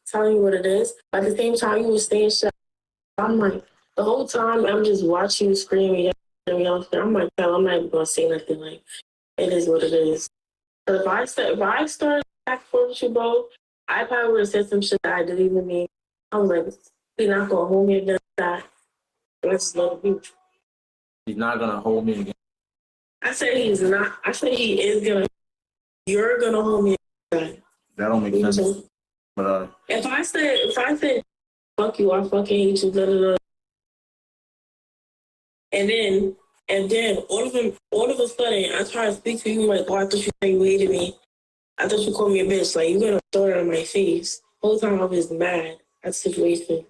telling you what it is. But at the same time, you were saying shit. I'm like, the whole time I'm just watching you scream and yell. I'm like, hell, I'm not even gonna say nothing. Like, it is what it is. But if I started back and forth with you, bro, I probably would have said some shit that I didn't even mean. I was like, you're not gonna hold me against that. Let's love you. He's not gonna hold me again. I said he's not. I said he is gonna. You're gonna hold me against that. That don't make sense. But if I said fuck you, I fucking hate you, blah, blah, blah. And then all of a sudden I try to speak to you like, oh, I thought you said you hated me. I thought you called me a bitch. Like, you're gonna throw it on my face. The whole time I was mad at the situation.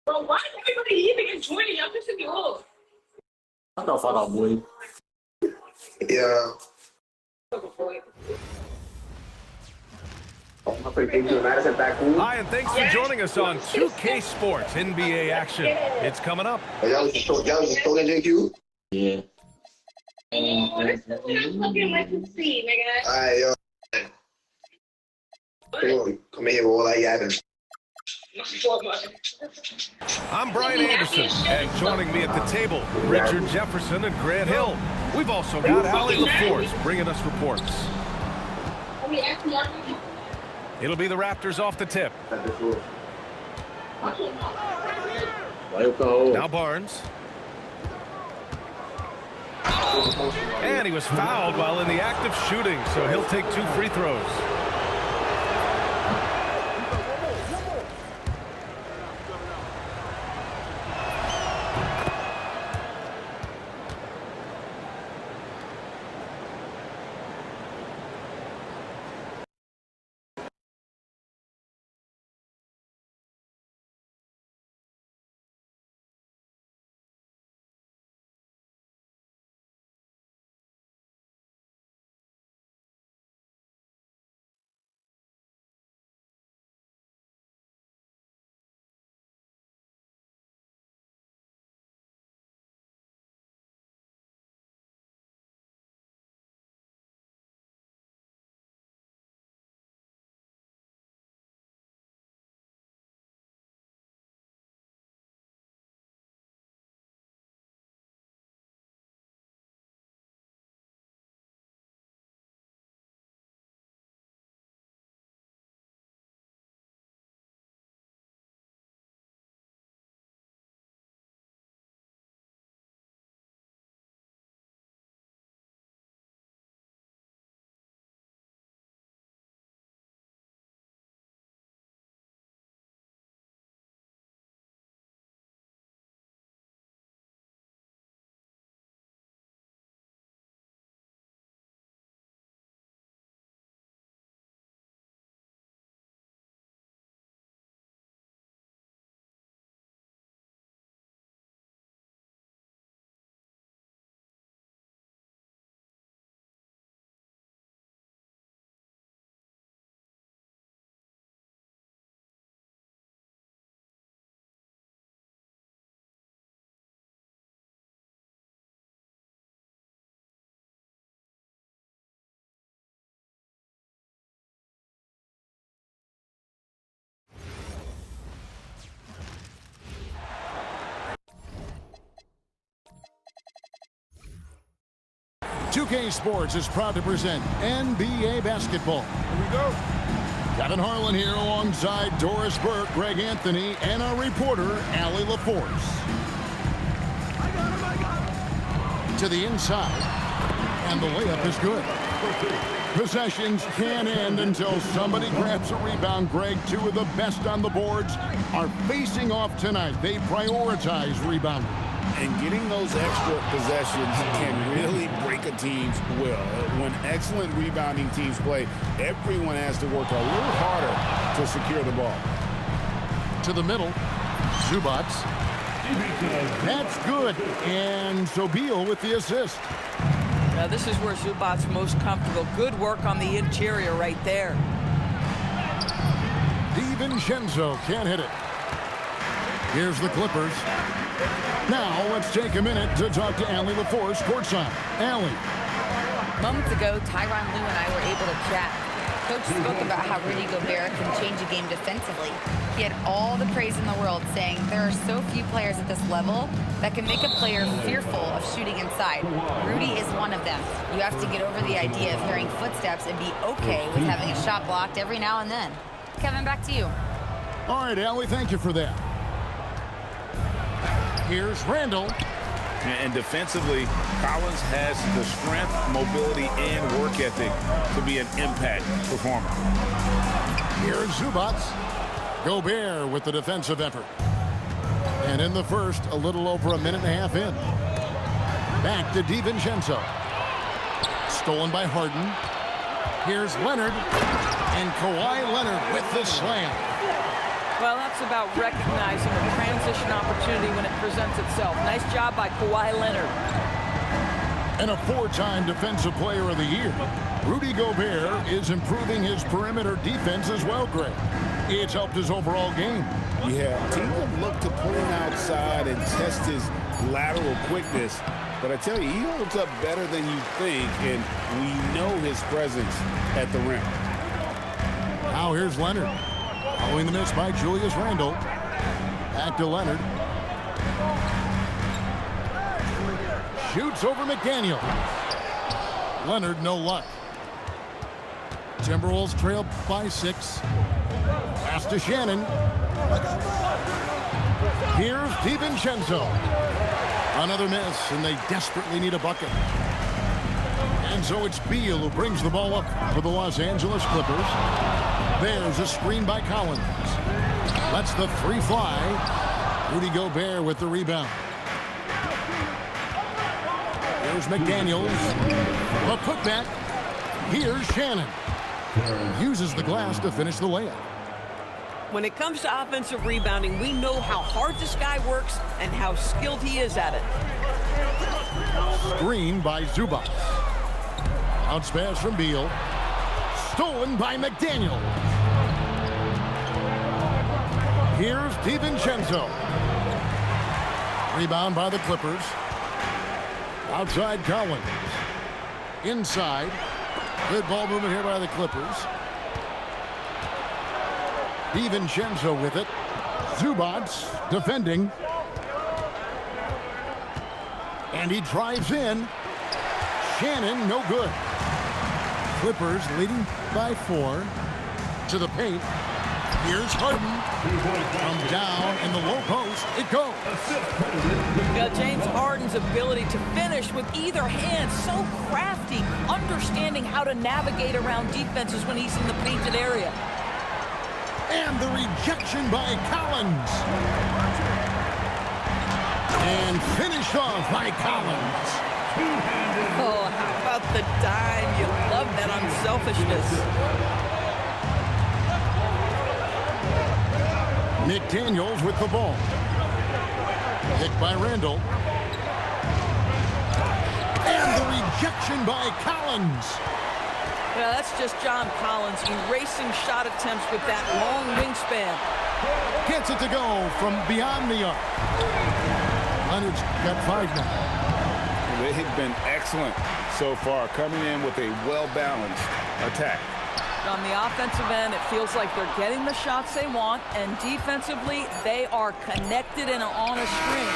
Bro, why is everybody even joining? I'm pissing you off. I thought fuck out, boy. Yeah. Hi, and thanks for joining us on 2K Sports NBA action. It's coming up. Y'all was just talking JQ? Yeah. This is fucking like to see, nigga. Alright, yo. Come in here with all that yapping. I'm Brian Anderson, and joining me at the table, Richard Jefferson and Grant Hill. We've also got Allie LaForce bringing us reports. It'll be the Raptors off the tip. Now Barnes. And he was fouled while in the act of shooting, so he'll take 2 free throws. Two-K Sports is proud to present NBA basketball. Here we go. Kevin Harlan here alongside Doris Burke, Greg Anthony, and our reporter, Allie LaForce. To the inside. And the layup is good. Possessions can end until somebody grabs a rebound. Greg, two of the best on the boards are facing off tonight. They prioritize rebounding. And getting those extra possessions can really break a team's will. When excellent rebounding teams play, everyone has to work a little harder to secure the ball. To the middle, Zubac. That's good. And Sobel with the assist. Now this is where Zubac's most comfortable. Good work on the interior right there. DiVincenzo can't hit it. Here's the Clippers. Now let's take a minute to talk to Allie LaForce courtside. Allie. Moments ago, Tyronn Lue and I were able to chat. Coach spoke about how Rudy Gobert can change a game defensively. He had all the praise in the world, saying there are so few players at this level that can make a player fearful of shooting inside. Rudy is one of them. You have to get over the idea of hearing footsteps and be okay with having a shot blocked every now and then. Kevin, back to you. All right, Allie, thank you for that. Here's Randall. And defensively, Collins has the strength, mobility, and work ethic to be an impact performer. Here's Zubac. Gobert with the defensive effort. And in the first, a little over a minute and a half in. Back to DiVincenzo. Stolen by Harden. Here's Leonard. And Kawhi Leonard with the slam. Well, that's about recognizing a transition opportunity when it presents itself. Nice job by Kawhi Leonard. And a four-time Defensive Player of the Year. Rudy Gobert is improving his perimeter defense as well, Greg. It's helped his overall game. Yeah, teams have looked to pull him outside and test his lateral quickness. But I tell you, he holds up better than you think, and we know his presence at the rim. Now here's Leonard. Following the miss by Julius Randle. Back to Leonard. Shoots over McDaniel. Leonard, no luck. Timberwolves trail by 6. Pass to Shannon. Here's DiVincenzo. Another miss, and they desperately need a bucket. And so it's Beal who brings the ball up for the Los Angeles Clippers. There's a screen by Collins. Lets the three fly. Rudy Gobert with the rebound. Here's McDaniels. The putback. Here's Shannon. Uses the glass to finish the layup. When it comes to offensive rebounding, we know how hard this guy works and how skilled he is at it. Screen by Zubac. Bounce pass from Beal. Stolen by McDaniel. Here's DiVincenzo. Rebound by the Clippers. Outside Collins. Inside. Good ball movement here by the Clippers. DiVincenzo with it. Zubac defending. And he drives in. Shannon, no good. Clippers leading by 4. To the paint. Here's Harden. From down in the low post. It goes. Now, James Harden's ability to finish with either hand, so crafty, understanding how to navigate around defenses when he's in the painted area. And the rejection by Collins. And finished off by Collins. Oh, how about the dime? You love that unselfishness. McDaniels with the ball. Picked by Randall. And the rejection by Collins. Well, that's just John Collins erasing shot attempts with that long wingspan. Gets it to go from beyond the arc. Leonard's got 5 now. They've been excellent so far, coming in with a well-balanced attack. On the offensive end, it feels like they're getting the shots they want, and defensively, they are connected and on a string.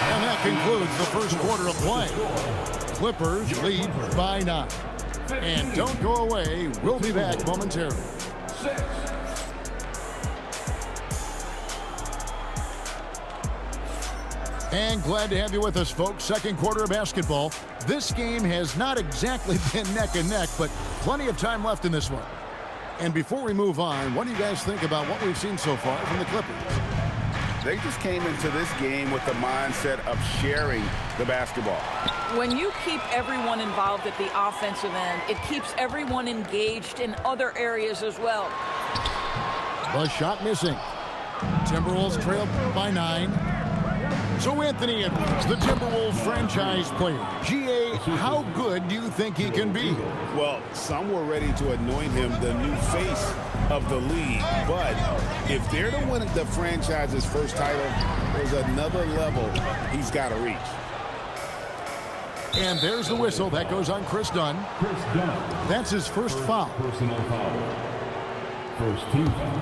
And that concludes the first quarter of play. Clippers lead by 9. And don't go away. We'll be back momentarily. And glad to have you with us, folks. Second quarter of basketball. This game has not exactly been neck and neck, but plenty of time left in this one. And before we move on, what do you guys think about what we've seen so far from the Clippers? They just came into this game with the mindset of sharing the basketball. When you keep everyone involved at the offensive end, it keeps everyone engaged in other areas as well. The shot missing. Timberwolves trail by 9. So Anthony Edwards, the Timberwolves franchise player. GA, how good do you think he can be? Well, some were ready to anoint him the new face of the league, but if they're to win the franchise's first title, there's another level he's got to reach. And there's the whistle. That goes on Chris Dunn. That's his first foul. Personal foul. First team foul.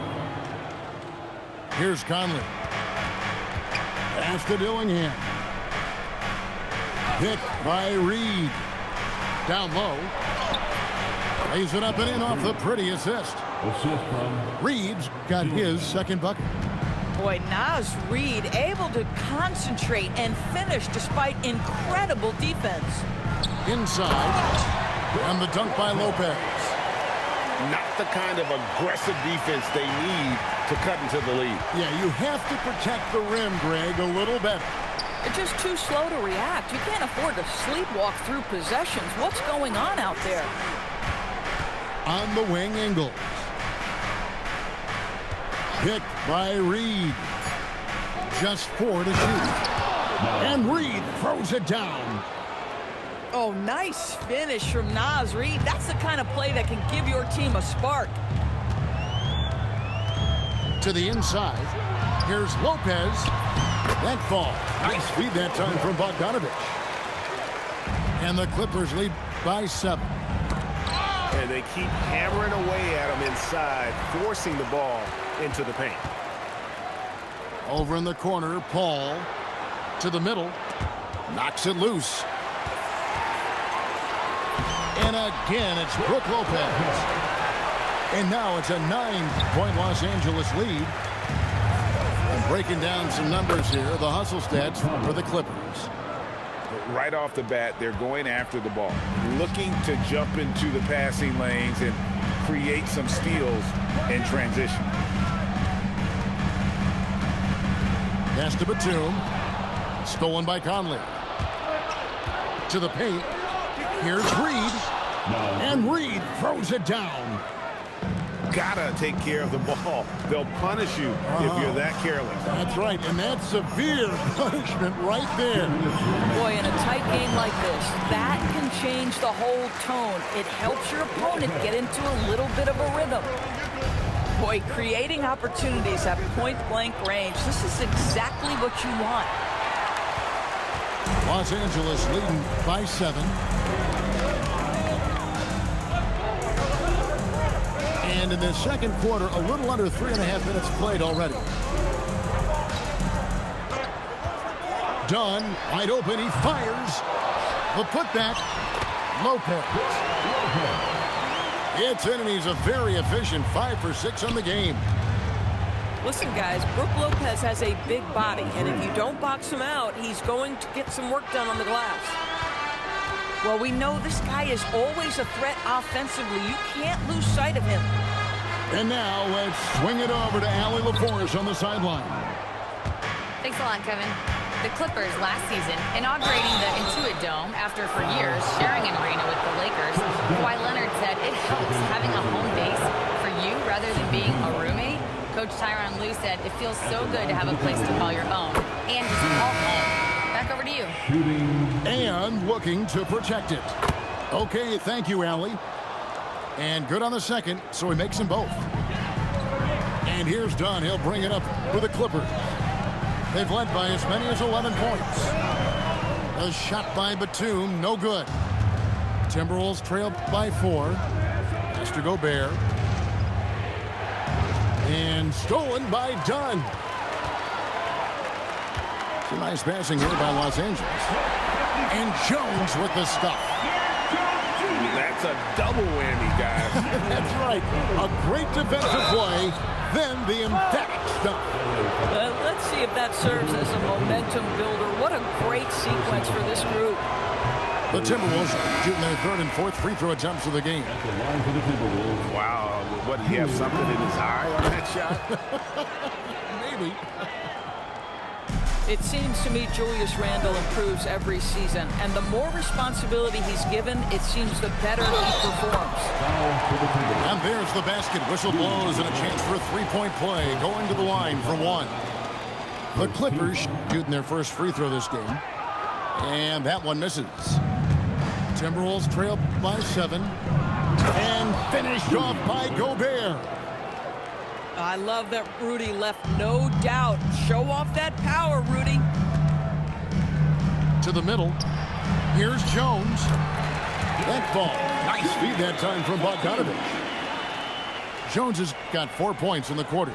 Here's Conley. Pass to Dillingham. Picked by Reed. Down low. Lays it up and in off the pretty assist. Assist from Reed's got his second bucket. Boy, Naz Reid able to concentrate and finish despite incredible defense. Inside. And the dunk by Lopez. Not the kind of aggressive defense they need to cut into the lead. Yeah, you have to protect the rim, Greg, a little better. They're just too slow to react. You can't afford to sleepwalk through possessions. What's going on out there? On the wing, Ingles. Picked by Reed. Just 4 to shoot. And Reed throws it down. Oh, nice finish from Naz Reid. That's the kind of play that can give your team a spark. To the inside. Here's Lopez. That fall. Nice feed that time from Bogdanovich. And the Clippers lead by 7. And they keep hammering away at him inside, forcing the ball into the paint. Over in the corner, Paul. To the middle. Knocks it loose. And again, it's Brook Lopez. And now it's a 9-point Los Angeles lead. And breaking down some numbers here, the hustle stats for the Clippers. Right off the bat, they're going after the ball, looking to jump into the passing lanes and create some steals in transition. Pass to Batum. Stolen by Conley. To the paint. Here's Reed. And Reed throws it down. Gotta take care of the ball. They'll punish you if you're that careless. That's right, and that's severe punishment right there. Boy, in a tight game like this, that can change the whole tone. It helps your opponent get into a little bit of a rhythm. Boy, creating opportunities at point-blank range, this is exactly what you want. Los Angeles leading by 7. And in the second quarter, a little under 3.5 minutes played already. Dunn, wide open, he fires. The putback, Lopez. It's in, and he's a very efficient 5 for 6 on the game. Listen, guys, Brook Lopez has a big body, and if you don't box him out, he's going to get some work done on the glass. Well, we know this guy is always a threat offensively. You can't lose sight of him. And now let's swing it over to Allie LaForce on the sideline. Thanks a lot, Kevin. The Clippers last season inaugurating the Intuit Dome after for years sharing an arena with the Lakers. Kawhi Leonard said it helps having a home base for you rather than being a roommate. Coach Tyronn Lue said it feels so good to have a place to call your own and just call home. Back over to you. And looking to protect it. Okay, thank you, Allie. And good on the second, so he makes them both. And here's Dunn. He'll bring it up for the Clippers. They've led by as many as 11 points. A shot by Batum, no good. Timberwolves trail by 4. Pass to Gobert. And stolen by Dunn. Some nice passing here by Los Angeles. And Jones with the stuff. That's a double whammy, guys. That's right. A great defensive play, then the emphatic stuff. Let's see if that serves as a momentum builder. What a great sequence for this group. The Timberwolves shooting their third and fourth free throw attempts of the game. At the line for the Timberwolves. Wow, what, did he have something in his eye on that shot? Maybe. It seems to me Julius Randle improves every season, and the more responsibility he's given, it seems the better he performs. And there's the basket. Whistle blows and a chance for a three-point play. Going to the line for one. The Clippers shooting their first free throw this game. And that one misses. Timberwolves trail by 7. And finished off by Gobert. I love that Rudy left no doubt. Show off that power, Rudy. To the middle. Here's Jones. That ball. Nice feed that time from Bogdanovich. Jones has got 4 points in the quarter.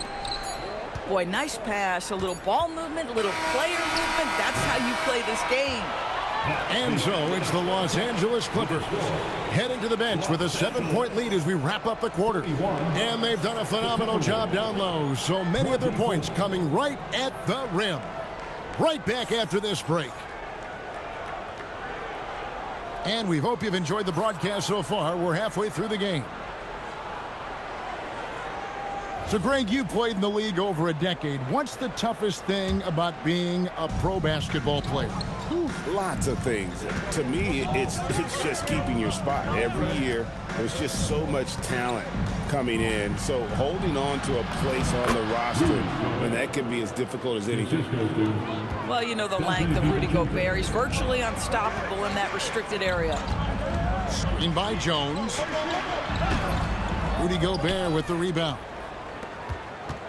Boy, nice pass. A little ball movement, a little player movement. That's how you play this game. And so it's the Los Angeles Clippers heading to the bench with a 7-point lead as we wrap up the quarter. And they've done a phenomenal job down low. So many of their points coming right at the rim. Right back after this break. And we hope you've enjoyed the broadcast so far. We're halfway through the game. So, Greg, you played in the league over a decade. What's the toughest thing about being a pro basketball player? Lots of things. To me, it's just keeping your spot. Every year, there's just so much talent coming in. So holding on to a place on the roster, and that can be as difficult as anything. Well, you know the length of Rudy Gobert. He's virtually unstoppable in that restricted area. Screen by Jones. Rudy Gobert with the rebound.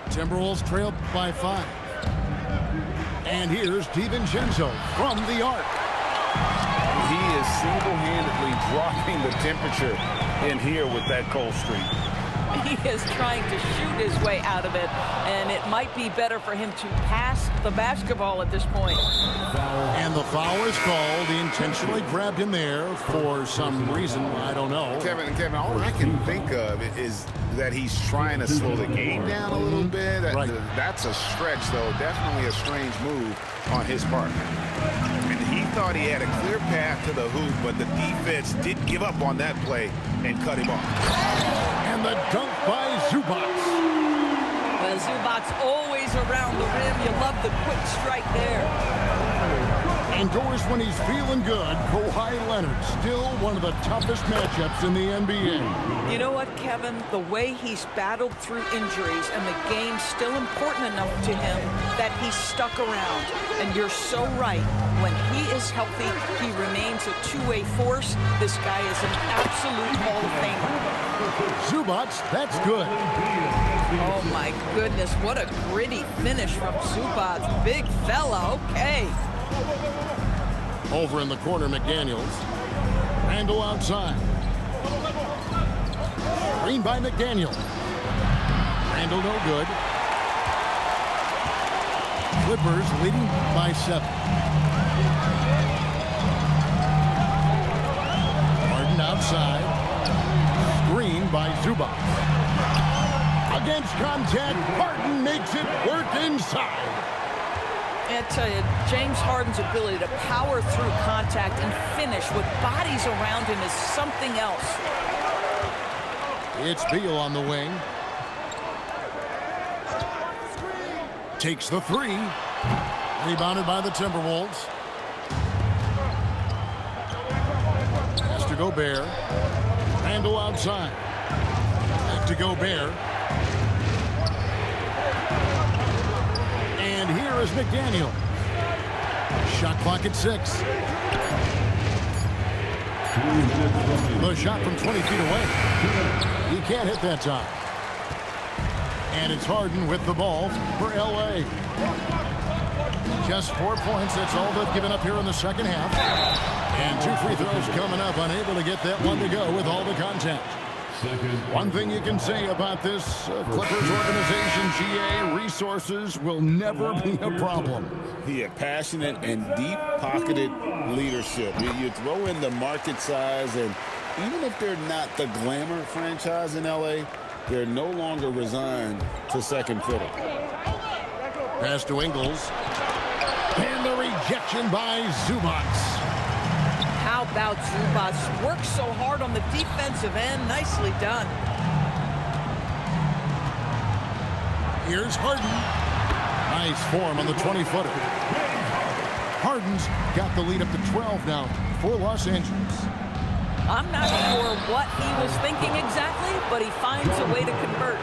Timberwolves trail by 5. And here's DiVincenzo from the arc. He is single-handedly dropping the temperature in here with that cold streak. He is trying to shoot his way out of it, and it might be better for him to pass the basketball at this point. And the foul is called. He intentionally grabbed him there for some reason. I don't know. Kevin, all I can think of is that he's trying to slow the game down a little bit. Right. That's a stretch, though. Definitely a strange move on his part. And he thought he had a clear path to the hoop, but the defense did give up on that play and cut him off. And the dunk by Zubac. Well, Zubac's always around the rim. You love the quick strike there. Indoors when he's feeling good, Kawhi Leonard, still one of the toughest matchups in the NBA. You know what, Kevin? The way he's battled through injuries and the game's still important enough to him that he's stuck around. And you're so right. When he is healthy, he remains a two-way force. This guy is an absolute Hall of Famer. Zubac, that's good. Oh, my goodness. What a gritty finish from Zubac. Big fella. Okay. Over in the corner, McDaniels. Randle outside. Screen by McDaniel. Randle no good. Clippers leading by 7. Harden outside. Screen by Zubac. Against contact, Harden makes it work inside. I tell you, James Harden's ability to power through contact and finish with bodies around him is something else. It's Beal on the wing. Takes the 3. Rebounded by the Timberwolves. Pass to Gobert. Randle outside. Back to Gobert. And here is McDaniel. Shot clock at 6. The shot from 20 feet away. He can't hit that time. And it's Harden with the ball for L.A. Just 4 points. That's all they've given up here in the second half. And 2 free throws coming up. Unable to get that one to go with all the contact. One thing you can say about this Clippers organization, GA, resources will never be a problem. Yeah, passionate and deep-pocketed leadership. You throw in the market size, and even if they're not the glamour franchise in L.A., they're no longer resigned to second fiddle. Pass to Ingles. And the rejection by Zubac. How about Zubac? Worked so hard on the defensive end. Nicely done. Here's Harden. Nice form on the 20-footer. Harden's got the lead up to 12 now for Los Angeles. I'm not sure what he was thinking exactly, but he finds a way to convert.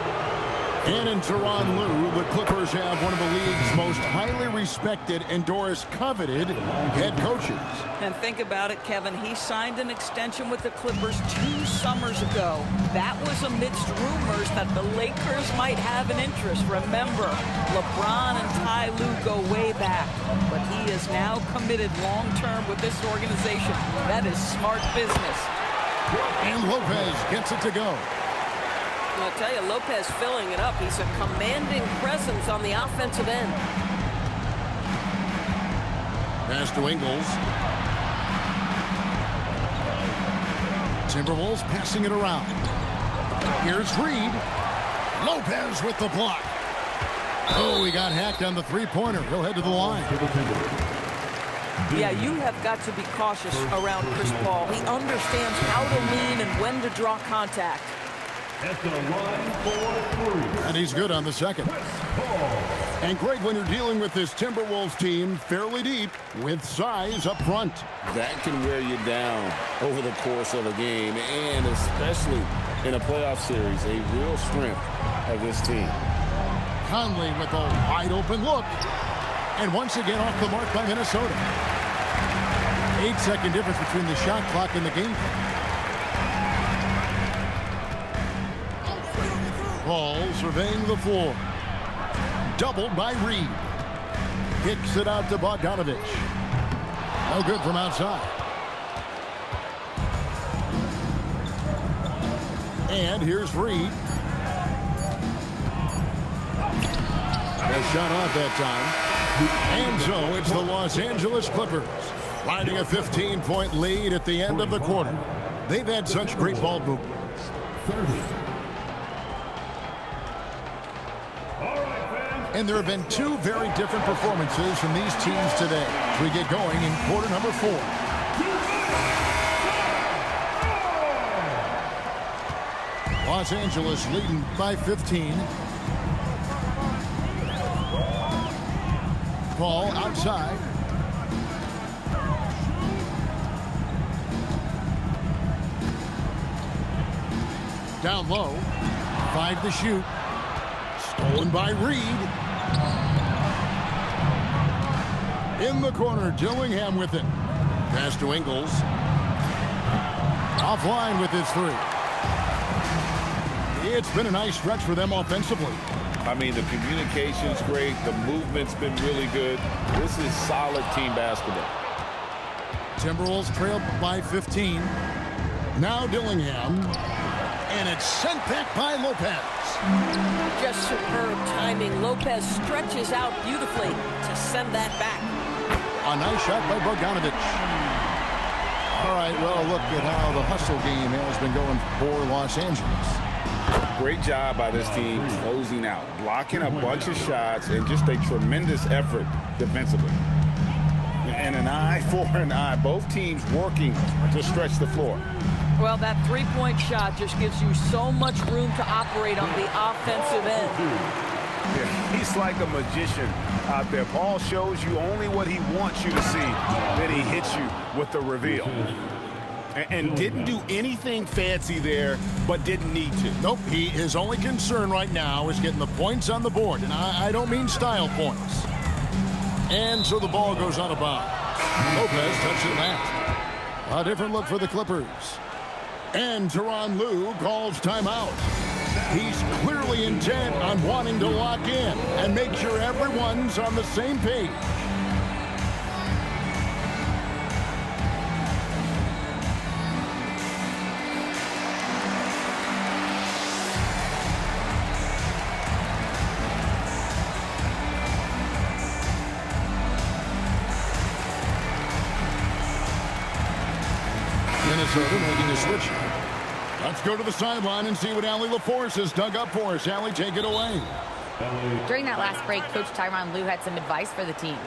And in Tyronn Lue, the Clippers have one of the league's most highly respected and Doris coveted head coaches. And think about it, Kevin. He signed an extension with the Clippers 2 summers ago. That was amidst rumors that the Lakers might have an interest. Remember, LeBron and Ty Lue go way back. But he is now committed long-term with this organization. That is smart business. And Lopez gets it to go. I'll tell you, Lopez filling it up. He's a commanding presence on the offensive end. Pass to Ingles. Timberwolves passing it around. Here's Reed. Lopez with the block. Oh, he got hacked on the three-pointer. He'll head to the line. Yeah, you have got to be cautious around Chris Paul. He understands how to lean and when to draw contact. At the line for 3. And he's good on the second. And Greg, when you're dealing with this Timberwolves team fairly deep with size up front. That can wear you down over the course of a game, and especially in a playoff series, a real strength of this team. Conley with a wide open look. And once again off the mark by Minnesota. 8-second difference between the shot clock and the game clock. Paul surveying the floor. Doubled by Reed. Kicks it out to Bogdanovich. No good from outside. And here's Reed. A shot off that time. And so it's the Los Angeles Clippers riding a 15-point lead at the end of the quarter. They've had such great ball movement. 30. And there have been 2 very different performances from these teams today. We get going in quarter number 4. Los Angeles leading by 15. Paul outside. Down low. 5 to shoot. Stolen by Reed. In the corner, Dillingham with it. Pass to Ingles. Offline with his 3. It's been a nice stretch for them offensively. I mean, the communication's great. The movement's been really good. This is solid team basketball. Timberwolves trailed by 15. Now Dillingham. And it's sent back by Lopez. Just superb timing. Lopez stretches out beautifully to send that back. A nice shot by Bogdanovich. All right, well, look at how the hustle game has been going for Los Angeles. Great job by this team closing out, blocking a bunch of shots, and just a tremendous effort defensively. And an eye for an eye. Both teams working to stretch the floor. Well, that three-point shot just gives you so much room to operate on the offensive end. Yeah, he's like a magician out there. Paul shows you only what he wants you to see. Then he hits you with the reveal. And didn't do anything fancy there, but didn't need to. Nope, his only concern right now is getting the points on the board. And I don't mean style points. And so the ball goes out of bounds. Lopez touches it last. A different look for the Clippers. And Tyronn Lue calls timeout. He's clearly intent on wanting to lock in and make sure everyone's on the same page. Minnesota making a switch. Let's go to the sideline and see what Allie LaForce has dug up for us. Allie, take it away. During that last break, Coach Tyronn Lue had some advice for the team.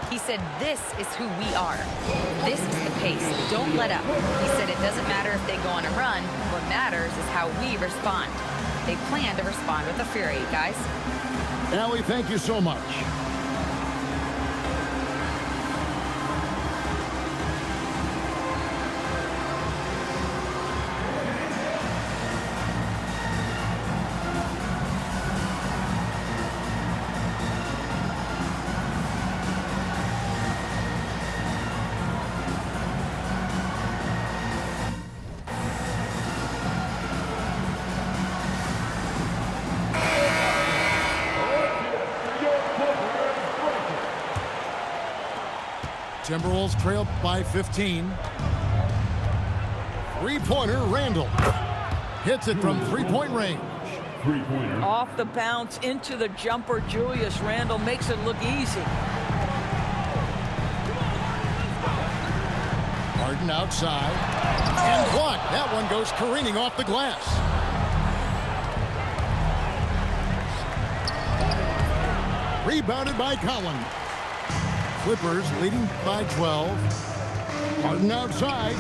He said, this is who we are. This is the pace. Don't let up. He said it doesn't matter if they go on a run. What matters is how we respond. They plan to respond with a fury, guys. Allie, thank you so much. Timberwolves trail by 15. Three-pointer, Randall. Hits it from three-point range. Three-pointer. Off the bounce into the jumper, Julius Randle makes it look easy. Harden outside. And blocked. That one goes careening off the glass. Rebounded by Collins. Clippers leading by 12. Harden outside.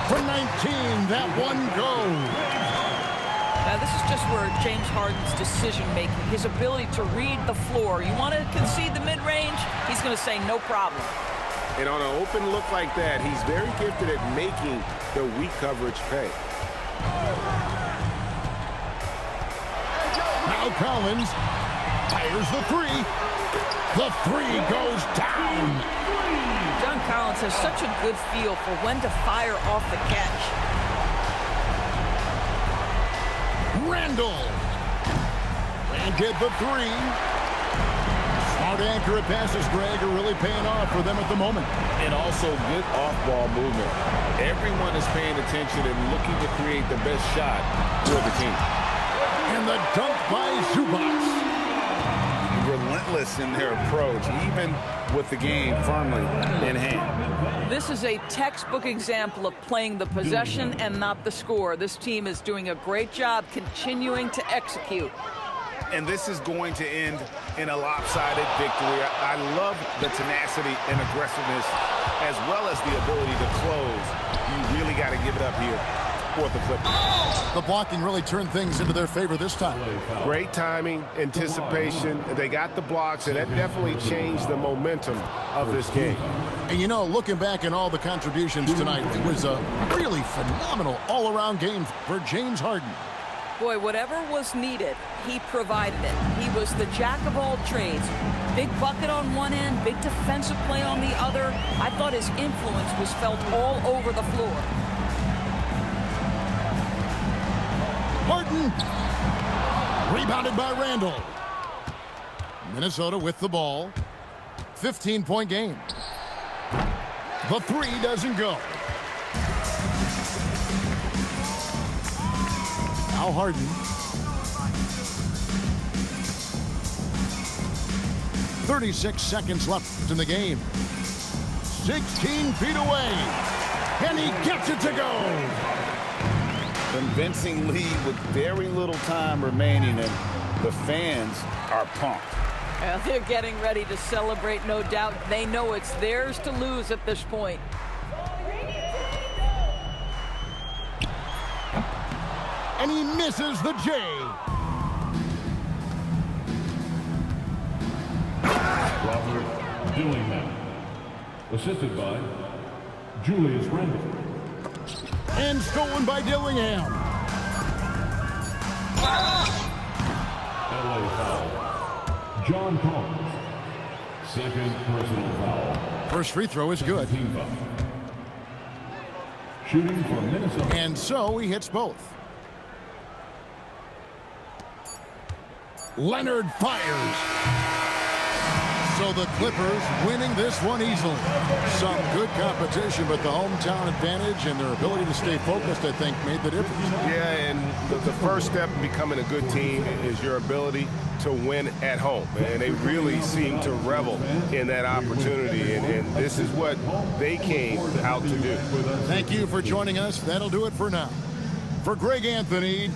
For 19, that one goes. Now, this is just where James Harden's decision-making, his ability to read the floor. You want to concede the mid-range? He's going to say no problem. And on an open look like that, he's very gifted at making the weak coverage pay. Now Collins fires the three. The three goes down. John Collins has such a good feel for when to fire off the catch. Randall. And get the three. Smart accurate passes, Greg, are really paying off for them at the moment. And also good off-ball movement. Everyone is paying attention and looking to create the best shot for the team. And the dunk by Zubac. Relentless in their approach, even with the game firmly in hand. This is a textbook example of playing the possession and not the score. This team is doing a great job continuing to execute. And this is going to end in a lopsided victory. I love the tenacity and aggressiveness as well as the ability to close. You really got to give it up here for the Clippers. The blocking really turned things into their favor this time. Great timing, anticipation. They got the blocks, and that definitely changed the momentum of this game. And you know, looking back at all the contributions tonight, it was a really phenomenal all-around game for James Harden. Boy, whatever was needed, he provided it. He was the jack of all trades. Big bucket on one end, big defensive play on the other. I thought his influence was felt all over the floor. Harden. Rebounded by Randall. Minnesota with the ball. 15-point game. The three doesn't go. Now Harden. 36 seconds left in the game. 16 feet away. And he gets it to go. Convincing lead with very little time remaining, and the fans are pumped. Well, they're getting ready to celebrate, no doubt. They know it's theirs to lose at this point. And he misses the J. Robert Dillingham. Assisted by Julius Randle. And stolen by Dillingham. LA foul. John Collins. Second personal foul. First free throw is good. Team foul. Shooting for Minnesota. And so he hits both. Leonard fires. So the Clippers winning this one easily. Some good competition, but the hometown advantage and their ability to stay focused, I think, made the difference. Yeah, and the first step in becoming a good team is your ability to win at home. And they really seem to revel in that opportunity, and this is what they came out to do. Thank you for joining us. That'll do it for now. For Greg Anthony,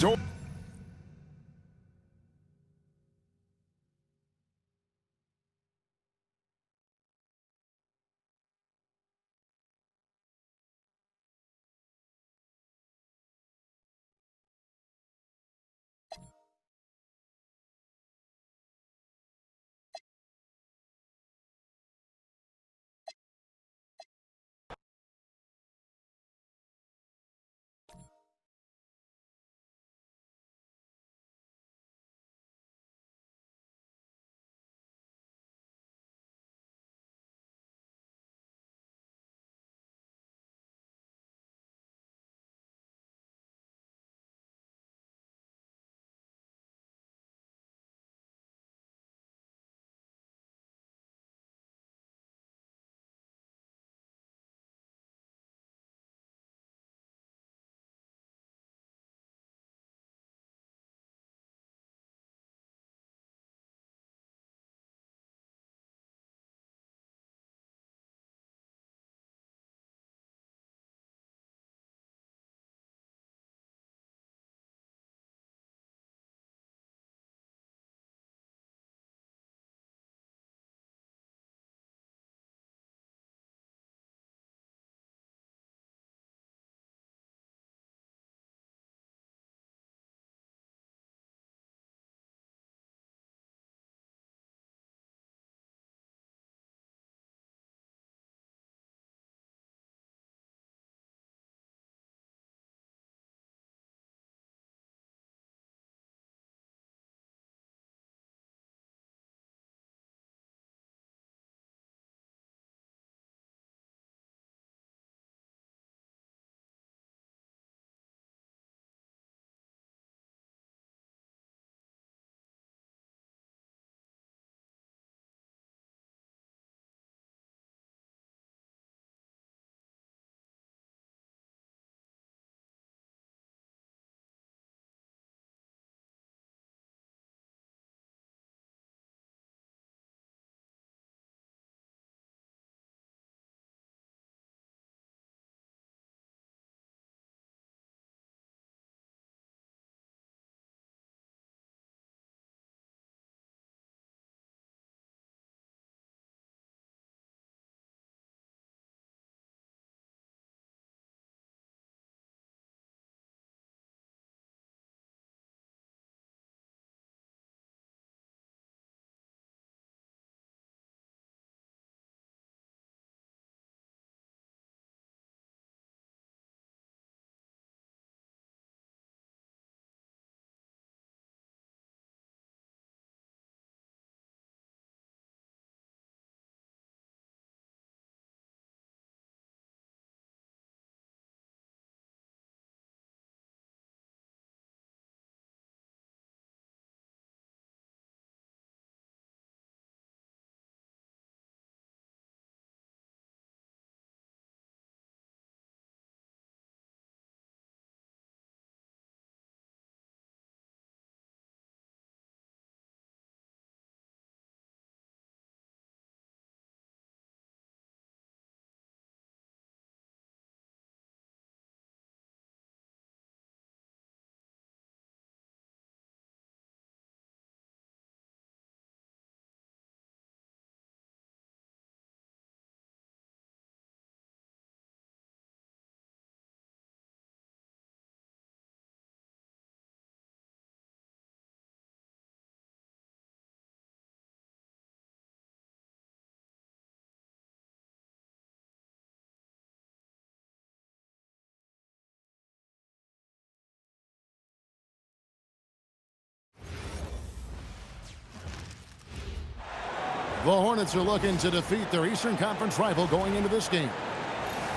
The Hornets are looking to defeat their Eastern Conference rival going into this game.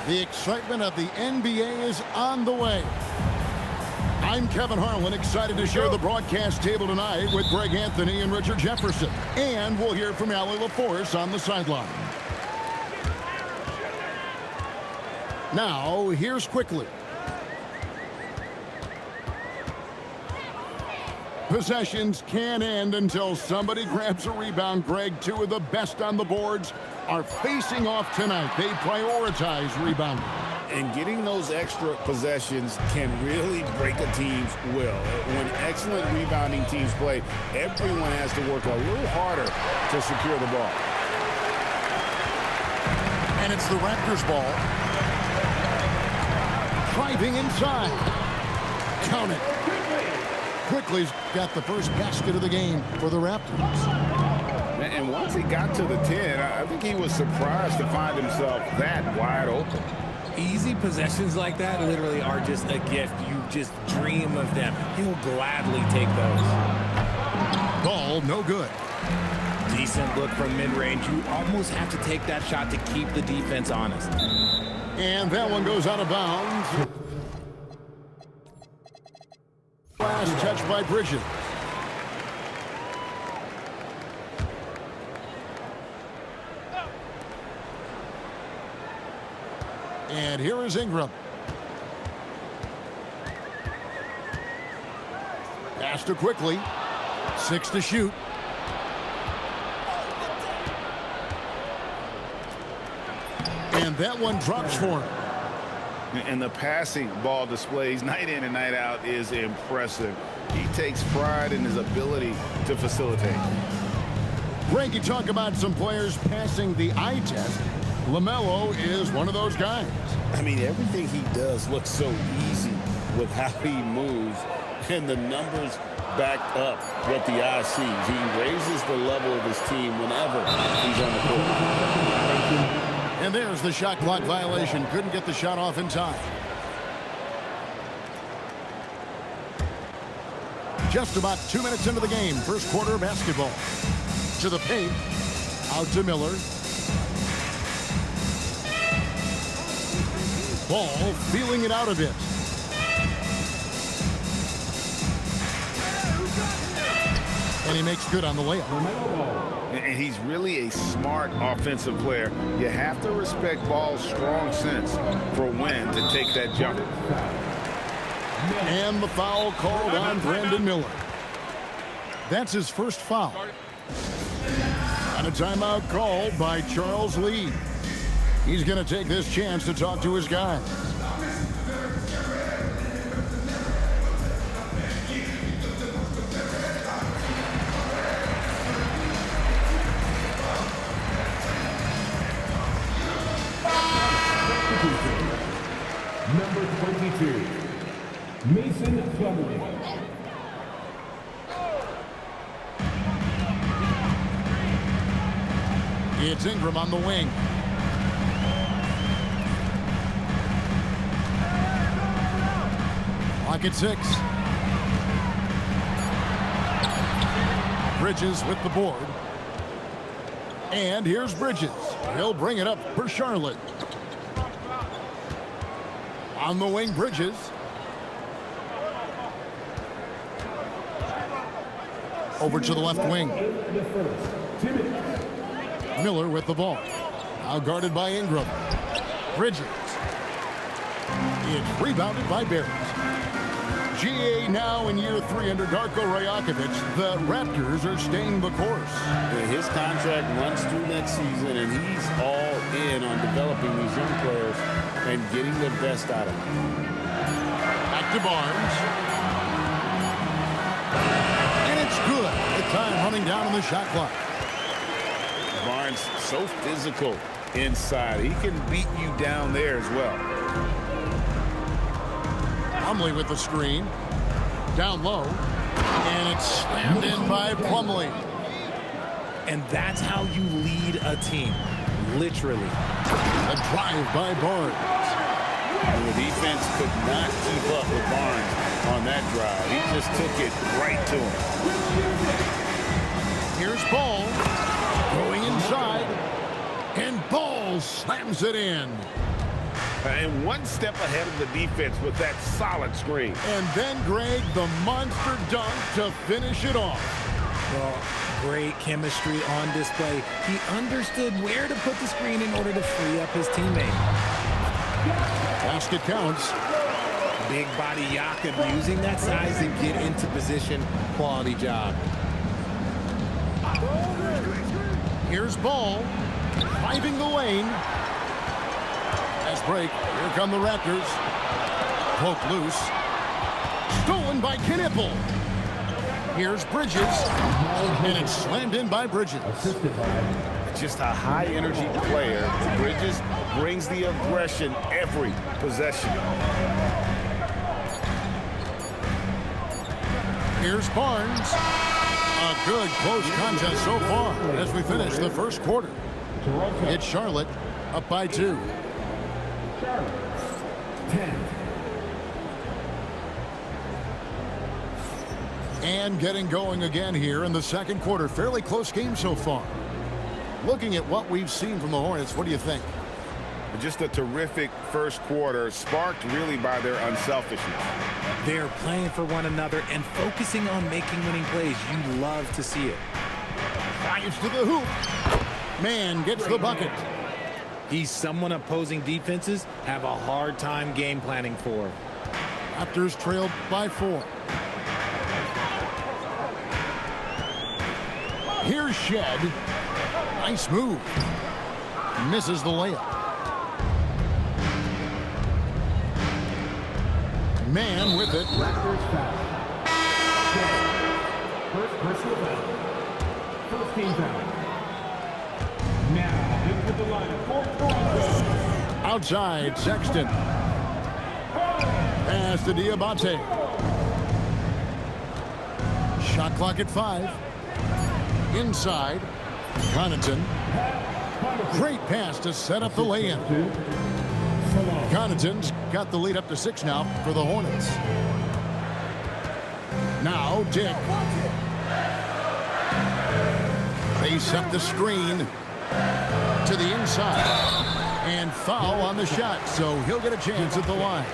The excitement of the NBA is on the way. I'm Kevin Harlan, excited to share the broadcast table tonight with Greg Anthony and Richard Jefferson. And we'll hear from Allie LaForce on the sideline. Now, here's Quickly. Possessions can't end until somebody grabs a rebound. Greg, two of the best on the boards are facing off tonight. They prioritize rebounding. And getting those extra possessions can really break a team's will. When excellent rebounding teams play, everyone has to work a little harder to secure the ball. And it's the Raptors ball. Driving inside. Count it. Quickly's got the first basket of the game for the Raptors. And once he got to the 10, I think he was surprised to find himself that wide open. Easy possessions like that literally are just a gift. You just dream of them. He'll gladly take those. Ball, no good. Decent look from mid-range. You almost have to take that shot to keep the defense honest. And that one goes out of bounds. Last touch by Bridges. And here is Ingram. Pass to Quickly. 6 to shoot. And that one drops for him. And the passing ball displays night in and night out is impressive. He takes pride in his ability to facilitate. Greg, you talk about some players passing the eye test. LaMelo is one of those guys. I mean, everything he does looks so easy with how he moves, and the numbers back up what the eye sees. He raises the level of his team whenever he's on the court. And there's the shot clock violation. Couldn't get the shot off in time. Just about 2 minutes into the game. First quarter basketball. To the paint. Out to Miller. Ball feeling it out a bit. And he makes good on the layup. And he's really a smart offensive player. You have to respect Ball's strong sense for when to take that jumper. And the foul called on Brandon Miller. That's his first foul. And a timeout called by Charles Lee. He's going to take this chance to talk to his guys. Number 22, Mason Plumlee. It's Ingram on the wing. Clock at 6. Bridges with the board. And here's Bridges. He'll bring it up for Charlotte. On the wing, Bridges. Over to the left wing. Miller with the ball. Now guarded by Ingram. Bridges. It's rebounded by Barrett. GA now in year 3 under Darko Rajakovic. The Raptors are staying the course. His contract runs through next season, and he's all in on developing these young players and getting the best out of them. Back to Barnes. And it's good. The time running down on the shot clock. Barnes so physical inside. He can beat you down there as well. Plumlee with the screen. Down low. And it's slammed in by Plumlee. And that's how you lead a team. Literally. A drive by Barnes. And the defense could not keep up with Barnes on that drive. He just took it right to him. Here's Ball. Going inside. Hill slams it in. And one step ahead of the defense with that solid screen. And then, Greg, the monster dunk to finish it off. Well, great chemistry on display. He understood where to put the screen in order to free up his teammate. Basket counts. Big body Jakob using that size to get into position. Quality job. Here's Ball, driving the lane. Fast break. Here come the Raptors. Poke loose. Stolen by Knipple. Here's Bridges. And it's slammed in by Bridges. Just a high-energy player. Bridges brings the aggression every possession. Here's Barnes. A good close contest so far as we finish the first quarter. It's Charlotte up by 2. 10. And getting going again here in the second quarter. Fairly close game so far. Looking at what we've seen from the Hornets, what do you think? Just a terrific first quarter, sparked really by their unselfishness. They're playing for one another and focusing on making winning plays. You love to see it. Drives to the hoop. Man gets the bucket. He's someone opposing defenses have a hard time game planning for. Raptors trailed by 4. Here's Shed. Nice move. Misses the layup. Man with it. Raptors foul. First personal foul. First team foul. Now into the line for Toronto. Outside, Sexton. Pass to Diabate. Shot clock at 5. Inside, Connaughton. Great pass to set up the lay-in. Connaughton's got the lead up to 6 now for the Hornets. Now Dick. They set the screen to the inside. And foul on the shot, so he'll get a chance at the line.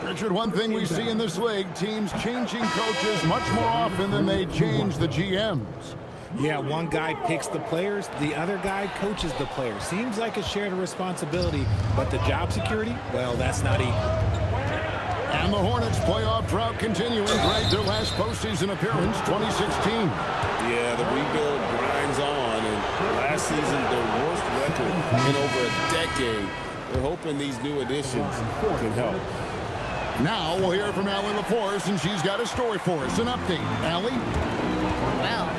Richard, one thing we see in this league, teams changing coaches much more often than they change the GMs. Yeah, one guy picks the players, the other guy coaches the players. Seems like a shared responsibility, but the job security, well, that's not equal. And the Hornets playoff drought continuing. Greg, their last postseason appearance, 2016. Yeah, the rebuild grinds on, and last season, their worst record in over a decade. We're hoping these new additions can help. Now we'll hear from Allie LaForce, and she's got a story for us. An update. Allie? Well,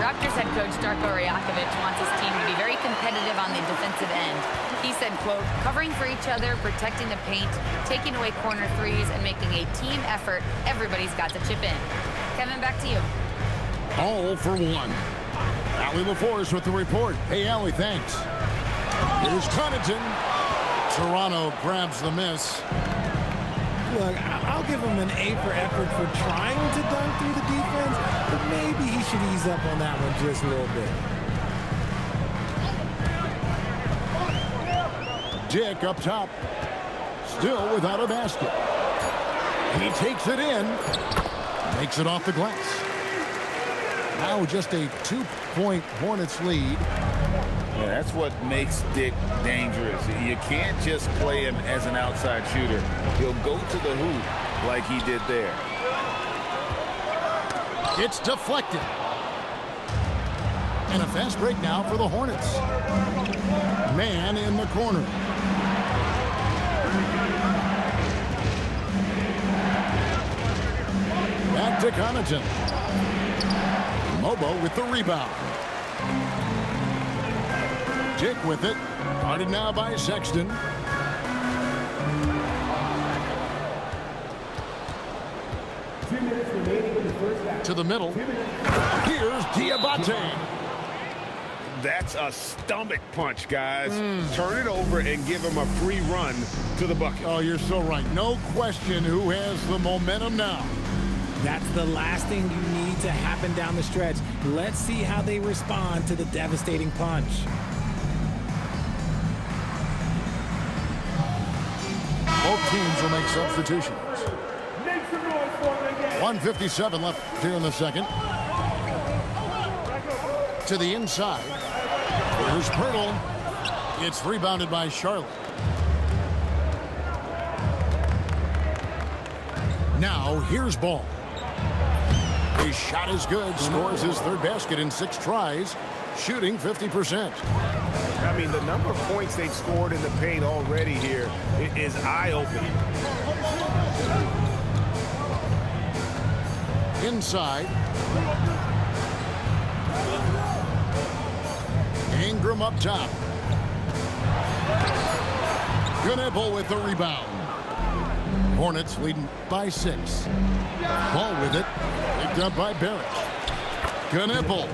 Raptors head coach Darko Rajakovic wants his team to be very competitive on the defensive end. He said, quote, covering for each other, protecting the paint, taking away corner threes, and making a team effort. Everybody's got to chip in. Kevin, back to you. All for 1. Allie LaForce with the report. Hey, Allie, thanks. Here's Connaughton. Toronto grabs the miss. Look, I'll give him an A for effort for trying to dunk through the defense, but maybe he should ease up on that one just a little bit. Dick up top. Still without a basket. He takes it in. Makes it off the glass. Now just a 2-point Hornets lead. Yeah, that's what makes Dick dangerous. You can't just play him as an outside shooter. He'll go to the hoop like he did there. It's deflected. And a fast break now for the Hornets. Man in the corner. Back to Connaughton. Mobo with the rebound. Dick with it. Guarded now by Sexton. To the middle. Here's Diabate. That's a stomach punch, guys. Turn it over and give him a free run to the bucket. Oh, you're so right. No question who has the momentum now. That's the last thing you need to happen down the stretch. Let's see how they respond to the devastating punch. Both teams will make substitutions. 1:57 left here in the second. To the inside. Here's Pirtle. It's rebounded by Charlotte. Now here's Ball. His shot is good. Scores his third basket in 6 tries. Shooting 50%. I mean, the number of points they've scored in the paint already here is eye-opening. Inside. Ingram up top. Gunable with the rebound. Hornets leading by 6. Ball with it. Picked up by Barrett. Gunable.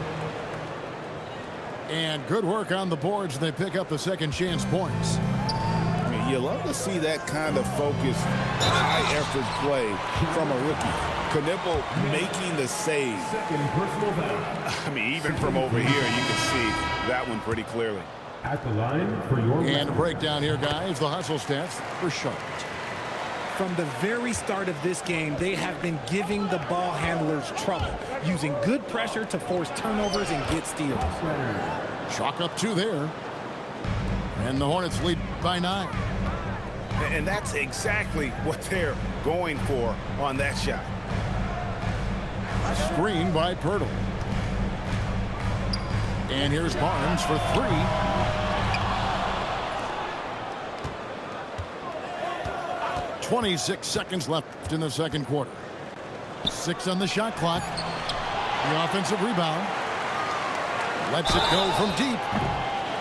And good work on the boards. They pick up the second chance points. I mean, you love to see that kind of focused, high-effort play from a rookie. Knipple making the save. I mean, even from over here, you can see that one pretty clearly. At the line for your and a breakdown here, guys. The hustle stats for Charlotte. From the very start of this game, they have been giving the ball handlers trouble, using good pressure to force turnovers and get steals. Chalk up 2 there. And the Hornets lead by 9. And that's exactly what they're going for on that shot. Screen by Pirtle. And here's Barnes for 3. .26 seconds left in the second quarter. 6 on the shot clock. The offensive rebound. Lets it go from deep.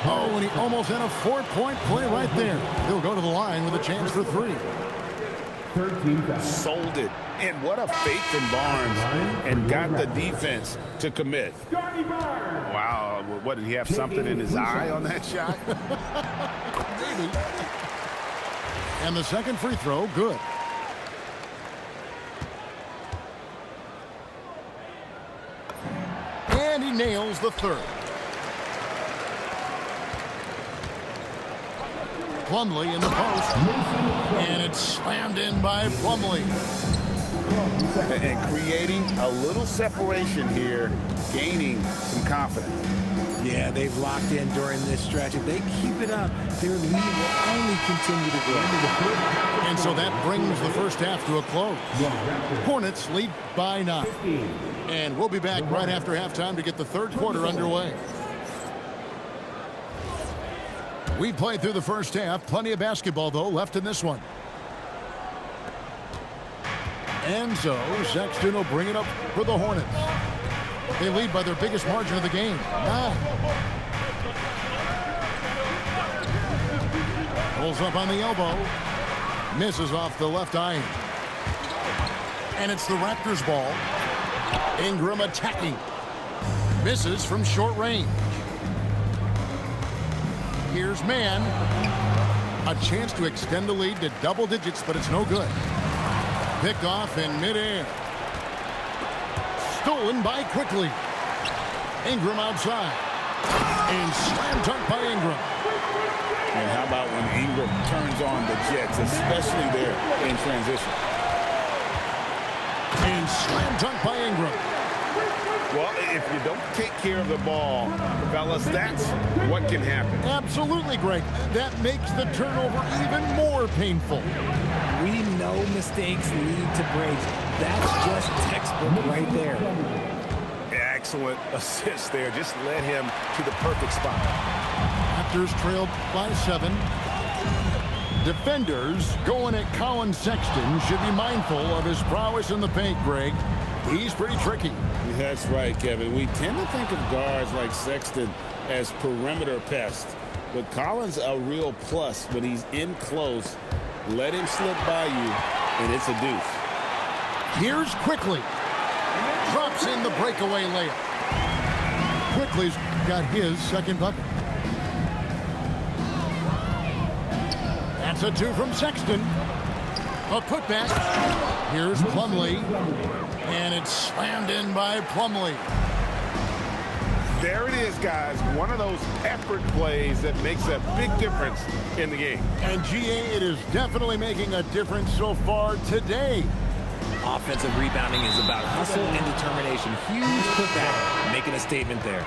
Oh, and he almost had a 4-point play right there. He'll go to the line with a chance for 3. Sold it. And what a fake from Barnes. And got the defense to commit. Wow. What, did he have something in his eye on that shot? Maybe. And the second free throw, good. And he nails the third. Plumlee in the post. And it's slammed in by Plumlee. And creating a little separation here, gaining some confidence. Yeah, they've locked in during this stretch. If they keep it up, their lead will only continue to grow. And so that brings the first half to a close. Hornets lead by 9. And we'll be back right after halftime to get the third quarter underway. We played through the first half. Plenty of basketball, though, left in this one. And so Sexton will bring it up for the Hornets. They lead by their biggest margin of the game, 9. Pulls up on the elbow. Misses off the left iron. And it's the Raptors' ball. Ingram attacking. Misses from short range. Here's Mann. A chance to extend the lead to double digits, but it's no good. Picked off in midair. Stolen by Quickly. Ingram outside. And slam dunk by Ingram. And how about when Ingram turns on the Jets, especially there in transition. And slam dunk by Ingram. Well, if you don't take care of the ball, fellas, that's what can happen. Absolutely, Greg. That makes the turnover even more painful. We know mistakes lead to breaks. That's just textbook right there. Excellent assist there. Just led him to the perfect spot. Raptors trailed by 7. Defenders going at Colin Sexton should be mindful of his prowess in the paint, Greg. He's pretty tricky. That's right, Kevin. We tend to think of guards like Sexton as perimeter pests. But Collins a real plus when he's in close. Let him slip by you, and it's a deuce. Here's Quickly. Drops in the breakaway layup. Quickly's got his second bucket. That's a 2 from Sexton. A putback. Here's Plumlee. And it's slammed in by Plumlee. There it is, guys. One of those effort plays that makes a big difference in the game. And GA, it is definitely making a difference so far today. Offensive rebounding is about hustle and determination. Huge putback, making a statement there.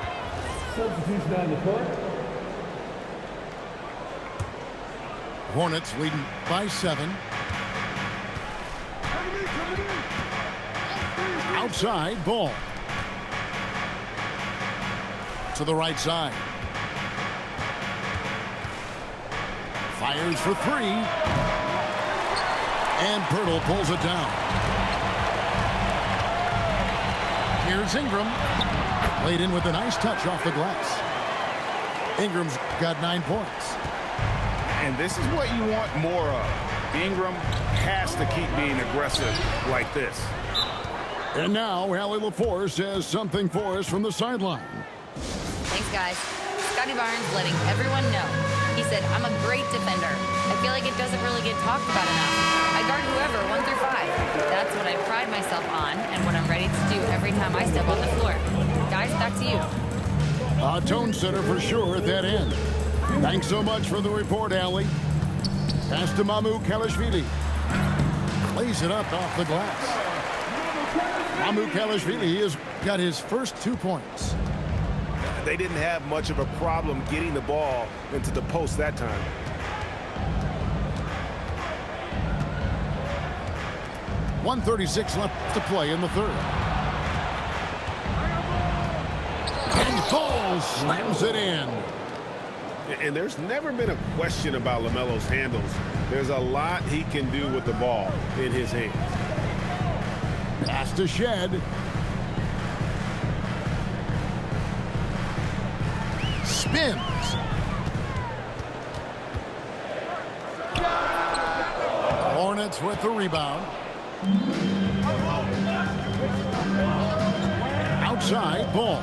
Substitution on the court. Hornets leading by 7. Outside, Ball. To the right side. Fires for 3. And Pirtle pulls it down. Here's Ingram. Laid in with a nice touch off the glass. Ingram's got 9 points. And this is what you want more of. Ingram has to keep being aggressive like this. And now, Allie LaForce has something for us from the sideline. Thanks, guys. Scotty Barnes letting everyone know. He said, I'm a great defender. I feel like it doesn't really get talked about enough. I guard whoever, 1 through 5. That's what I pride myself on and what I'm ready to do every time I step on the floor. Guys, back to you. A tone setter for sure at that end. Thanks so much for the report, Allie. Pass to Mamu Kalashvili. Plays it up off the glass. Mamu Kalashvili has got his first 2 points. They didn't have much of a problem getting the ball into the post that time. .136 left to play in the third. And Ball slams it in. And there's never been a question about LaMelo's handles. There's a lot he can do with the ball in his hands. Pass to Shed. Spins. Hornets with the rebound. Outside, Ball.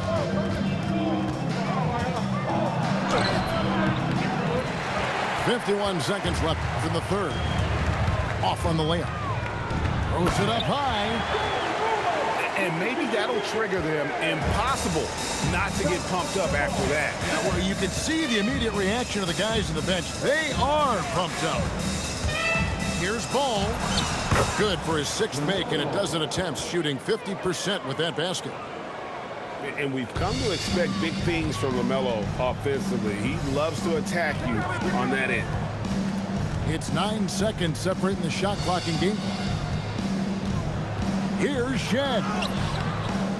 .51 seconds left in the third. Off on the layup. Throws it up high. And maybe that'll trigger them. Impossible not to get pumped up after that. Well, you can see the immediate reaction of the guys on the bench. They are pumped up. Here's Ball. Good for his 6th make and a dozen attempts, shooting 50% with that basket. And we've come to expect big things from LaMelo offensively. He loves to attack you on that end. It's 9 seconds separating the shot clock and game clock. Here's Shed.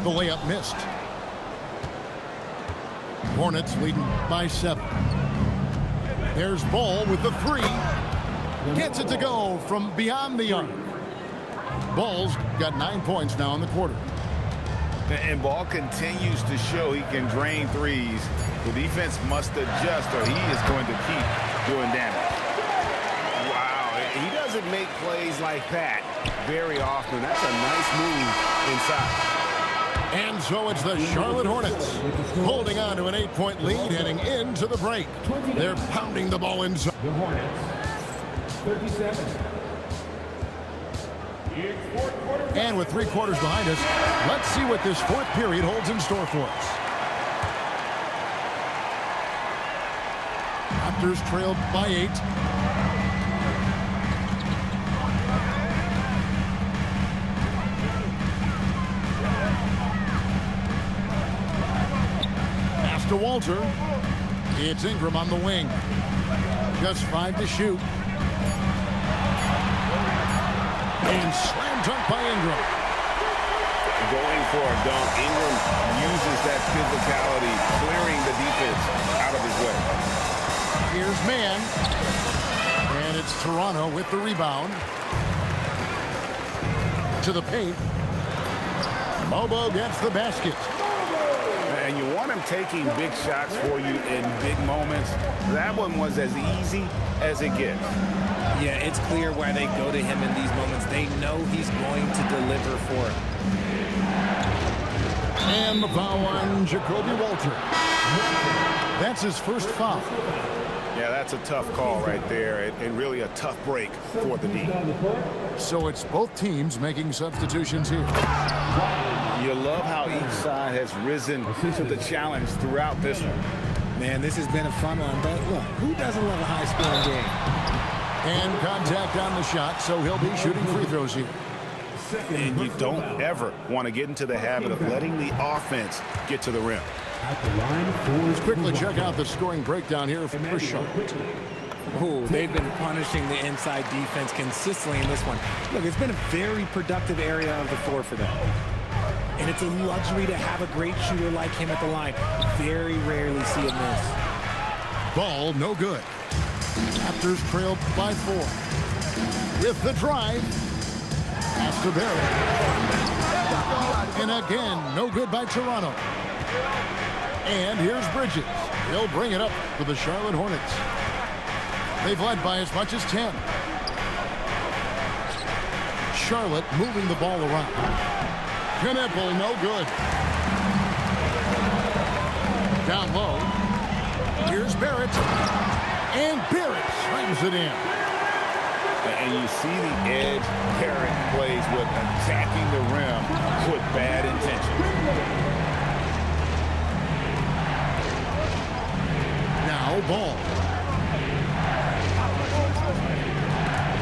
The layup missed. Hornets leading by 7. There's Ball with the 3. Gets it to go from beyond the arc. Ball's got 9 points now in the quarter. And Ball continues to show he can drain threes. The defense must adjust or he is going to keep doing damage. Wow, he doesn't make plays like that very often. That's a nice move inside. And so it's the Charlotte Hornets holding on to an 8-point lead heading into the break. They're pounding the ball inside. The Hornets, 37. And with 3 quarters behind us, let's see what this 4th period holds in store for us. Raptors trailed by 8. Pass to Walter. It's Ingram on the wing. Just 5 to shoot. And slam dunk by Ingram. Going for a dunk. Ingram uses that physicality, clearing the defense out of his way. Here's Mann. And it's Toronto with the rebound. To the paint. Bobo gets the basket. And you want him taking big shots for you in big moments. That one was as easy as it gets. Yeah, it's clear why they go to him in these moments. They know he's going to deliver for them. And the foul on Jacoby Walter. That's his first foul. Yeah, that's a tough call right there, and really a tough break for the D. So it's both teams making substitutions here. You love how each side has risen to the challenge throughout this one. Man, this has been a fun one, but look, who doesn't love a high-scoring game? And contact on the shot, so he'll be shooting free throws here. And you don't ever want to get into the habit of letting the offense get to the rim. Let's quickly check out the scoring breakdown here for Charlotte. Oh, they've been punishing the inside defense consistently in this one. Look, it's been a very productive area of the floor for them. And it's a luxury to have a great shooter like him at the line. Very rarely see him miss. Ball no good. Raptors trailed by 4. With the drive. Pass to Barrett. And again, no good by Toronto. And here's Bridges. He'll bring it up for the Charlotte Hornets. They've led by as much as 10. Charlotte moving the ball around. Knipple, no good. Down low. Here's Barrett. And Barrett slams it in. And you see the edge Barrett plays with, attacking the rim with bad intentions. Now ball.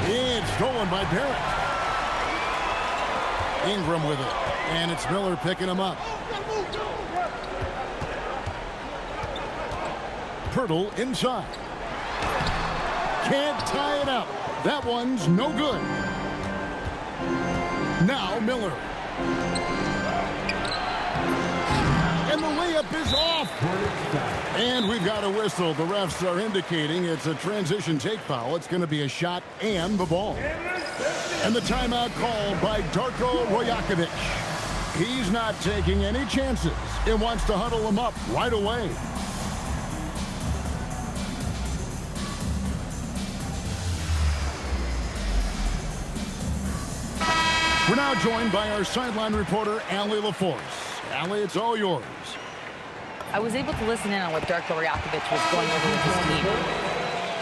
It's stolen by Barrett. Ingram with it. And it's Miller picking him up. Pirtle inside. Can't tie it up. That one's no good. Now Miller. And the layup is off. And we've got a whistle. The refs are indicating it's a transition take foul. It's going to be a shot and the ball. And the timeout called by Darko Rajakovic. He's not taking any chances. He wants to huddle him up right away. We're now joined by our sideline reporter, Allie LaForce. Allie, it's all yours. I was able to listen in on what Darko Rajakovic was going over with his team.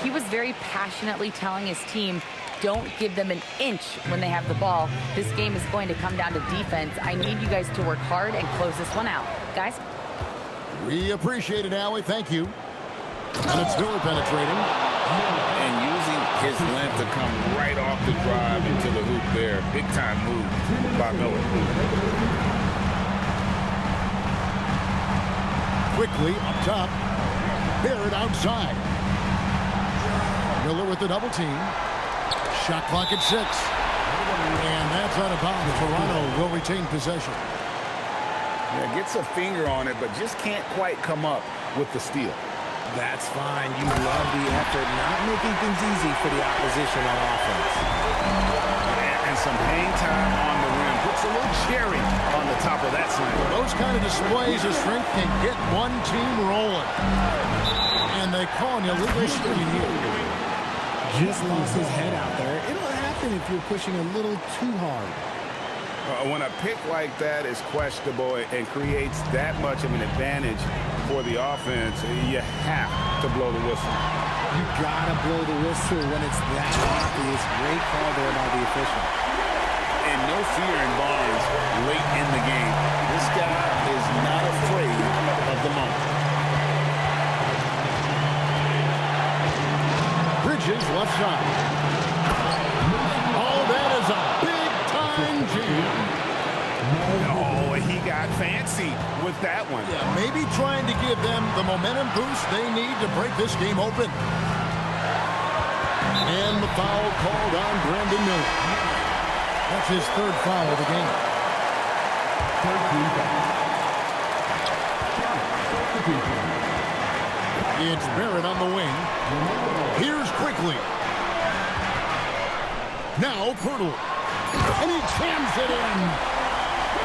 He was very passionately telling his team, don't give them an inch when they have the ball. This game is going to come down to defense. I need you guys to work hard and close this one out. Guys? We appreciate it, Allie. Thank you. And it's Miller penetrating. And using his length to come right off the drive into the hoop there. Big time move by Miller. Quickly up top. Barrett outside. Miller with the double team. Shot clock at 6. And that's out of bounds. Toronto will retain possession. Yeah, gets a finger on it, but just can't quite come up with the steal. That's fine. You love the effort, not making things easy for the opposition on offense. And some hang time on the rim. Puts a little cherry on the top of that slam. Those kind of displays of strength can get one team rolling. And they call an illegal screen here. Just lost his head out there. It'll happen if you're pushing a little too hard. When a pick like that is questionable and creates that much of an advantage for the offense, you have to blow the whistle. You gotta blow the whistle when it's that obvious. Great call there by the official. And no fear in Barnes late in the game. This guy is not afraid of the moment. Bridges left side. Oh, that is a big-time jam. Oh, he got fancy with that one. Yeah, maybe trying to give them the momentum boost they need to break this game open. And the foul called on Brandon Miller. That's his 3rd foul of the game. It's Barrett on the wing. Here's Quickly. Now Pirtle. And he jams it in.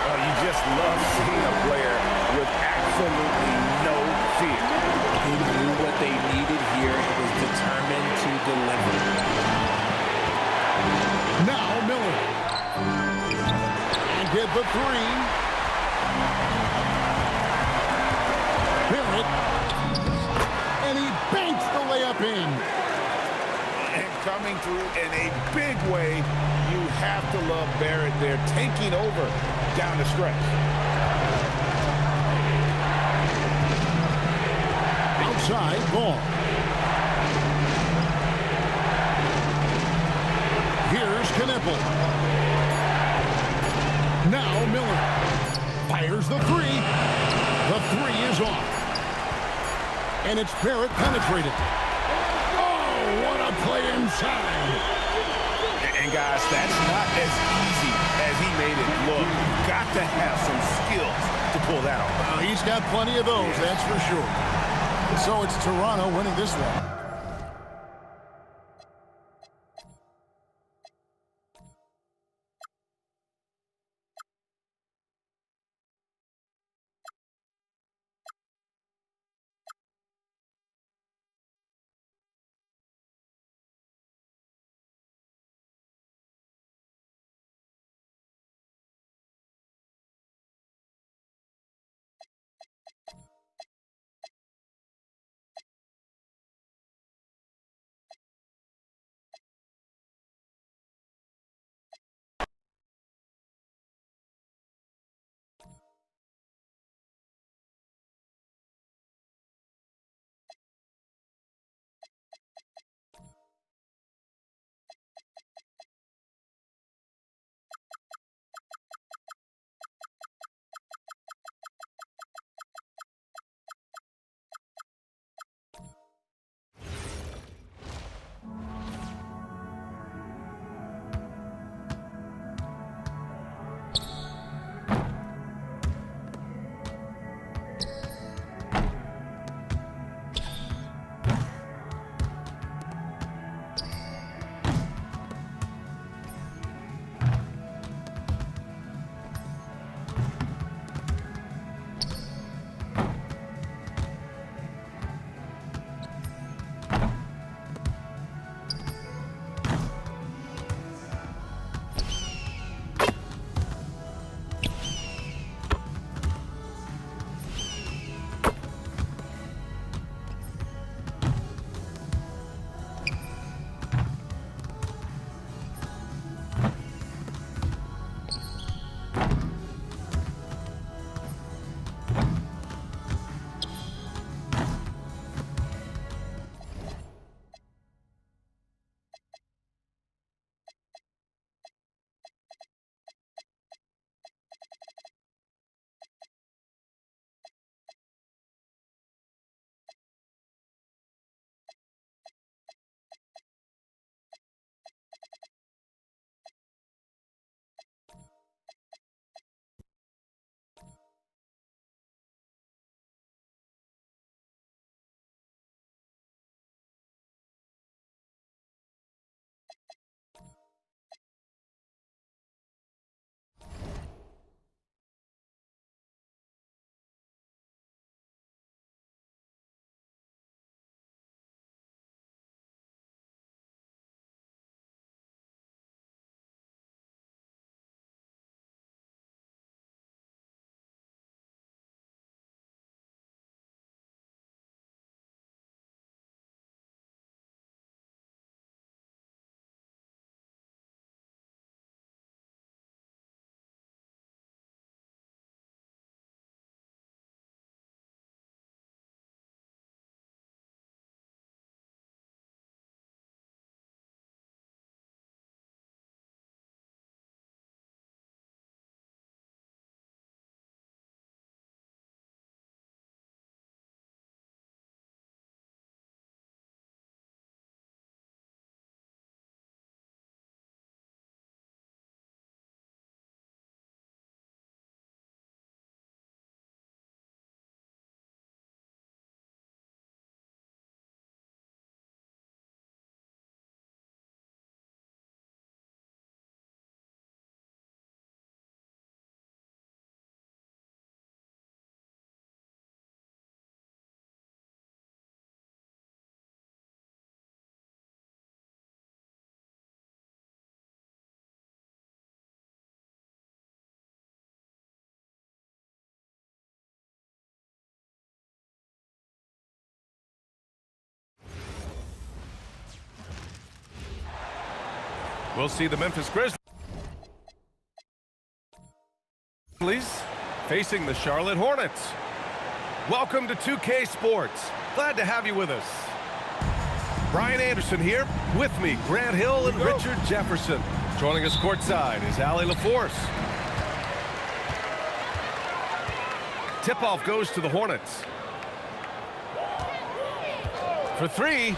Oh, you just love seeing a player with absolutely no fear. He knew what they needed here and was determined to deliver. Now Miller. And get the 3. Barrett. And he banks the layup up in. And coming through in a big way, you have to love Barrett there, taking over down the stretch. Outside ball. Here's Knippel. Now Miller. Fires the three. The three is off. And it's Barrett penetrated. Oh, what a play inside. And guys, that's not as easy as he made it look. You've got to have some skills to pull that off. He's got plenty of those, that's for sure. So it's Toronto winning this one. We'll see the Memphis Grizzlies facing the Charlotte Hornets. Welcome to 2K Sports. Glad to have you with us. Brian Anderson here. With me, Grant Hill and Richard Jefferson. Joining us courtside is Allie LaForce. Tip-off goes to the Hornets. For three.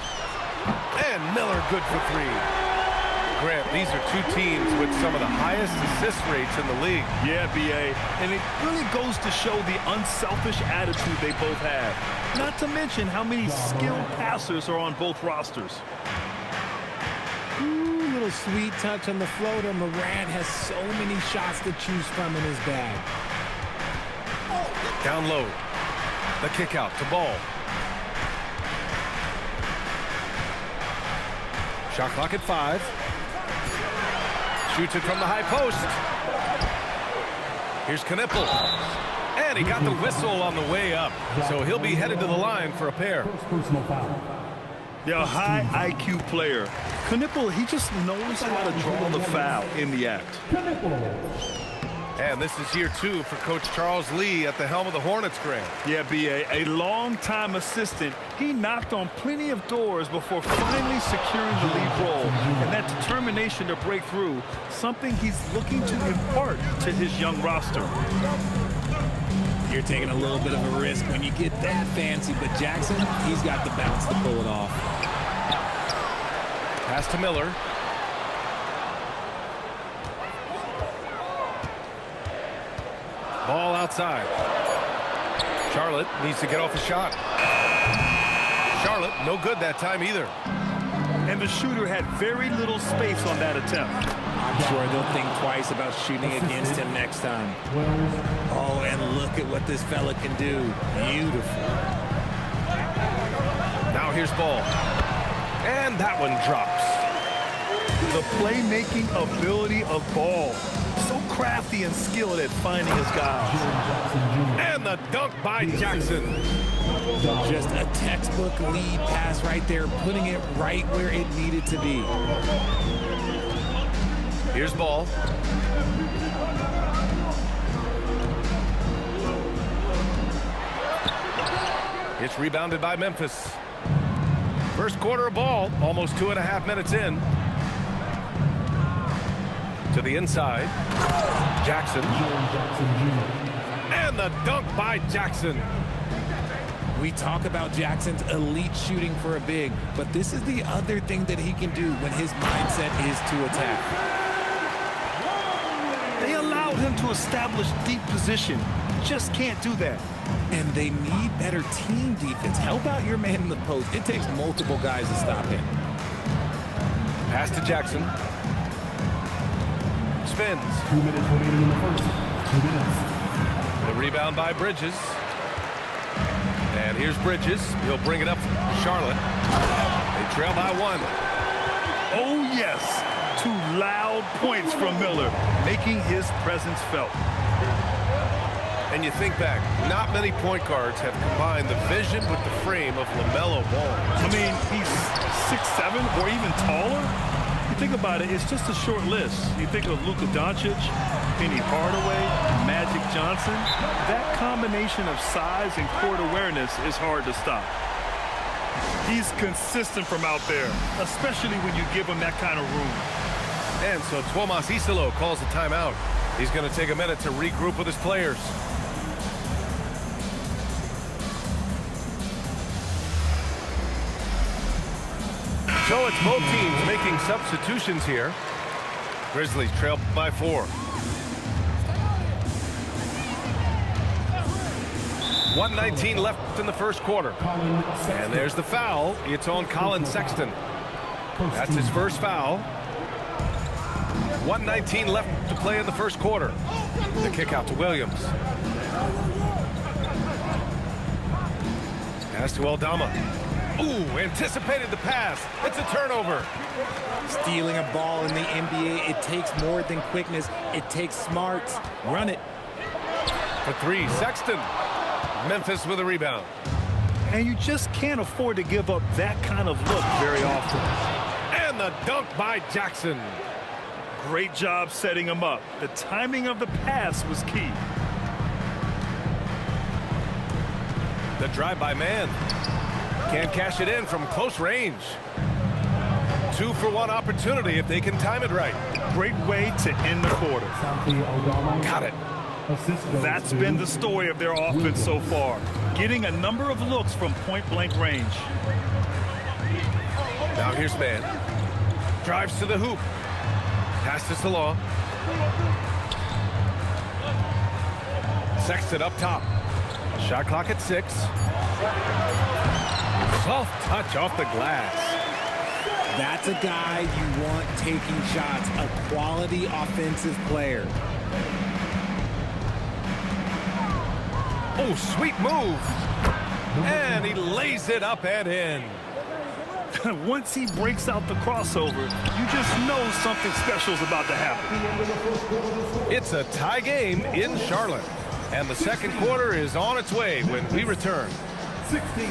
And Miller good for three. Grant, these are two teams with some of the highest assist rates in the league. Yeah, B.A. And it really goes to show the unselfish attitude they both have. Not to mention how many skilled passers are on both rosters. Ooh, little sweet touch on the floater. Morant has so many shots to choose from in his bag. Down low. The kick out to Ball. Shot clock at 5. Shoots it from the high post. Here's Knipple. And he got the whistle on the way up. So he'll be headed to the line for a pair. Yeah, a high IQ player. Knipple, he just knows how to draw the foul in the act. And this is year 2 for Coach Charles Lee at the helm of the Hornets, Grant. Yeah, B.A., a long-time assistant. He knocked on plenty of doors before finally securing the lead role. And that determination to break through, something he's looking to impart to his young roster. You're taking a little bit of a risk when you get that fancy, but Jackson, he's got the bounce to pull it off. Pass to Miller. Ball outside. Charlotte needs to get off a shot. Charlotte, no good that time either. And the shooter had very little space on that attempt. I'm sure they'll think twice about shooting against him next time. Oh, and look at what this fella can do. Beautiful. Now here's Ball. And that one drops. The playmaking ability of Ball. So crafty and skilled at finding his guys. And the dunk by Jackson. Just a textbook lead pass right there, putting it right where it needed to be. Here's Ball. It's rebounded by Memphis. First quarter of ball, almost 2.5 minutes in. To the inside. Jackson. And the dunk by Jackson. We talk about Jackson's elite shooting for a big, but this is the other thing that he can do when his mindset is to attack. They allowed him to establish deep position. Just can't do that. And they need better team defense. Help out your man in the post. It takes multiple guys to stop him. Pass to Jackson. Spins. 2 minutes remaining in the first. 2 minutes. The rebound by Bridges. And here's Bridges. He'll bring it up for Charlotte. They trail by 1. Oh, yes. 2 loud points from Miller, making his presence felt. And you think back, not many point guards have combined the vision with the frame of LaMelo Ball. I mean, he's 6'7" or even taller. You think about it, it's just a short list. You think of Luka Doncic, Penny Hardaway, Magic Johnson. That combination of size and court awareness is hard to stop. He's consistent from out there, especially when you give him that kind of room. And so Tuomas Isalo calls a timeout. He's going to take a minute to regroup with his players. So it's both teams making substitutions here. Grizzlies trail by 4. 1:19 left in the first quarter. And there's the foul. It's on Colin Sexton. That's his first foul. 1:19 left to play in the first quarter. The kick out to Williams. Pass to Aldama. Ooh, anticipated the pass. It's a turnover. Stealing a ball in the NBA, it takes more than quickness. It takes smarts. Run it. For 3, Sexton. Memphis with a rebound. And you just can't afford to give up that kind of look very often. And the dunk by Jackson. Great job setting him up. The timing of the pass was key. The drive-by man. Can't cash it in from close range. 2-for-1 opportunity if they can time it right. Great way to end the quarter. Got it. That's been the story of their offense so far. Getting a number of looks from point-blank range. Now here's man. Drives to the hoop. Passes to Law. Sexton up top. Shot clock at 6. Soft touch off the glass. That's a guy you want taking shots, a quality offensive player. Oh, sweet move. And he lays it up and in. Once he breaks out the crossover, you just know something special is about to happen. It's a tie game in Charlotte. And the second quarter is on its way when we return. 16.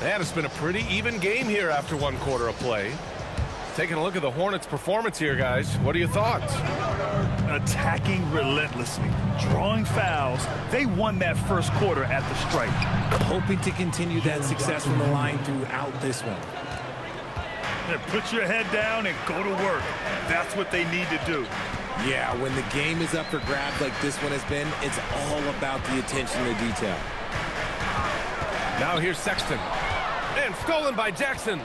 And it's been a pretty even game here after one quarter of play. Taking a look at the Hornets' performance here, guys. What are your thoughts? Attacking relentlessly, drawing fouls. They won that first quarter at the stripe. Hoping to continue that success from the line throughout this one. And put your head down and go to work. That's what they need to do. Yeah, when the game is up for grabs like this one has been, it's all about the attention to detail. Now here's Sexton. And stolen by Jackson.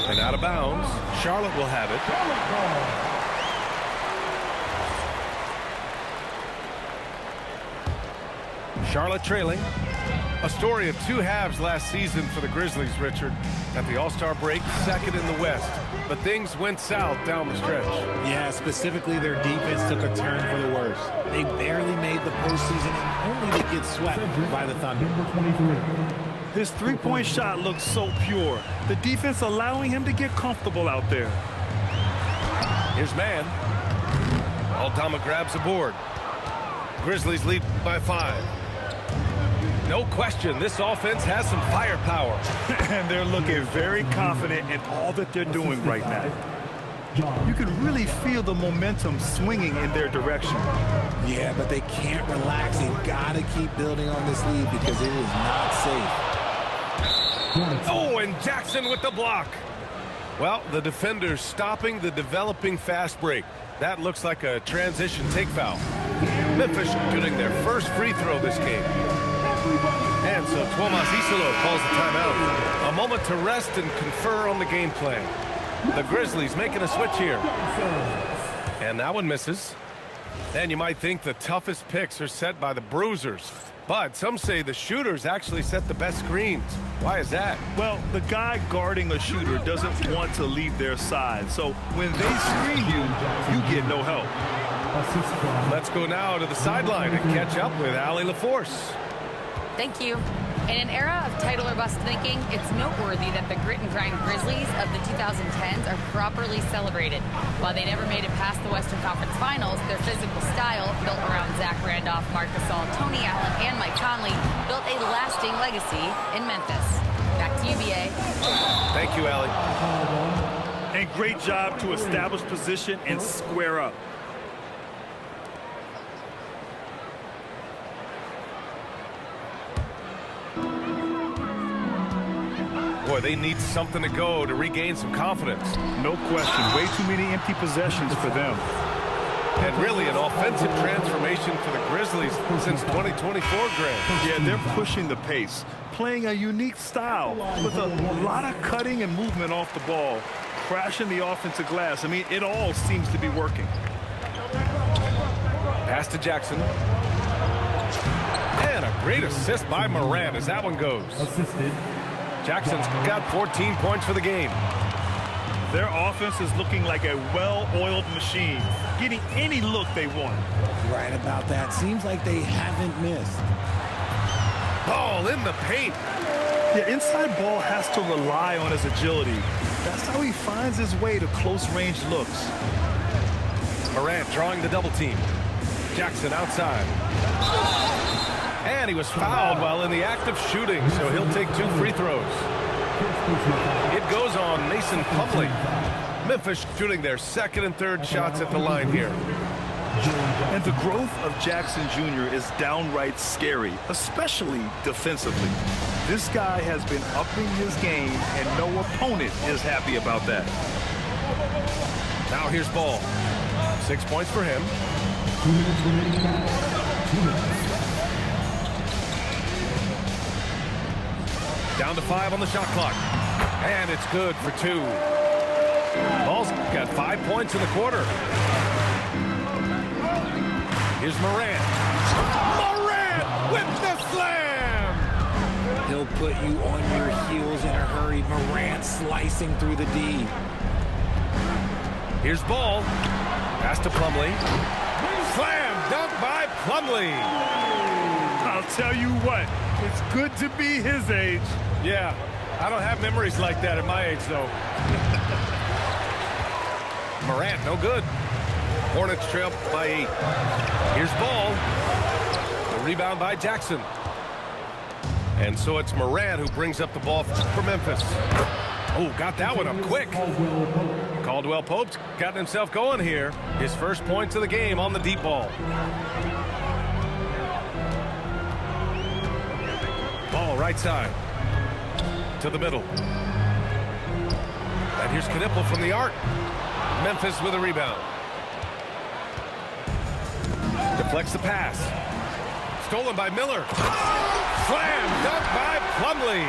And out of bounds. Charlotte will have it. Charlotte trailing. A story of two halves last season for the Grizzlies, Richard. At the All-Star break, second in the West. But things went south down the stretch. Yeah, specifically their defense took a turn for the worse. They barely made the postseason and only to get swept by the Thunder. His three-point shot looks so pure. The defense allowing him to get comfortable out there. Here's man. Aldama grabs the board. Grizzlies lead by 5. No question, this offense has some firepower. And they're looking very confident in all that they're doing right now. You can really feel the momentum swinging in their direction. Yeah, but they can't relax. They've got to keep building on this lead because it is not safe. Oh, and Jackson with the block. Well, the defender's stopping the developing fast break. That looks like a transition take foul. Memphis shooting their first free throw this game. And so Tomas Isolo calls the timeout. A moment to rest and confer on the game plan. The Grizzlies making a switch here. And that one misses. And you might think the toughest picks are set by the bruisers. But some say the shooters actually set the best screens. Why is that? Well, the guy guarding a shooter doesn't want to leave their side. So when they screen you, you get no help. Let's go now to the sideline and catch up with Allie LaForce. Thank you. In an era of title or bust thinking, it's noteworthy that the grit and grind Grizzlies of the 2010s are properly celebrated. While they never made it past the Western Conference Finals, their physical style, built around Zach Randolph, Marc Gasol, Tony Allen, and Mike Conley, built a lasting legacy in Memphis. Back to you, BA. Thank you, Allie. And great job to establish position and square up. Boy, they need something to go to regain some confidence. No question. Way too many empty possessions for them. And really an offensive transformation for the Grizzlies since 2024, Grant. Yeah, they're pushing the pace, playing a unique style with a lot of cutting and movement off the ball, crashing the offensive glass. I mean, it all seems to be working. Pass to Jackson. And a great assist by Morant as that one goes. Assisted. Jackson's got 14 points for the game. Their offense is looking like a well-oiled machine, getting any look they want. Right about that. Seems like they haven't missed. Ball in the paint. Yeah, inside ball has to rely on his agility. That's how he finds his way to close-range looks. Morant drawing the double team. Jackson outside. And he was fouled while in the act of shooting, so he'll take 2 free throws. It goes on Mason Plumlee. Memphis shooting their second and third shots at the line here. And the growth of Jackson Jr. is downright scary, especially defensively. This guy has been upping his game, and no opponent is happy about that. Now here's Ball. 6 points for him. 2 minutes remaining. 2 minutes. Down to 5 on the shot clock. And it's good for 2. Ball's got 5 points in the quarter. Here's Morant. Morant with the slam! He'll put you on your heels in a hurry. Morant slicing through the D. Here's Ball. Pass to Plumlee. Slam dunk by Plumlee. I'll tell you what, it's good to be his age. Yeah, I don't have memories like that at my age, though. Morant, no good. Hornets trail by 8. Here's Ball. The rebound by Jackson. And so it's Morant who brings up the ball for Memphis. Oh, got that one up quick. Caldwell Pope's gotten himself going here. His first points of the game on the deep ball. Ball right side. To the middle. And here's Knipple from the arc. Memphis with a rebound. Deflects the pass. Stolen by Miller. Slam dunk by Plumlee.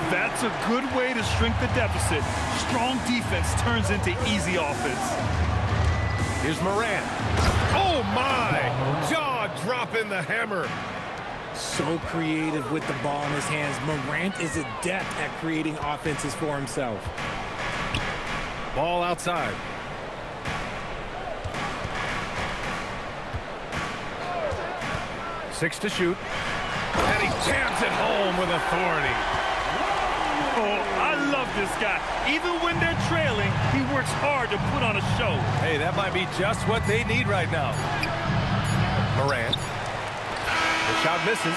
That's a good way to shrink the deficit. Strong defense turns into easy offense. Here's Morant. Oh my! Jaw dropping the hammer. So creative with the ball in his hands. Morant is adept at creating offenses for himself. Ball outside. Six to shoot. And he jams it home with authority. Oh, I love this guy. Even when they're trailing, he works hard to put on a show. Hey, that might be just what they need right now. Morant. The shot misses.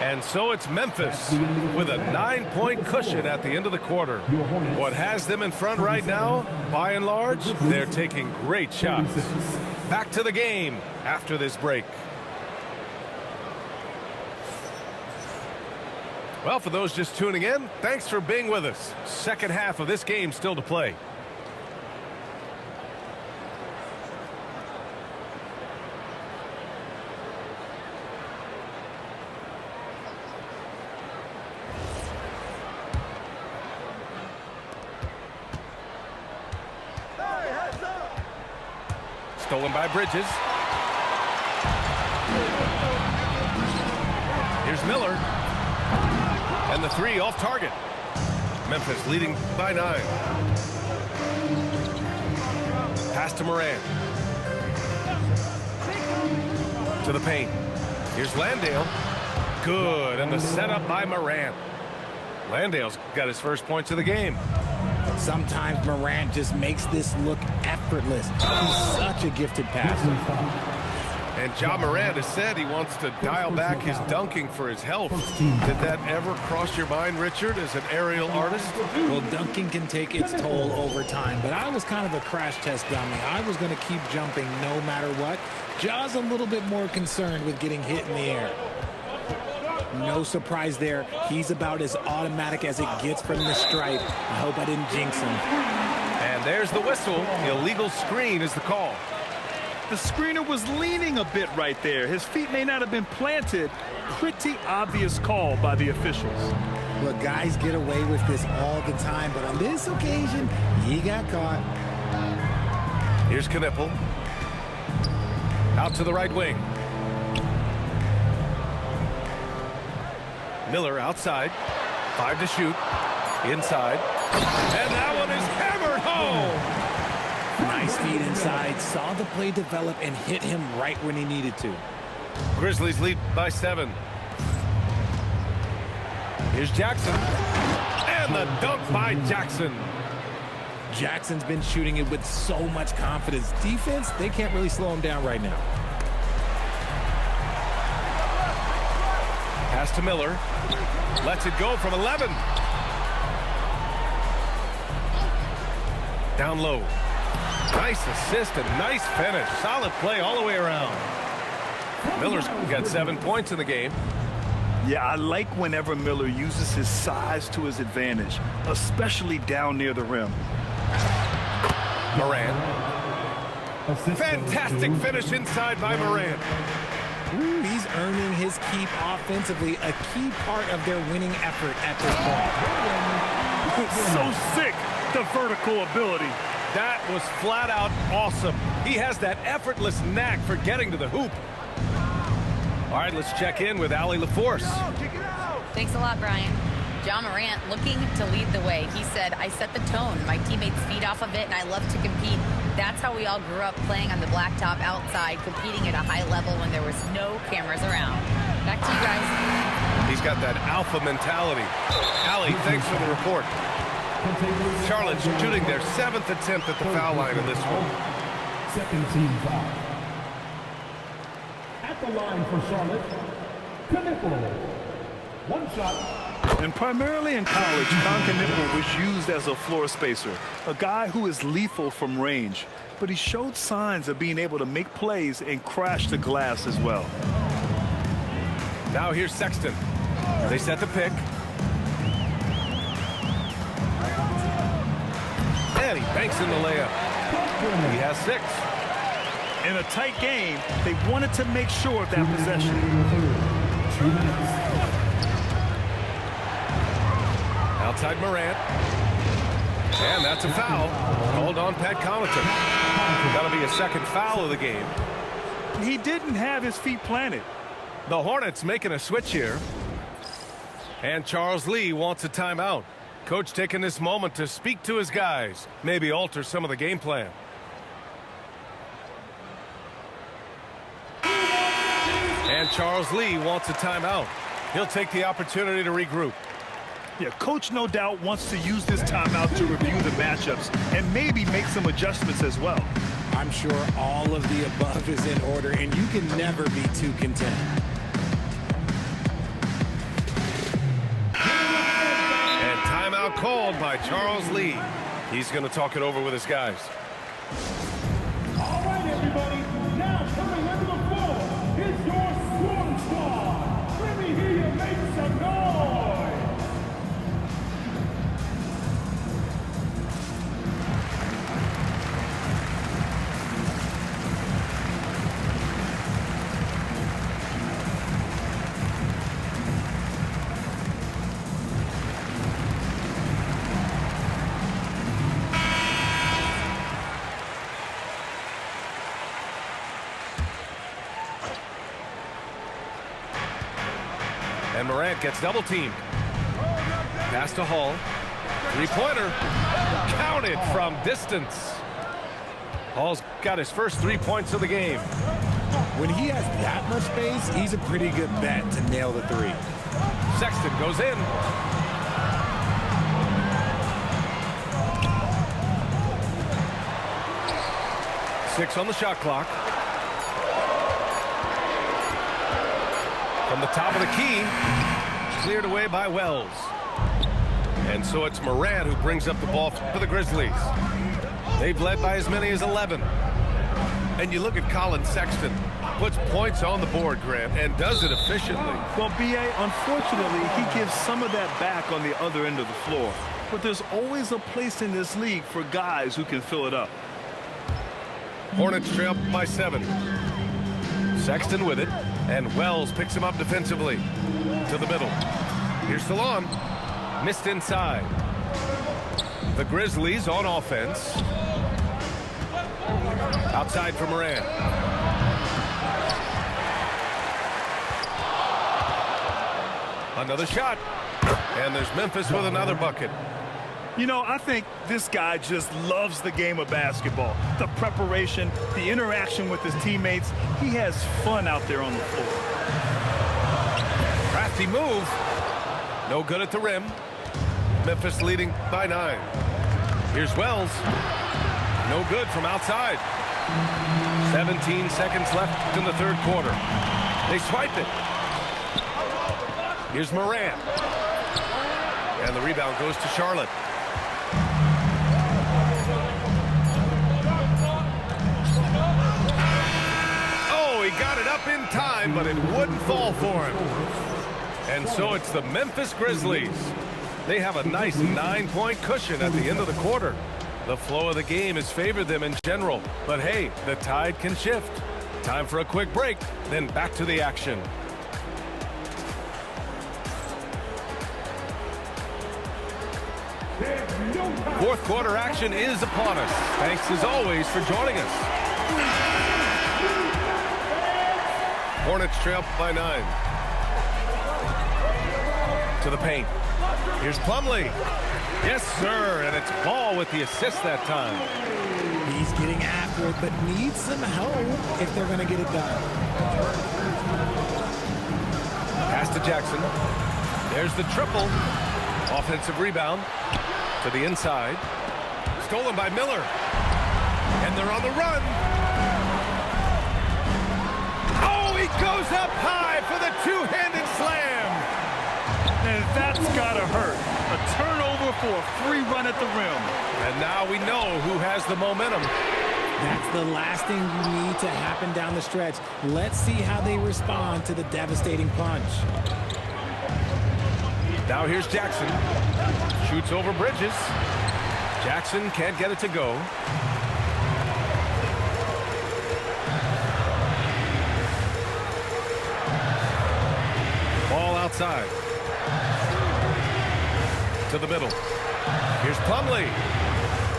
And so it's Memphis with a 9-point cushion at the end of the quarter. What has them in front right now, by and large, they're taking great shots. Back to the game after this break. Well, for those just tuning in, thanks for being with us. Second half of this game still to play. Stolen by Bridges. Here's Miller. And the 3 off target. Memphis leading by 9. Pass to Morant. To the paint. Here's Landale. Good. And the setup by Morant. Landale's got his first points of the game. Sometimes Morant just makes this look effortless. He's such a gifted passer. And Ja Morant has said he wants to dial back his dunking for his health. Did that ever cross your mind, Richard, as an aerial artist? Well, dunking can take its toll over time, but I was kind of a crash test dummy. I was going to keep jumping no matter what. Ja's a little bit more concerned with getting hit in the air. No surprise there. He's about as automatic as it gets from the stripe. I hope I didn't jinx him. And there's the whistle. Illegal screen is the call. The screener was leaning a bit right there. His feet may not have been planted. Pretty obvious call by the officials. Look, guys get away with this all the time, but on this occasion, he got caught. Here's Knipple. Out to the right wing. Miller outside. 5 to shoot. Inside. And that one is hammered home. Nice feed inside. Saw the play develop and hit him right when he needed to. Grizzlies lead by 7. Here's Jackson. And the dunk by Jackson. Jackson's been shooting it with so much confidence. Defense, they can't really slow him down right now. Pass to Miller. Lets it go from 11. Down low. Nice assist and nice finish. Solid play all the way around. Miller's got 7 points in the game. Yeah, I like whenever Miller uses his size to his advantage, especially down near the rim. Morant. Fantastic finish inside by Morant. Ooh, he's earning his keep offensively, a key part of their winning effort at this point. So sick, the vertical ability. That was flat out awesome. He has that effortless knack for getting to the hoop. All right, let's check in with Allie LaForce. Thanks a lot, Brian. John Morant looking to lead the way. He said, I set the tone. My teammates feed off of it, and I love to compete. That's how we all grew up, playing on the blacktop outside, competing at a high level when there was no cameras around. Back to you guys. He's got that alpha mentality. Allie, thanks for the report. Charlotte shooting their 7th attempt at the foul line in this one. Second team foul. At the line for Charlotte, Knipple. One shot. And primarily in college, Knipple was used as a floor spacer, a guy who is lethal from range. But he showed signs of being able to make plays and crash the glass as well. Now here's Sexton. They set the pick. And he banks in the layup. He has 6. In a tight game, they wanted to make sure of that possession. 2 minutes. Outside Morant. And that's a foul. Called on Pat Connaughton. That'll be a second foul of the game. He didn't have his feet planted. The Hornets making a switch here. And Charles Lee wants a timeout. Coach taking this moment to speak to his guys. Maybe alter some of the game plan. And Charles Lee wants a timeout. He'll take the opportunity to regroup. Yeah, Coach no doubt wants to use this timeout to review the matchups and maybe make some adjustments as well. I'm sure all of the above is in order, and you can never be too content. And timeout called by Charles Lee. He's going to talk it over with his guys. All right, everybody. Now coming into the floor is your Swarm Squad. Let me hear you make some noise. And Morant gets double teamed. Pass to Hall. 3-pointer. Counted from distance. Hall's got his first 3 points of the game. When he has that much space, he's a pretty good bet to nail the 3. Sexton goes in. Six on the shot clock. From the top of the key, cleared away by Wells. And so it's Morant who brings up the ball for the Grizzlies. They've led by as many as 11. And you look at Colin Sexton, puts points on the board, Grant, and does it efficiently. Well, B.A., unfortunately, he gives some of that back on the other end of the floor. But there's always a place in this league for guys who can fill it up. Hornets trail by 7. Sexton with it, and Wells picks him up defensively. To the middle. Here's Salon. Missed inside. The Grizzlies on offense. Outside for Morant. Another shot. And there's Memphis with another bucket. You know, I think this guy just loves the game of basketball. The preparation, the interaction with his teammates. He has fun out there on the floor. Crafty move. No good at the rim. Memphis leading by 9. Here's Wells. No good from outside. 17 seconds left in the third quarter. They swipe it. Here's Moran. And the rebound goes to Charlotte. Oh, he got it up in time, but it wouldn't fall for him. And so it's the Memphis Grizzlies. They have a nice 9-point cushion at the end of the quarter. The flow of the game has favored them in general. But hey, the tide can shift. Time for a quick break, then back to the action. Fourth quarter action is upon us. Thanks as always for joining us. Hornets trail by 9. To the paint. Here's Plumlee. Yes, sir, and it's Ball with the assist that time. He's getting after it, but needs some help if they're going to get it done. Pass to Jackson. There's the triple. Offensive rebound to the inside. Stolen by Miller. And they're on the run. Oh, he goes up high for the two-handed slam. And that's got to hurt. A turnover for a free run at the rim. And now we know who has the momentum. That's the last thing you need to happen down the stretch. Let's see how they respond to the devastating punch. Now here's Jackson. Shoots over Bridges. Jackson can't get it to go. Ball outside. To the middle. Here's Plumlee.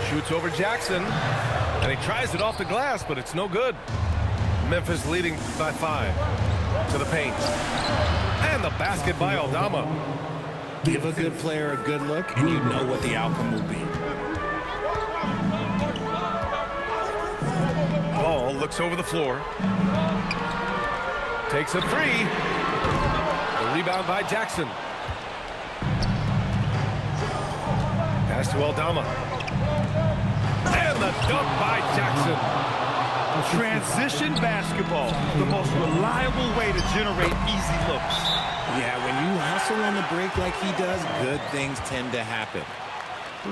Shoots over Jackson. And he tries it off the glass, but it's no good. Memphis leading by 5. To the paint. And the basket by Aldama. Give a good player a good look, and you know what the outcome will be. Ball looks over the floor. Takes a 3. The rebound by Jackson. Pass to Aldama. And the dunk by Jackson. Transition basketball, the most reliable way to generate easy looks. Yeah, when you hustle on the break like he does, good things tend to happen.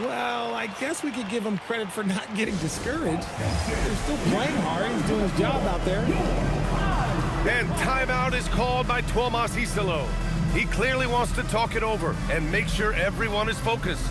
Well, I guess we could give him credit for not getting discouraged. They're still playing hard. He's doing his job out there. And timeout is called by Tuomas Isalo. He clearly wants to talk it over and make sure everyone is focused.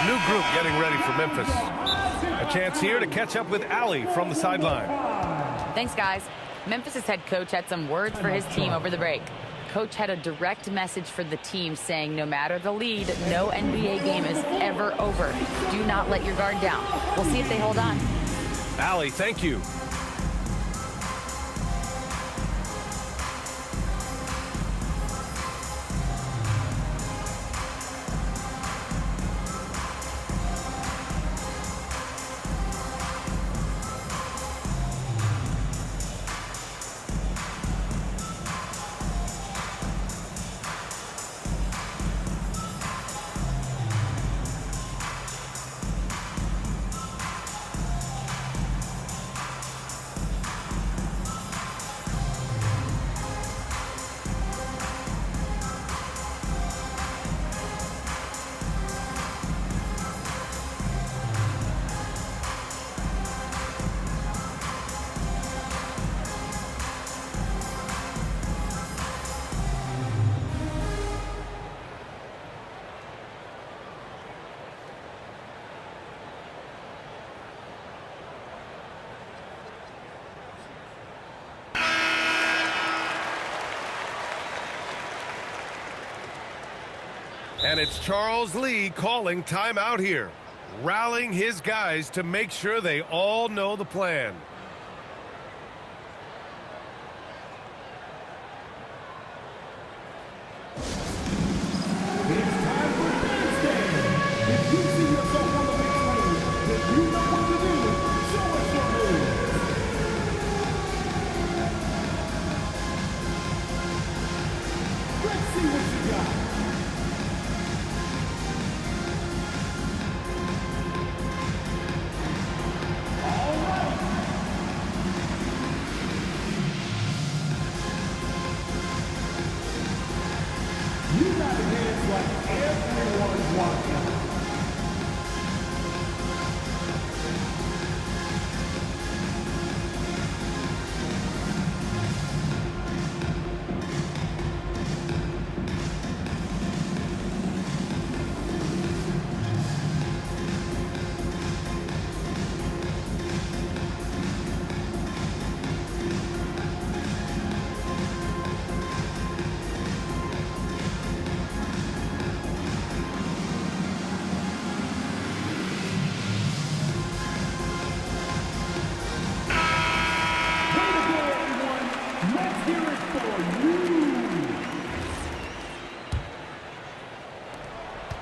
New group getting ready for Memphis. A chance here to catch up with Allie from the sideline. Thanks, guys. Memphis' head coach had some words for his team over the break. Coach had a direct message for the team saying no matter the lead, no NBA game is ever over. Do not let your guard down. We'll see if they hold on. Allie, thank you. And it's Charles Lee calling timeout here, rallying his guys to make sure they all know the plan.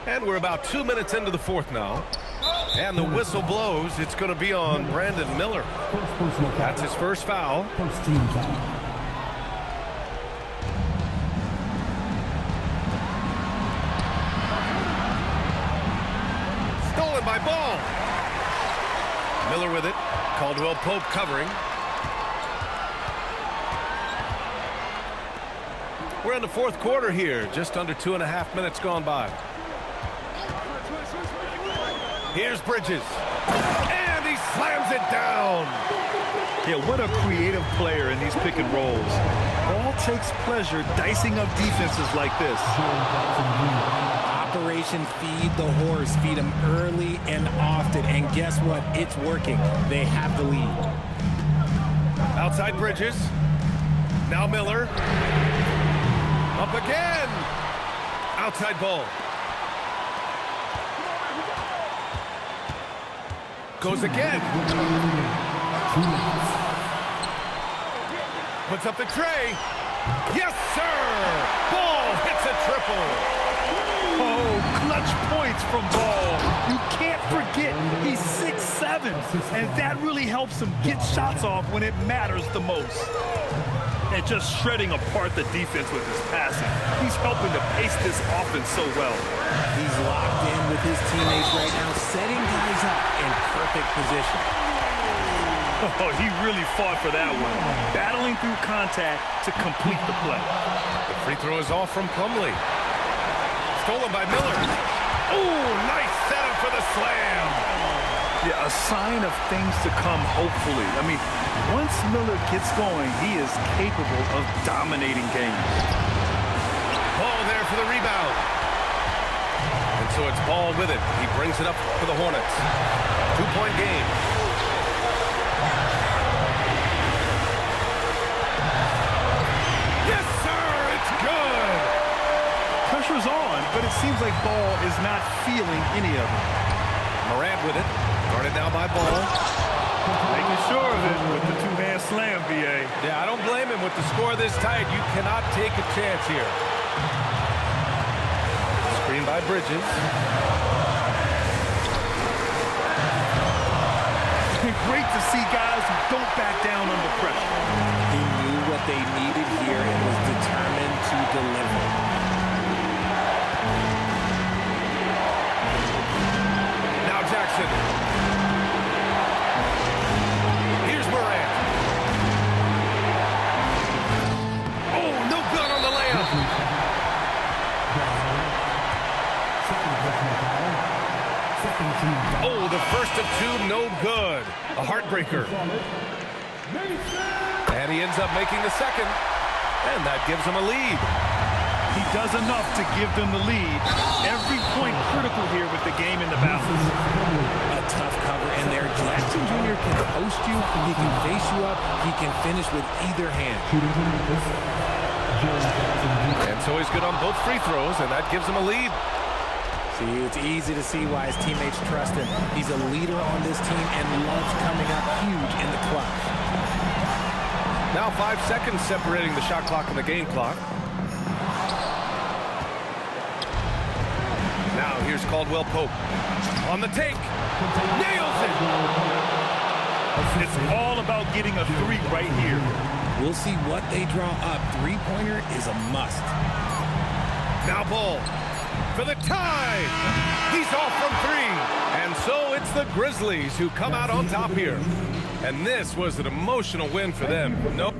And we're about 2 minutes into the fourth now. And the whistle blows. It's going to be on Brandon Miller. That's his first foul. First team foul. Stolen by Ball. Miller with it. Caldwell Pope covering. We're in the fourth quarter here. Just under 2.5 minutes gone by. Here's Bridges. And he slams it down. Yeah, what a creative player in these pick and rolls. Ball takes pleasure dicing up defenses like this. Operation Feed the Horse. Feed him early and often. And guess what? It's working. They have the lead. Outside Bridges. Now Miller. Up again. Outside Ball. Goes again. Puts up the tray. Yes, sir. Ball hits a triple. Oh, clutch points from Ball. You can't forget he's 6'7", and that really helps him get shots off when it matters the most. And just shredding apart the defense with his passing. He's helping to pace this offense so well. He's locked in with his teammates right now, setting guys up in perfect position. Oh, he really fought for that one. Battling through contact to complete the play. The free throw is off from Plumlee. Stolen by Miller. Oh, nice setup for the slam. Yeah, a sign of things to come, hopefully. I mean, once Miller gets going, he is capable of dominating games. Ball there for the rebound. And so it's Ball with it. He brings it up for the Hornets. 2-point game. Yes, sir! It's good! Pressure's on, but it seems like Ball is not feeling any of it. Morant with it. Guarded now by Ball. Making sure of it with the two-hand slam, BA. Yeah, I don't blame him with the score this tight. You cannot take a chance here. Screen by Bridges. Great to see guys who don't back down under pressure. He knew what they needed here and was determined to deliver. Now Jackson. Here's Morant. Oh, no good on the layup. Oh, the first of two, no good. A heartbreaker. And he ends up making the second. And that gives him a lead. He does enough to give them the lead. Every point critical here with the game in the balance. A tough cover in there. Jackson Jr. can post you. He can face you up. He can finish with either hand. And so he's good on both free throws, and that gives him a lead. See, it's easy to see why his teammates trust him. He's a leader on this team and loves coming up huge in the clutch. Now 5 seconds separating the shot clock and the game clock. Now here's Caldwell Pope. On the take. Nails it. It's all about getting a three right here. We'll see what they draw up. Three-pointer is a must. Now Ball for the tie. He's off from three. And so it's the Grizzlies who come out on top here. And this was an emotional win for them. No.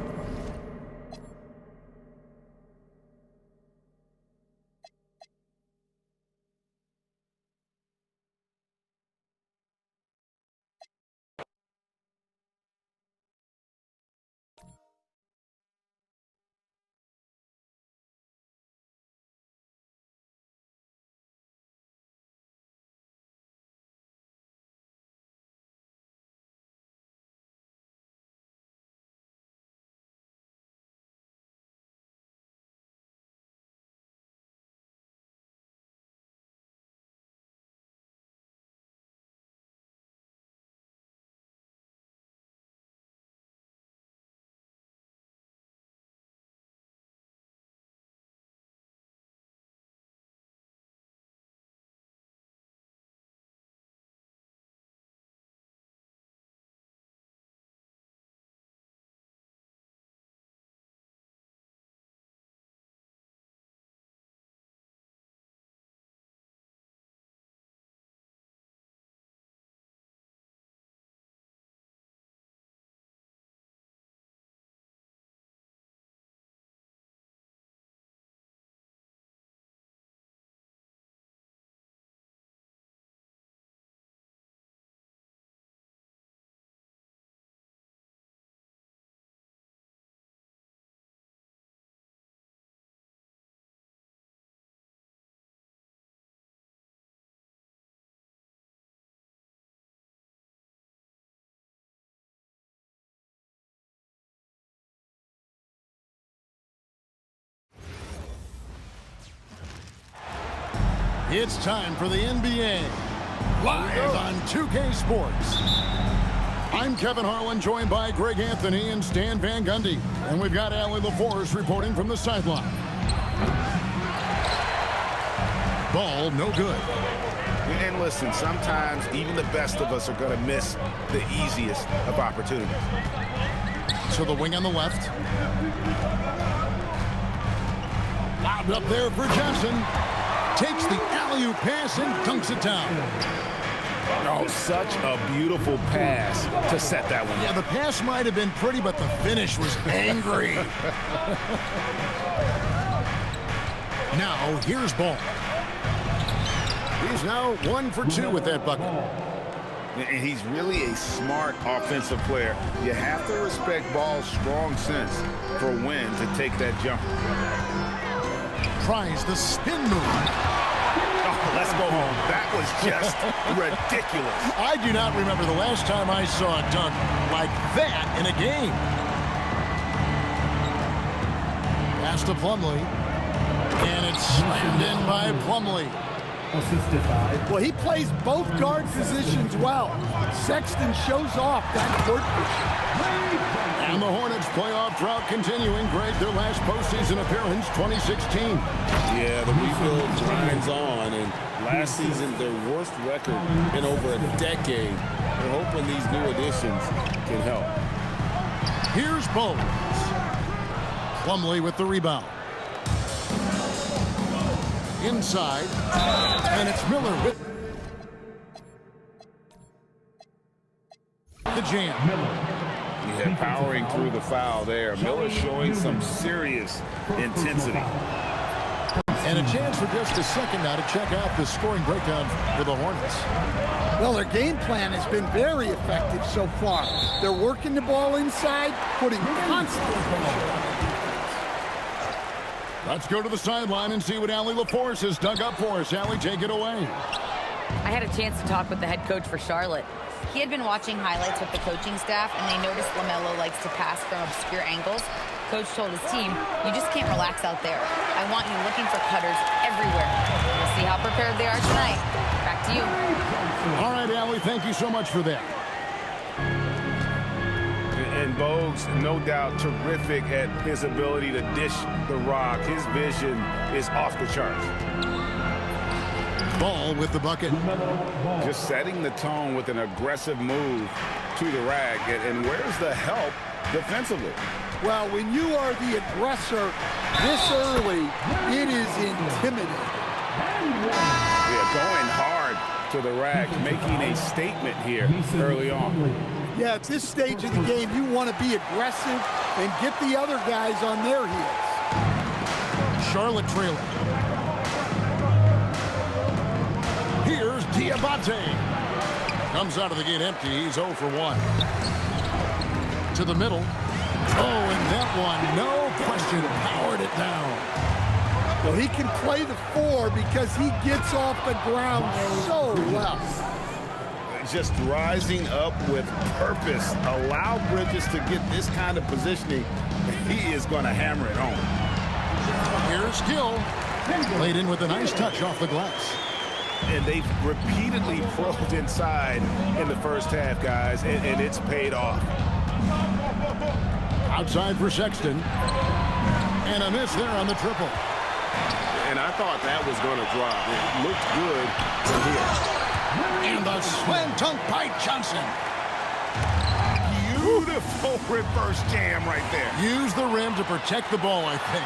It's time for the NBA, live on 2K Sports. I'm Kevin Harlan, joined by Greg Anthony and Stan Van Gundy. And we've got Allie LaForce reporting from the sideline. Ball no good. And listen, sometimes even the best of us are going to miss the easiest of opportunities. To the wing on the left. Lobbed up there for Johnson. Takes the alley-oop pass and dunks it down. Oh, such a beautiful pass to set that one. Yeah, the pass might have been pretty, but the finish was angry. Now, here's Ball. He's now 1 for 2 with that bucket. And he's really a smart offensive player. You have to respect Ball's strong sense for when to take that jumper. Tries the spin move. Oh, let's go home. That was just ridiculous. I do not remember the last time I saw a dunk like that in a game. Pass to Plumlee. And it's slammed in by Plumlee. Well, he plays both guard positions well. Sexton shows off that court vision. And the Hornets playoff drought continuing. Greg, their last postseason appearance, 2016. Yeah, the rebuild grinds on, and last season, their worst record in over a decade. We're hoping these new additions can help. Here's Bowles. Plumlee with the rebound. Inside, and it's Miller with the jam. Yeah, powering through the foul there. Miller showing some serious intensity. And a chance for just a second now to check out the scoring breakdown for the Hornets. Well, their game plan has been very effective so far. They're working the ball inside, putting constant pressure. Let's go to the sideline and see what Allie LaForce has dug up for us. Allie, take it away. I had a chance to talk with the head coach for Charlotte. He had been watching highlights with the coaching staff, and they noticed LaMelo likes to pass from obscure angles. Coach told his team, you just can't relax out there. I want you looking for cutters everywhere. We'll see see how prepared they are tonight. Back to you. All right, Allie, thank you so much for that. And Bogues, no doubt, terrific at his ability to dish the rock. His vision is off the charts. Ball with the bucket. Just setting the tone with an aggressive move to the rack. And where's the help defensively? Well, when you are the aggressor this early, it is intimidating. Yeah, going hard to the rack, making a statement here early on. Yeah, at this stage of the game, you want to be aggressive and get the other guys on their heels. Charlotte trailing. Here's Diabate. Comes out of the gate empty. He's 0 for 1. To the middle. Oh, and that one, no question, powered it down. Well, he can play the 4 because he gets off the ground so well. Just rising up with purpose. Allow Bridges to get this kind of positioning. He is going to hammer it home. Here's Gill. Played in with a nice touch off the glass. And they've repeatedly probed inside in the first half, guys, and it's paid off. Outside for Sexton. And a miss there on the triple. And I thought that was going to drop. It looked good from here. And the slam dunk by Johnson. Beautiful reverse jam right there. Use the rim to protect the ball, I think.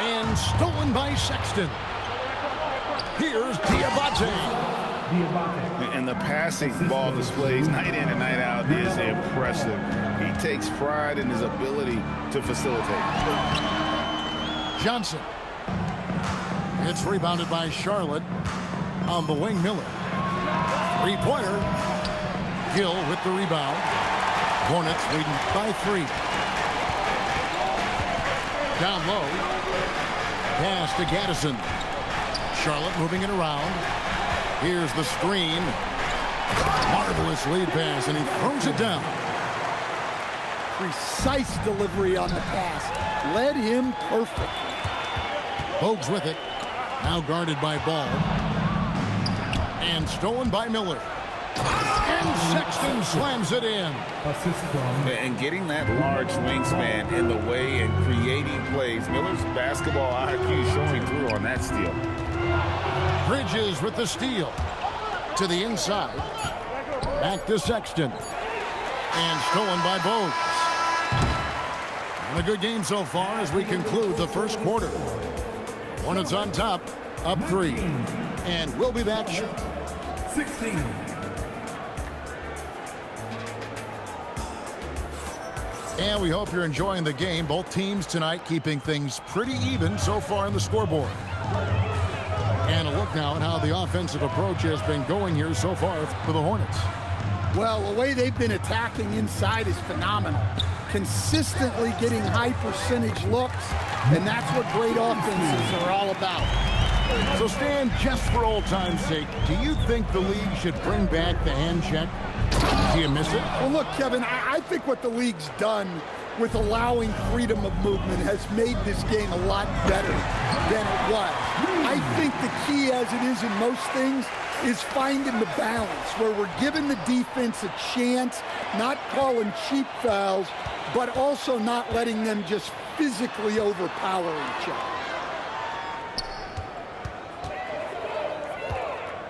And stolen by Sexton. Here's Diabate. And the passing ball displays night in and night out is impressive. He takes pride in his ability to facilitate. Johnson. It's rebounded by Charlotte. On the wing, Miller. Three-pointer. Gill with the rebound. Hornets leading by 3. Down low. Pass to Gaddison. Charlotte moving it around. Here's the screen. Marvelous lead pass, and he throws it down. Precise delivery on the pass. Led him perfect. Bogues with it. Now guarded by Ball. And stolen by Miller. And Sexton slams it in. And getting that large wingspan in the way and creating plays. Miller's basketball IQ showing through on that steal. Bridges with the steal. To the inside. Back to Sexton. And stolen by Bogues. And a good game so far as we conclude the first quarter. Hornets on top, up 3. And we'll be back. 16. And we hope you're enjoying the game. Both teams tonight keeping things pretty even so far on the scoreboard. And a look now at how the offensive approach has been going here so far for the Hornets. Well, the way they've been attacking inside is phenomenal. Consistently getting high percentage looks, and that's what great offenses are all about. So Stan, just for old time's sake, do you think the league should bring back the hand check? Do you miss it? Well, look, Kevin, I think what the league's done with allowing freedom of movement has made this game a lot better than it was. I think the key, as it is in most things, is finding the balance where we're giving the defense a chance, not calling cheap fouls, but also not letting them just physically overpower each other.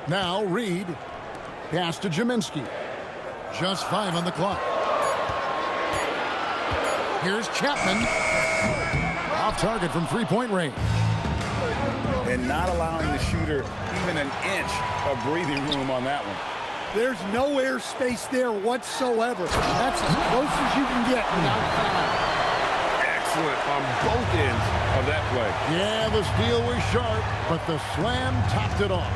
Now Reed, pass to Jaminski. Just 5 on the clock. Here's Chapman. Off target from three-point range. And not allowing the shooter even an inch of breathing room on that one. There's no airspace there whatsoever. That's as close as you can get without foul. Excellent on both ends of that play. Yeah, the steal was sharp, but the slam topped it off.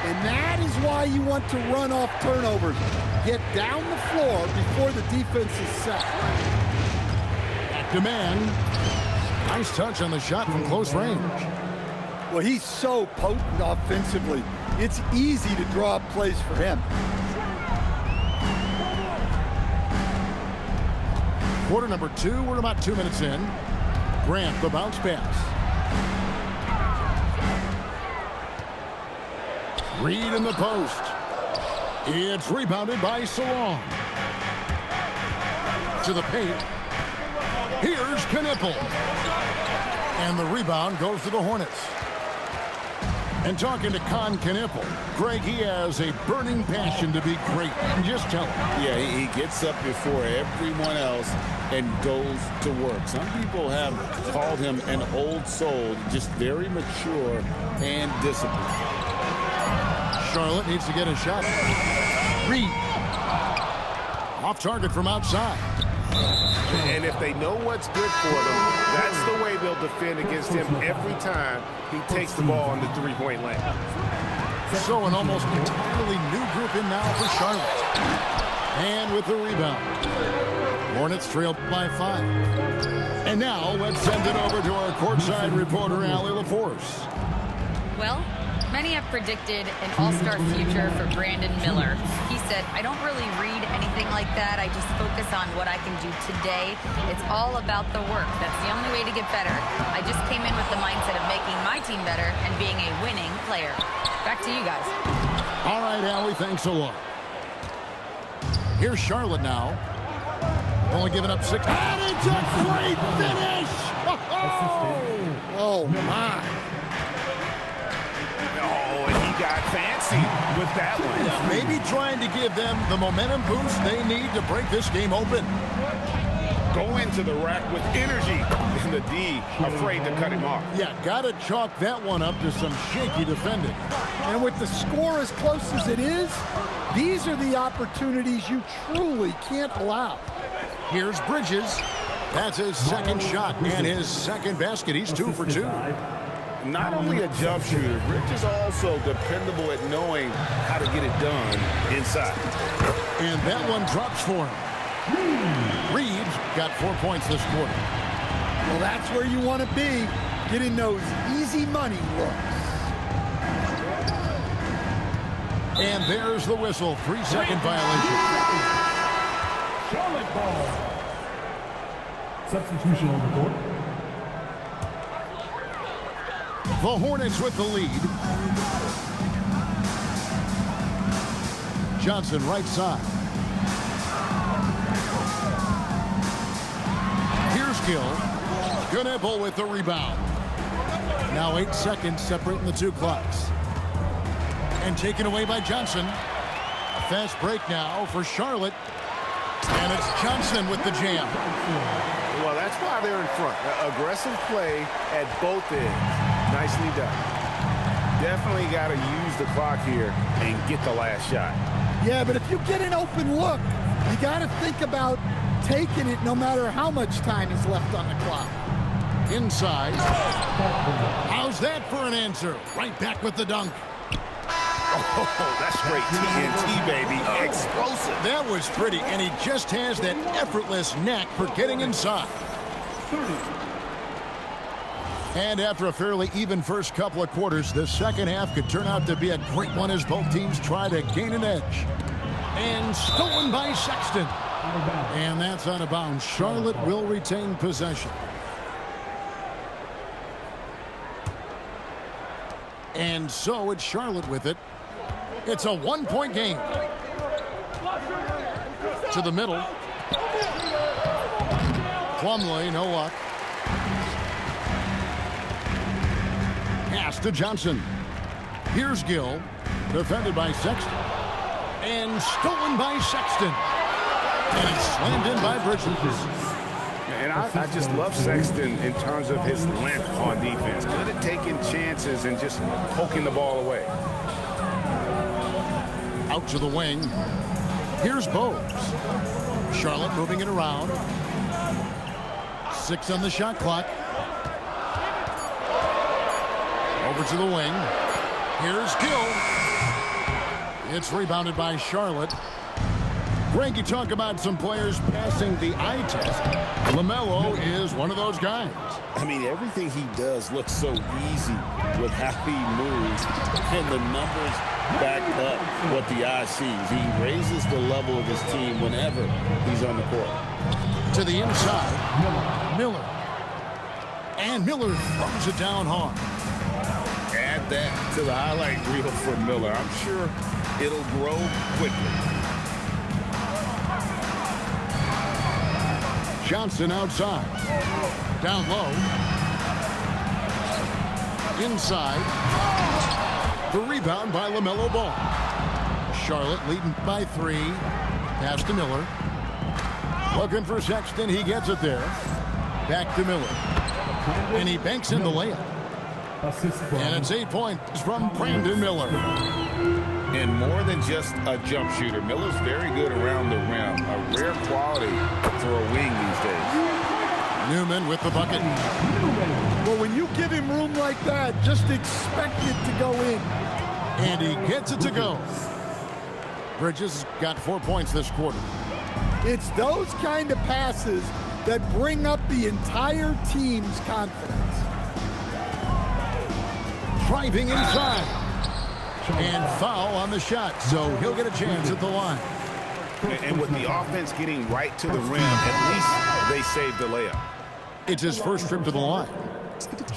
And that is why you want to run off turnovers. Get down the floor before the defense is set. Back to man. Nice touch on the shot from close range. Well, he's so potent offensively. It's easy to draw up plays for him. Quarter number 2, we're about 2 minutes in. Grant, the bounce pass. Reed in the post. It's rebounded by Salon. To the paint. Here's Knipple. And the rebound goes to the Hornets. And talking to Con Knipple, Greg, he has a burning passion to be great. Just tell him. Yeah, he gets up before everyone else and goes to work. Some people have called him an old soul, just very mature and disciplined. Charlotte needs to get a shot. Reed. Off target from outside. And if they know what's good for them, that's the way they'll defend against him every time he takes the ball in the three-point lane. So an almost entirely new group in now for Charlotte. And with the rebound. Hornets trailed by 5. And now let's send it over to our courtside reporter, Allie LaForce. Well, many have predicted an all-star future for Brandon Miller. He said, I don't really read anything like that. I just focus on what I can do today. It's all about the work. That's the only way to get better. I just came in with the mindset of making my team better and being a winning player. Back to you guys. All right, Allie, thanks a lot. Here's Charlotte now. Only giving up 6. And it's a great finish! Oh, my. Oh, and he got fancy with that one. Yeah, maybe trying to give them the momentum boost they need to break this game open. Go into the rack with energy. And the D afraid to cut him off. Yeah, got to chalk that one up to some shaky defending. And with the score as close as it is, these are the opportunities you truly can't allow. Here's Bridges. That's his second shot and his second basket. He's 2 for 2. Not only a jump shooter, Bridges also dependable at knowing how to get it done inside. And that one drops for him. Reed got 4 points this quarter. Well, that's where you want to be, getting those easy money looks. And there's the whistle. 3-second violation. Charlotte ball. Substitution on the court. The Hornets with the lead. Johnson right side. Here's Gill. Knipple with the rebound. Now 8 seconds separating the 2 clocks. And taken away by Johnson. A fast break now for Charlotte. And it's Johnson with the jam. Well, that's why they're in front. Aggressive play at both ends. Nicely done. Definitely got to use the clock here and get the last shot. Yeah, but if you get an open look, you got to think about taking it no matter how much time is left on the clock. Inside. How's that for an answer? Right back with the dunk. Oh, that's great TNT, baby. Explosive. That was pretty, and he just has that effortless knack for getting inside. And after a fairly even first couple of quarters, the second half could turn out to be a great one as both teams try to gain an edge. And stolen by Sexton. And that's out of bounds. Charlotte will retain possession. And so it's Charlotte with it. It's a 1-point game. To the middle. Plumlee, no luck. Pass to Johnson. Here's Gill. Defended by Sexton. And stolen by Sexton. And it's slammed in by Bridges. And I just love Sexton in terms of his length on defense. Good at taking chances and just poking the ball away. Out to the wing. Here's Bowes. Charlotte moving it around. 6 on the shot clock. Over to the wing. Here's Gill. It's rebounded by Charlotte. Greg, you talk about some players passing the eye test. LaMelo is one of those guys. I mean, everything he does looks so easy with how he moves. And the numbers back up what the eye sees. He raises the level of his team whenever he's on the court. To the inside. Miller. And Miller throws it down hard. Add that to the highlight reel for Miller. I'm sure it'll grow quickly. Johnson outside. Down low. Inside. The rebound by LaMelo Ball. Charlotte leading by 3. Pass to Miller. Looking for Sexton. He gets it there. Back to Miller. And he banks in the layup. And it's 8 points from Brandon Miller. And more than just a jump shooter, Miller's very good around the rim. A rare quality for a wing these days. Newman with the bucket. Well, when you give him room like that, just expect it to go in. And he gets it to go. Bridges got 4 points this quarter. It's those kind of passes that bring up the entire team's confidence. Driving inside. And foul on the shot, so he'll get a chance at the line. And with the offense getting right to the rim, at least they saved the layup. It's his first trip to the line.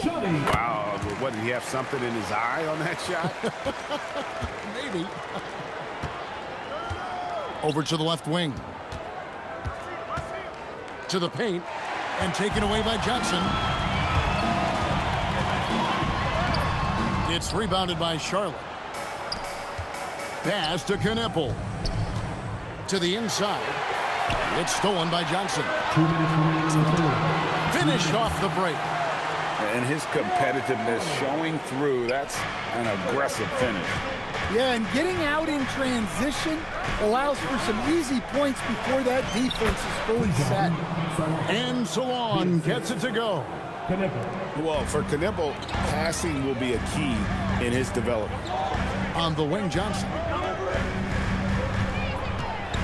Wow, what, did he have something in his eye on that shot? Maybe. Over to the left wing. To the paint. And taken away by Johnson. It's rebounded by Charlotte. Pass to Knueppel. To the inside. It's stolen by Johnson. Finished off the break. And his competitiveness showing through. That's an aggressive finish. Yeah, and getting out in transition allows for some easy points before that defense is fully set. And Salon gets it to go. Well, for Knueppel, passing will be a key in his development. On the wing, Johnson.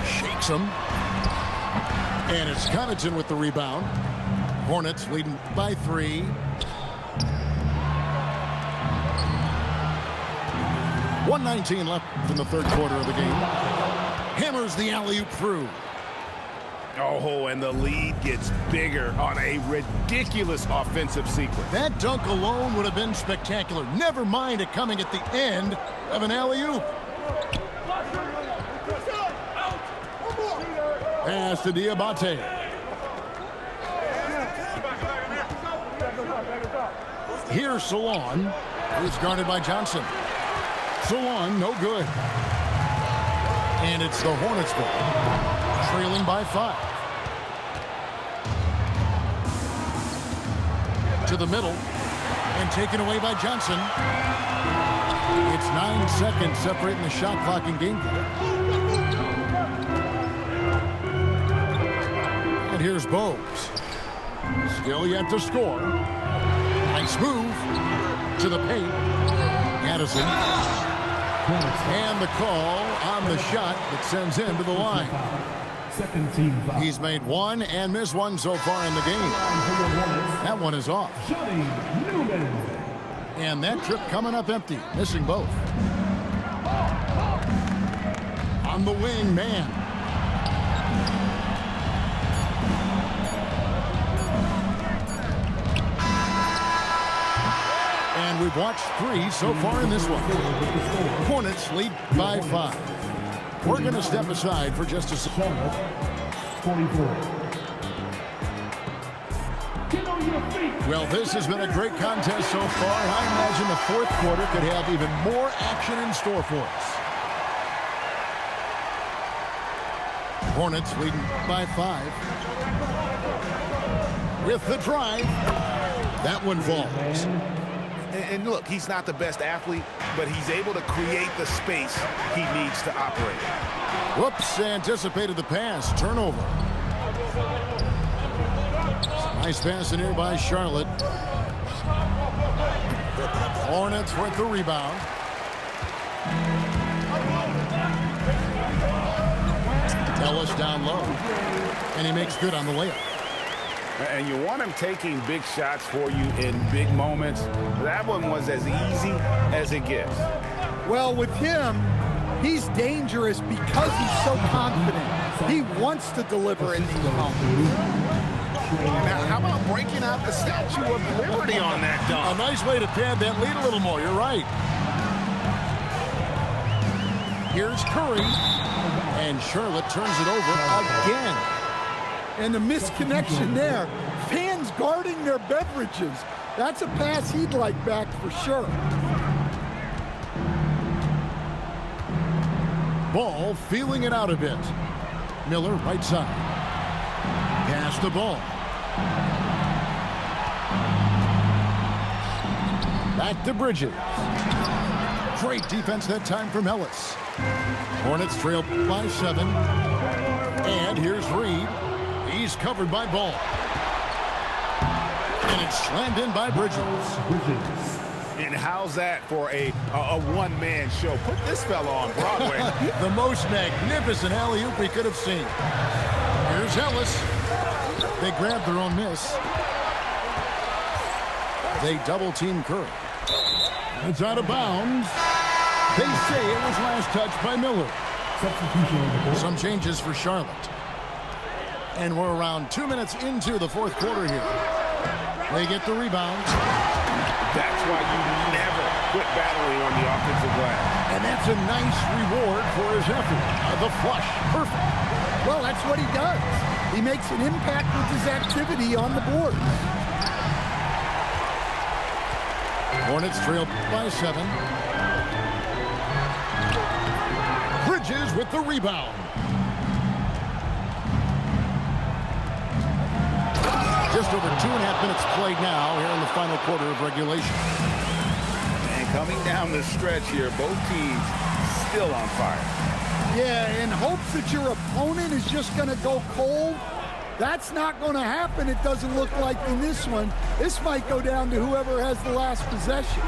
Shakes him. And it's Connaughton with the rebound. Hornets leading by 3. .119 left in the third quarter of the game. Hammers the alley-oop through. Oh, and the lead gets bigger on a ridiculous offensive sequence. That dunk alone would have been spectacular. Never mind it coming at the end of an alley-oop. Pass to Diabate. Here's Salon. He's guarded by Johnson. Salon, no good. And it's the Hornets ball. Trailing by 5. To the middle. And taken away by Johnson. It's 9 seconds separating the shot clock and game clock. And here's Bowes. Still yet to score. Nice move. To the paint. Addison. And the call on the shot that sends him to the line. He's made 1 and missed 1 so far in the game. That one is off. And that trip coming up empty, missing both. On the wing, man. And we've watched 3 so far in this one. Hornets lead by 5. We're going to step aside for just a second. 24. Well, this has been a great contest so far, and I imagine the fourth quarter could have even more action in store for us. Hornets leading by 5. With the drive, that one falls. And look, he's not the best athlete, but he's able to create the space he needs to operate. Whoops, anticipated the pass. Turnover. Nice pass in here by Charlotte. Hornets with the rebound. Ellis down low. And he makes good on the layup. And you want him taking big shots for you in big moments. That one was as easy as it gets. Well, with him, he's dangerous because he's so confident. He wants to deliver in these moments. Now, how about breaking out the Statue of Liberty on that A dunk? nice way to pad that lead a little more. You're right. Here's Curry. And Charlotte turns it over again. And the misconnection there. Fans guarding their beverages. That's a pass he'd like back for sure. Ball feeling it out a bit. Miller right side. Pass the ball. Back to Bridges. Great defense that time from Ellis. Hornets trail by 7. And here's Reed. He's covered by Ball. And it's slammed in by Bridges. And how's that for a one-man show? Put this fella on Broadway. The most magnificent alley-oop we could have seen. Here's Ellis. They grab their own miss. They double-team Curry. It's out of bounds. They say it was last touched by Miller. Some changes for Charlotte. And we're around 2 minutes into the fourth quarter here. They get the rebound. That's why you never quit battling on the offensive glass. And that's a nice reward for his effort. The flush. Perfect. Well, that's what he does. He makes an impact with his activity on the board. Hornets trail by 7. Bridges with the rebound. Just over 2.5 minutes played now here in the final quarter of regulation. And coming down the stretch here, both teams still on fire. Yeah, in hopes that your opponent is just going to go cold. That's not going to happen, it doesn't look like in this one. This might go down to whoever has the last possession.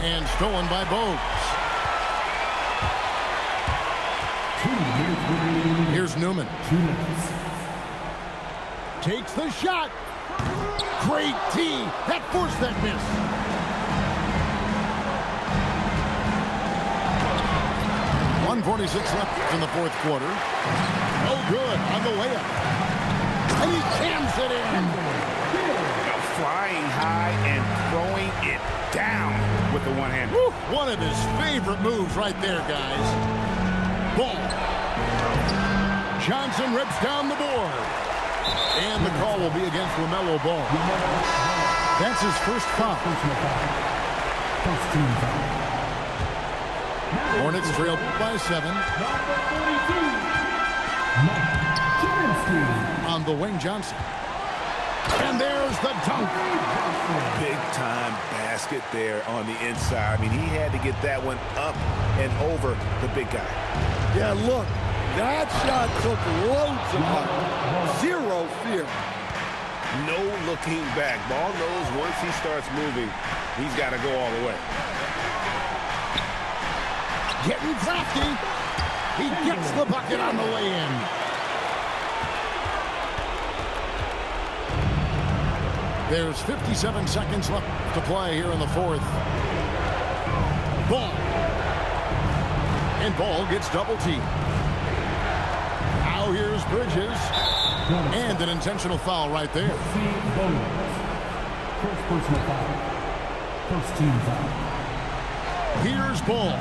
And stolen by Bogues. Here's Newman. Takes the shot. Great tee. That forced that miss. .146 left in the fourth quarter. Oh, good on the layup. And he cams it in. Flying high and throwing it down with the one hand. One of his favorite moves right there, guys. Ball. Johnson rips down the board. And the call will be against LaMelo Ball. That's his first foul. Hornets trail by 7. On the wing, Johnson. And there's the dunk. Big time basket there on the inside. I mean, he had to get that one up and over the big guy. Yeah, look, that shot took loads of heart. Zero fear. No looking back. Ball knows once he starts moving, he's got to go all the way. Getting crafty. He gets the bucket on the way in. There's 57 seconds left to play here in the fourth. Ball. And Ball gets double teamed. Now here's Bridges. And an intentional foul right there. First personal foul. First team foul. Here's Ball.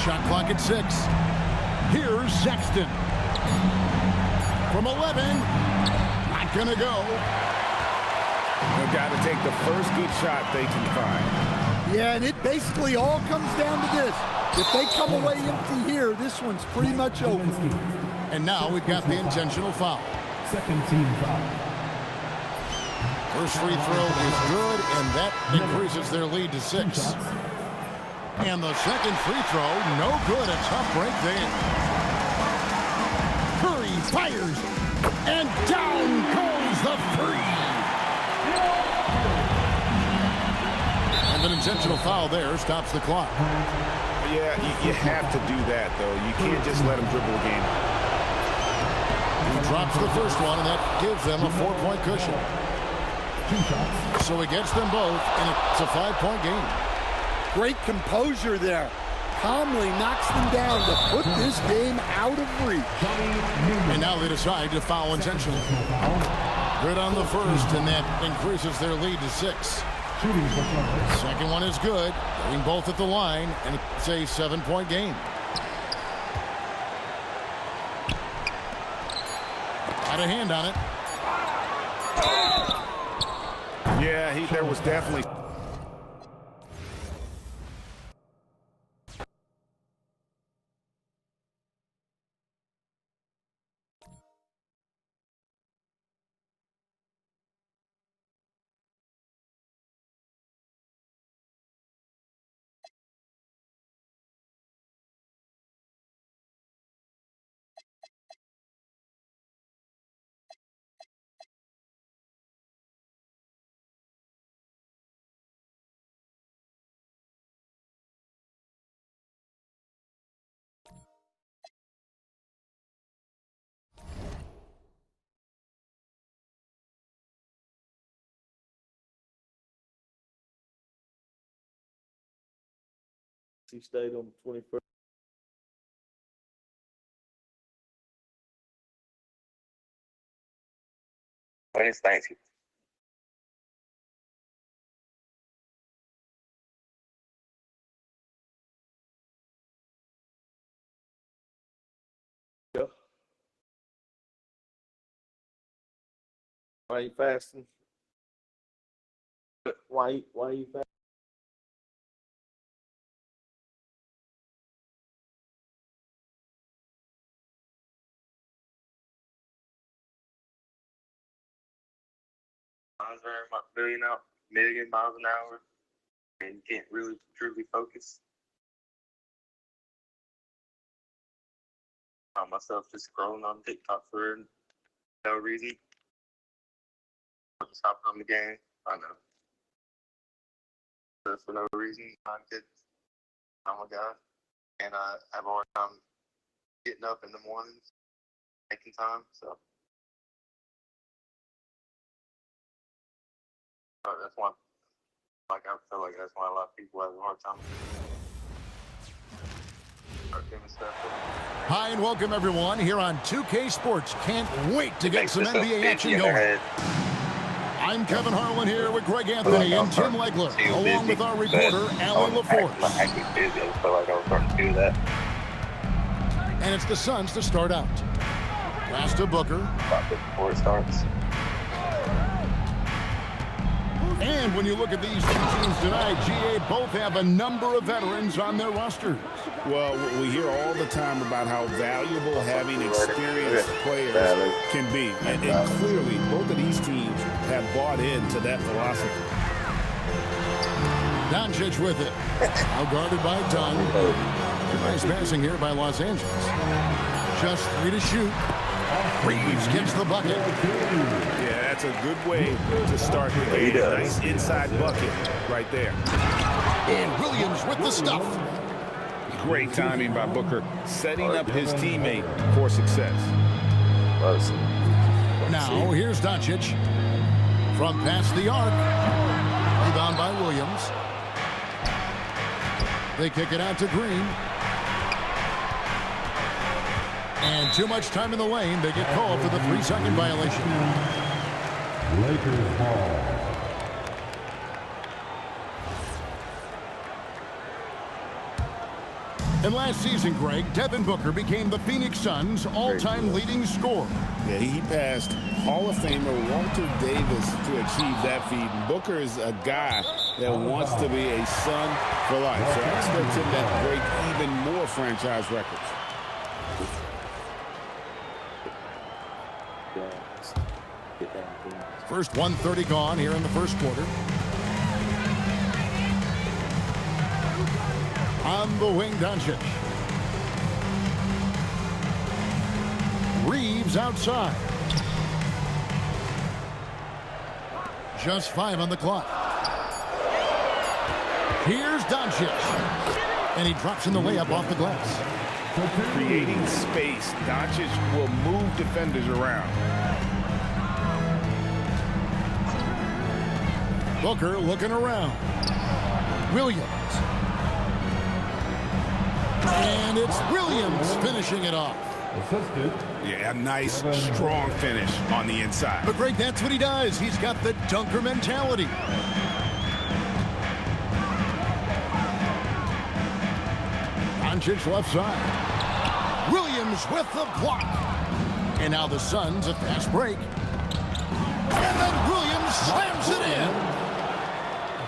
Shot clock at 6. Here's Sexton. From 11. Not gonna go. They've got to take the first good shot they can find. Yeah, and it basically all comes down to this. If they come away empty here, this one's pretty much over. And now we've got the intentional foul. Second team foul. First free throw is good, and that increases their lead to 6. And the second free throw, no good. A tough break there. Curry fires, and down goes the three. And an intentional foul there stops the clock. Yeah, you have to do that, though. You can't just let him dribble the game. He drops the first one, and that gives them a 4-point cushion. So he gets them both, and it's a 5-point game. Great composure there. calmly knocks them down to put this game out of reach. And now they decide to foul intentionally. Good on the first, and that increases their lead to 6. Second one is good, getting both at the line, and it's a 7-point game. Got a hand on it. Yeah, there was definitely. He stayed on the 21st. Thank you. Yeah. Why you fasting? Why you fasting? Million miles an hour, and you can't really truly focus. I found myself just scrolling on TikTok for no reason. Just hopping on the game. I know. Just for no reason. I'm good. Oh my God. And I have a hard time getting up in the mornings, making time, so. That's why, I feel like that's why a lot of people have a hard time. Hi and welcome everyone here on 2K Sports. Can't wait to get some NBA action going. I'm Kevin Harlan here with Greg Anthony and Tim Legler, along with our reporter, Allie LaForce. And it's the Suns to start out. Pass to Booker. Before it starts. And when you look at these two teams tonight, GA both have a number of veterans on their rosters. Well, we hear all the time about how valuable having experienced players can be. And clearly, both of these teams have bought into that philosophy. Doncic with it. Now guarded by Dunn. Nice passing here by Los Angeles. Just 3 to shoot. Reeves gets the bucket. Yeah, that's a good way to start the game. Nice inside bucket right there. And Williams with the stuff. Great timing by Booker, setting up his teammate for success. Now, here's Doncic. From past the arc. Rebound by Williams. They kick it out to Green. And too much time in the lane. They get called for the 3-second violation. Lakers ball. And last season, Greg, Devin Booker became the Phoenix Suns' all-time leading scorer. Yeah, he passed Hall of Famer Walter Davis to achieve that feat. And Booker is a guy that wants to be a Sun for life. So I expect him to break even more franchise records. First 1:30 gone here in the first quarter. On the wing, Doncic. Reeves outside. Just 5 on the clock. Here's Doncic. And he drops in the layup off the glass. Creating space, Doncic will move defenders around. Booker looking around. Williams. And it's Williams finishing it off. Yeah, a nice, strong finish on the inside. But Greg, that's what he does. He's got the dunker mentality. Doncic left side. Williams with the block. And now the Suns a fast break. And then Williams slams it in.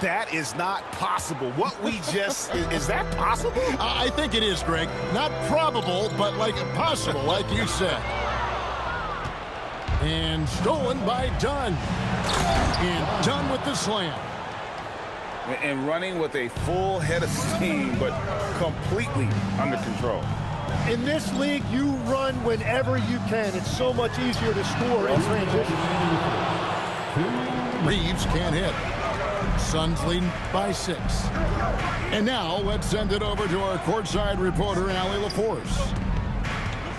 That is not possible. What we just, is that possible? I think it is, Greg. Not probable, but like possible, like you said. And stolen by Dunn. And Dunn with the slam. And running with a full head of steam, but completely under control. In this league, you run whenever you can. It's so much easier to score in transition. Reeves can't hit. Suns leading by 6. And now let's send it over to our courtside reporter, Allie LaForce.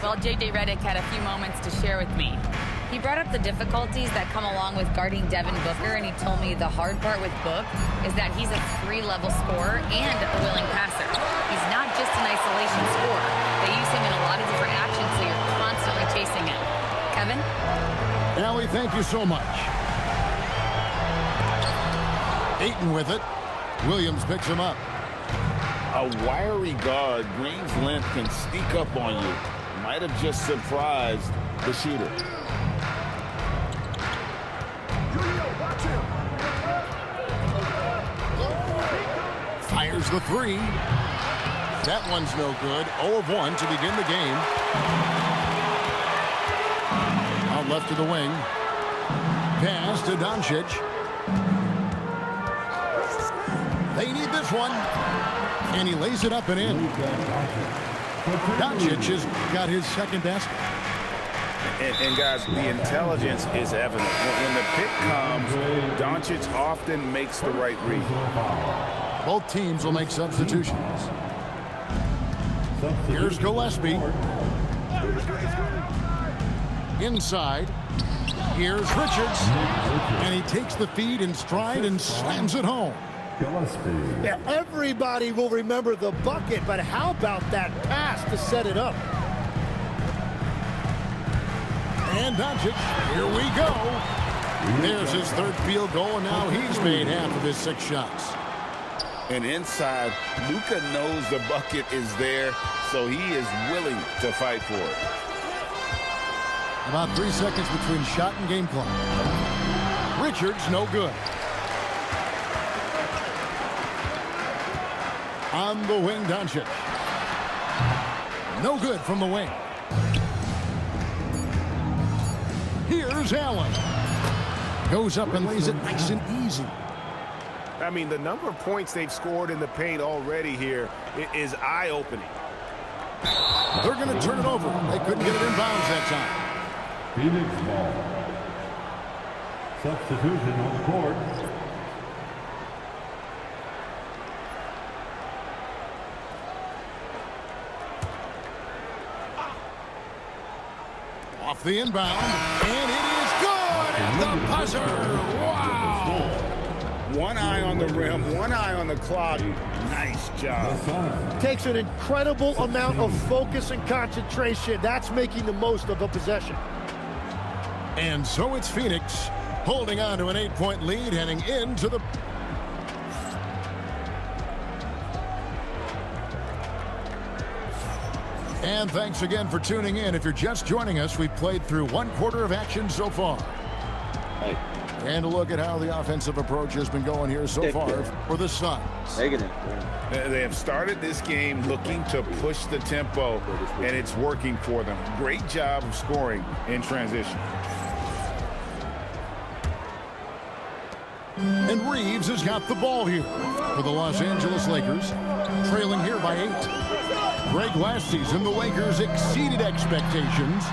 Well, J.J. Redick had a few moments to share with me. He brought up the difficulties that come along with guarding Devin Booker, and he told me the hard part with Book is that he's a 3-level scorer and a willing passer. He's not just an isolation scorer. They use him in a lot of different actions, so you're constantly chasing him. Kevin? Allie, thank you so much. Ayton with it. Williams picks him up. A wiry guard, Green's length can sneak up on you. Might have just surprised the shooter. Fires the 3. That one's no good. 0 of 1 to begin the game. Out left to the wing. Pass to Doncic. They need this one. And he lays it up and in. Doncic has got his second basket. And guys, the intelligence is evident. When the pick comes, Doncic often makes the right read. Both teams will make substitutions. Here's Gillespie. Inside. Here's Richards. And he takes the feed in stride and slams it home. Yeah, everybody will remember the bucket, but how about that pass to set it up? And Doncic, here we go. There's his third field goal, and now he's made half of his 6 shots. And inside, Luka knows the bucket is there, so he is willing to fight for it. About 3 seconds between shot and game clock. Richards, no good. On the wing, Doncic. No good from the wing. Here's Allen. Goes up and lays it nice and easy. I mean, the number of points they've scored in the paint already here is eye-opening. They're going to turn it over. They couldn't get it in bounds that time. Phoenix ball. Substitution on the court. Off the inbound, and it is good at the buzzer. Wow! One eye on the rim, one eye on the clock. Nice job. Takes an incredible amount of focus and concentration. That's making the most of a possession. And so it's Phoenix holding on to an 8-point lead heading into the... And thanks again for tuning in. If you're just joining us, we've played through 1 quarter of action so far. Hey. And a look at how the offensive approach has been going here so far for the Suns. They have started this game looking to push the tempo, and it's working for them. Great job of scoring in transition. And Reeves has got the ball here for the Los Angeles Lakers, trailing here by 8. Greg, last season, the Lakers exceeded expectations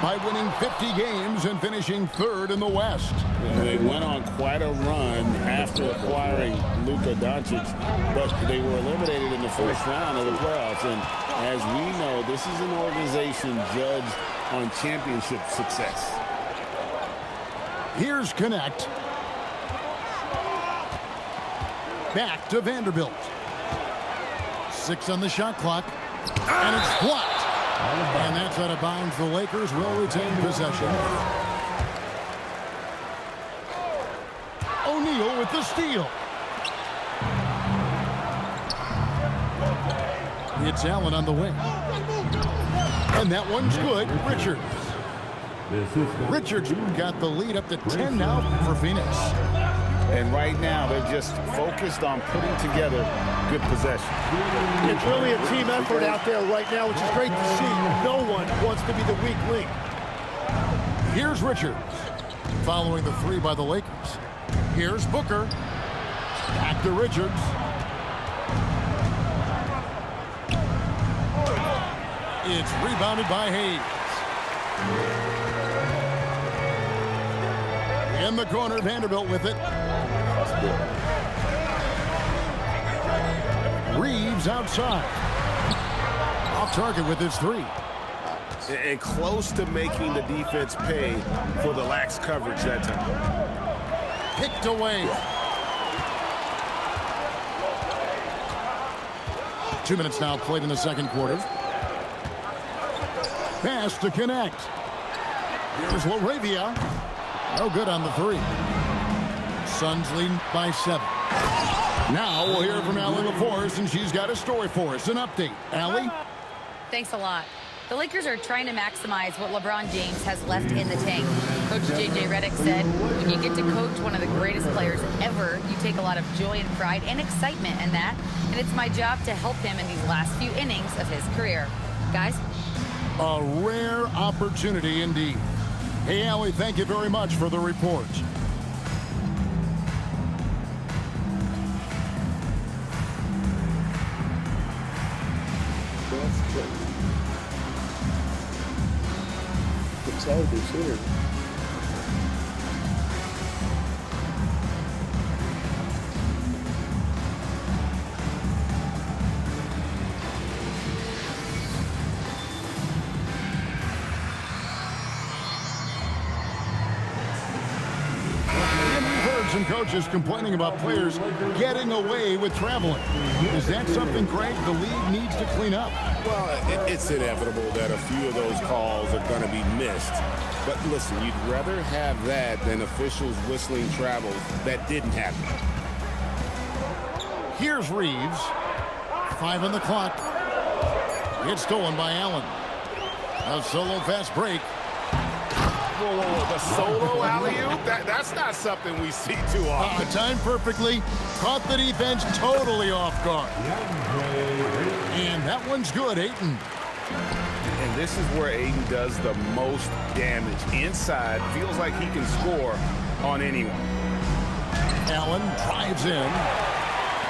by winning 50 games and finishing 3rd in the West. They went on quite a run after acquiring Luka Doncic, but they were eliminated in the first round of the playoffs. And as we know, this is an organization judged on championship success. Here's Connect. Back to Vanderbilt. 6 on the shot clock. And it's blocked. And that's out of bounds. The Lakers will retain possession. O'Neal with the steal. It's Allen on the wing. And that one's good. Richards got the lead up to 10 now for Phoenix. And right now, they're just focused on putting together good possession. It's really a team effort out there right now, which is great to see. No one wants to be the weak link. Here's Richards, following the three by the Lakers. Here's Booker. Back to Richards. It's rebounded by Hayes. In the corner, Vanderbilt with it. Reeves outside. Off target with his three. And close to making the defense pay for the lax coverage that time. Picked away. 2 minutes now played in the second quarter. Pass to connect. Here's Laravia. No good on the three. Suns leading by 7. Now we'll hear from Allie LaForce, and she's got a story for us. An update. Allie? Thanks a lot. The Lakers are trying to maximize what LeBron James has left in the tank. Coach J.J. Redick said, when you get to coach one of the greatest players ever, you take a lot of joy and pride and excitement in that. And it's my job to help him in these last few innings of his career. Guys? A rare opportunity indeed. Hey, Allie, thank you very much for the report. It's all this here. Some coaches complaining about players getting away with traveling. Is that something, Craig, the league needs to clean up? Well, it's inevitable that a few of those calls are going to be missed. But listen, you'd rather have that than officials whistling travels that didn't happen. Here's Reeves. 5 on the clock. It's stolen by Allen. A solo fast break. Whoa, the solo alley-oop? That's not something we see too often. Timed perfectly. Caught the defense totally off guard. And that one's good, Ayton. And this is where Ayton does the most damage. Inside, feels like he can score on anyone. Allen drives in.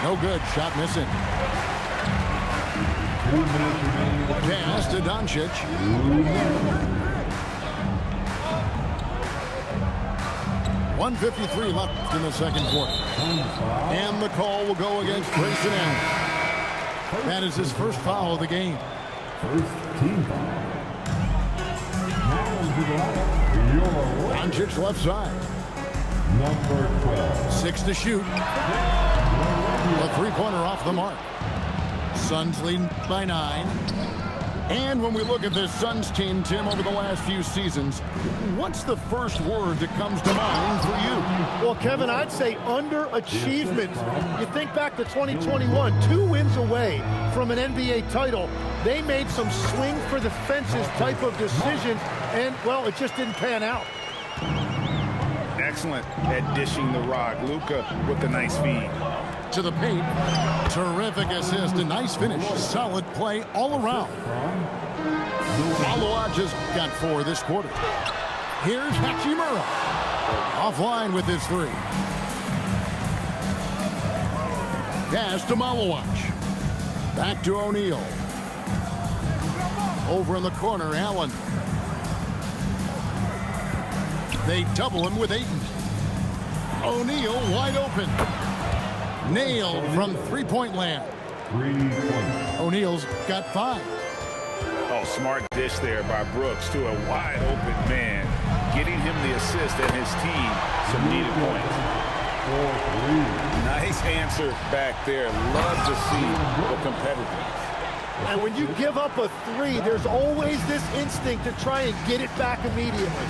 No good. Shot missing. Pass to Doncic. 1:53 left in the second quarter. And the call will go against Grayson Allen. That is his first foul of the game. First team foul. Doncic left side. Number 12. 6 to shoot. A three-pointer off the mark. Suns leading by 9. And when we look at this Suns team, Tim, over the last few seasons, what's the first word that comes to mind for you? Well, Kevin, I'd say underachievement. You think back to 2021, 2 wins away from an NBA title. They made some swing for the fences type of decisions, and, well, it just didn't pan out. Excellent at dishing the rock. Luka with the nice feed. To the paint. Terrific assist. A nice finish. Solid play all around. Malawa just got 4 this quarter. Here's Hachimura. Offline with his 3. Pass to Malawach. Back to O'Neal. Over in the corner, Allen. They double him with Ayton. O'Neal wide open. Nailed from three-point land. 3 points. O'Neal's got 5. Oh, smart dish there by Brooks to a wide open man. Getting him the assist and his team some needed points. Nice answer back there. Love to see the competitiveness. And when you give up a 3, there's always this instinct to try and get it back immediately.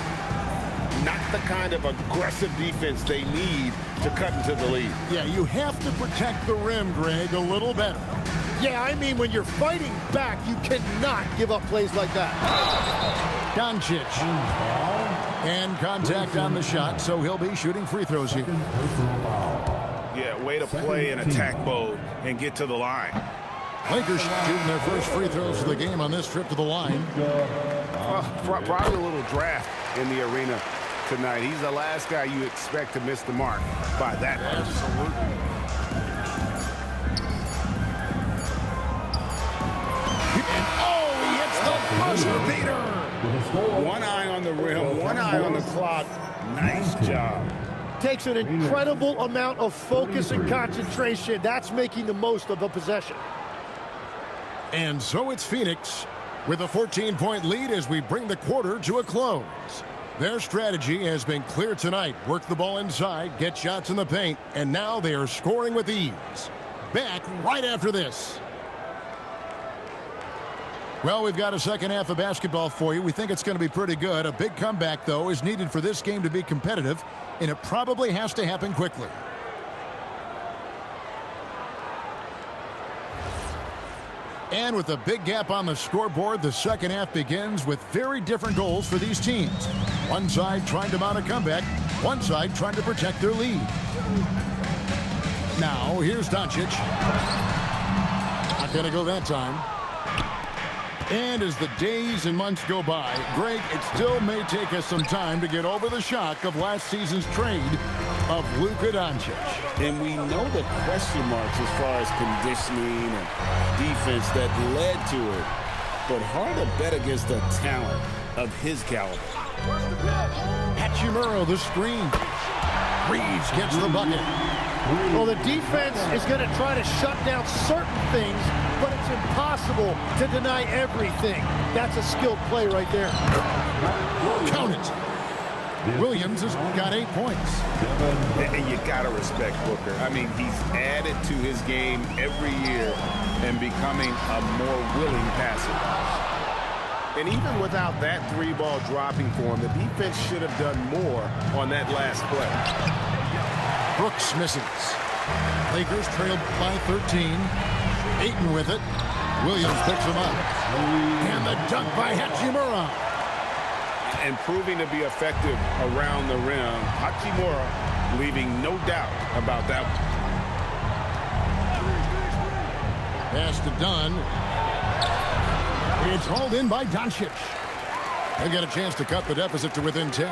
Not the kind of aggressive defense they need to cut into the lead. Yeah, you have to protect the rim, Greg, a little better. Yeah, I mean, when you're fighting back, you cannot give up plays like that. Doncic. And contact on the shot, so he'll be shooting free throws here. Yeah, way to play in attack mode and get to the line. Lakers shooting their first free throws of the game on this trip to the line. Probably a little draft in the arena tonight. He's the last guy you expect to miss the mark by that much. Absolutely. And he hits the buzzer beater. One eye on the rim, one eye on the clock. Nice job. Takes an incredible amount of focus and concentration. That's making the most of a possession. And so it's Phoenix with a 14-point lead as we bring the quarter to a close. Their strategy has been clear tonight. Work the ball inside, get shots in the paint, and now they are scoring with ease. Back right after this. Well, we've got a second half of basketball for you. We think it's going to be pretty good. A big comeback, though, is needed for this game to be competitive, and it probably has to happen quickly. And with a big gap on the scoreboard, the second half begins with very different goals for these teams. One side trying to mount a comeback, one side trying to protect their lead. Now, here's Doncic. Not going to go that time. And as the days and months go by, Greg, it still may take us some time to get over the shock of last season's trade of Luka Doncic. And we know the question marks as far as conditioning and defense that led to it. But hard to bet against a talent of his caliber. Hachimura, the screen. Reeves gets the bucket. Well, the defense is going to try to shut down certain things, but it's impossible to deny everything. That's a skilled play right there. Count it. Williams has got 8 points. And you got to respect Booker. I mean, he's added to his game every year and becoming a more willing passer. And even without that 3-ball dropping for him, the defense should have done more on that last play. Brooks misses. Lakers trailed by 13. Ayton with it. Williams picks him up. And the dunk by Hachimura. And proving to be effective around the rim. Hachimura leaving no doubt about that one. Pass to Dunn. It's hauled in by Doncic. They get a chance to cut the deficit to within 10.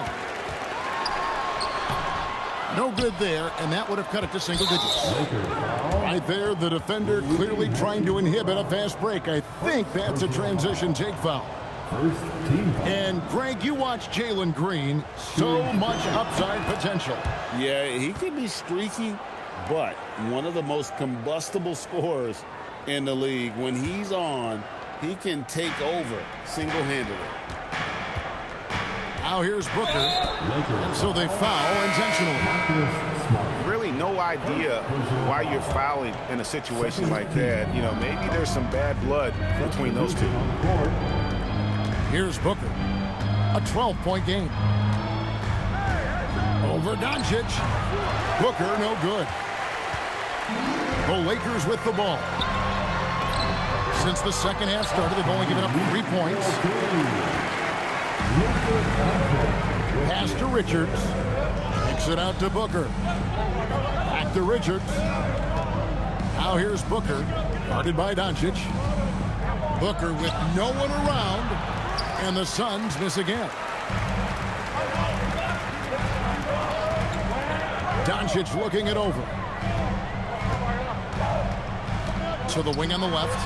No good there, and that would have cut it to single digits. Right there, the defender clearly trying to inhibit a fast break. I think that's a transition take foul. And, Greg, you watch Jalen Green. So much upside potential. Yeah, he can be streaky, but one of the most combustible scorers in the league. When he's on, he can take over single-handedly. Now here's Booker. And so they foul intentionally. Really no idea why you're fouling in a situation like that. You know, maybe there's some bad blood between those two. Here's Booker. A 12-point game. Over Doncic. Booker, no good. The Lakers with the ball. Since the second half started, they've only given up 3 points. Pass to Richards. Kicks it out to Booker. Back to Richards. Now here's Booker. Guarded by Doncic. Booker with no one around. And the Suns miss again. Doncic looking it over. To the wing on the left.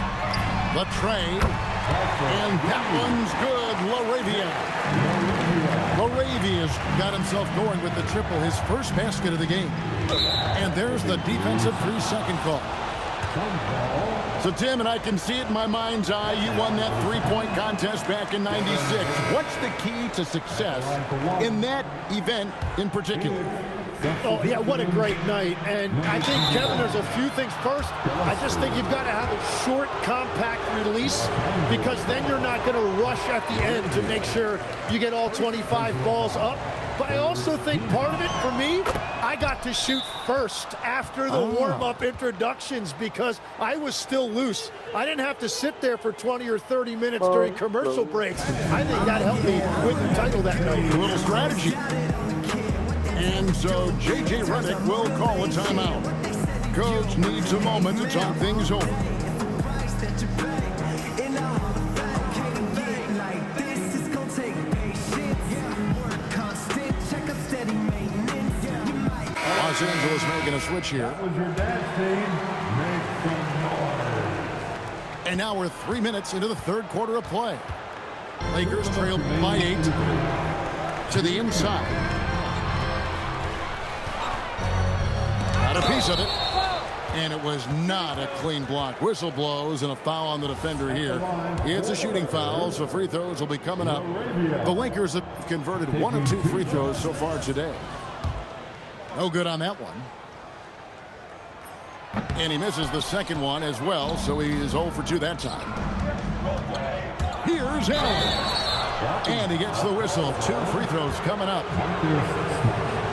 The trade. And that one's good. Laravia's got himself going with the triple, his first basket of the game. And there's the defensive 3-second call. So, Tim, and I can see it in my mind's eye, you won that 3-point contest back in '96. What's the key to success in that event in particular? Oh, yeah, what a great night. And I think, Kevin, there's a few things. First, I just think you've got to have a short, compact release because then you're not going to rush at the end to make sure you get all 25 balls up. But I also think part of it, for me, I got to shoot first after the warm-up introductions because I was still loose. I didn't have to sit there for 20 or 30 minutes during commercial breaks. I think that helped me win the title that night. A little strategy. And so J.J. Redick will call a timeout. Coach needs a moment to talk things over. Los Angeles making a switch here. And now we're 3 minutes into the third quarter of play. Lakers trail by 8 to the inside. Got a piece of it. And it was not a clean block. Whistle blows and a foul on the defender here. It's a shooting foul, so free throws will be coming up. The Lakers have converted 1 of 2 free throws so far today. No good on that one. And he misses the second one as well, so he is 0 for 2 that time. Here's Allen. And he gets the whistle. 2 free throws coming up.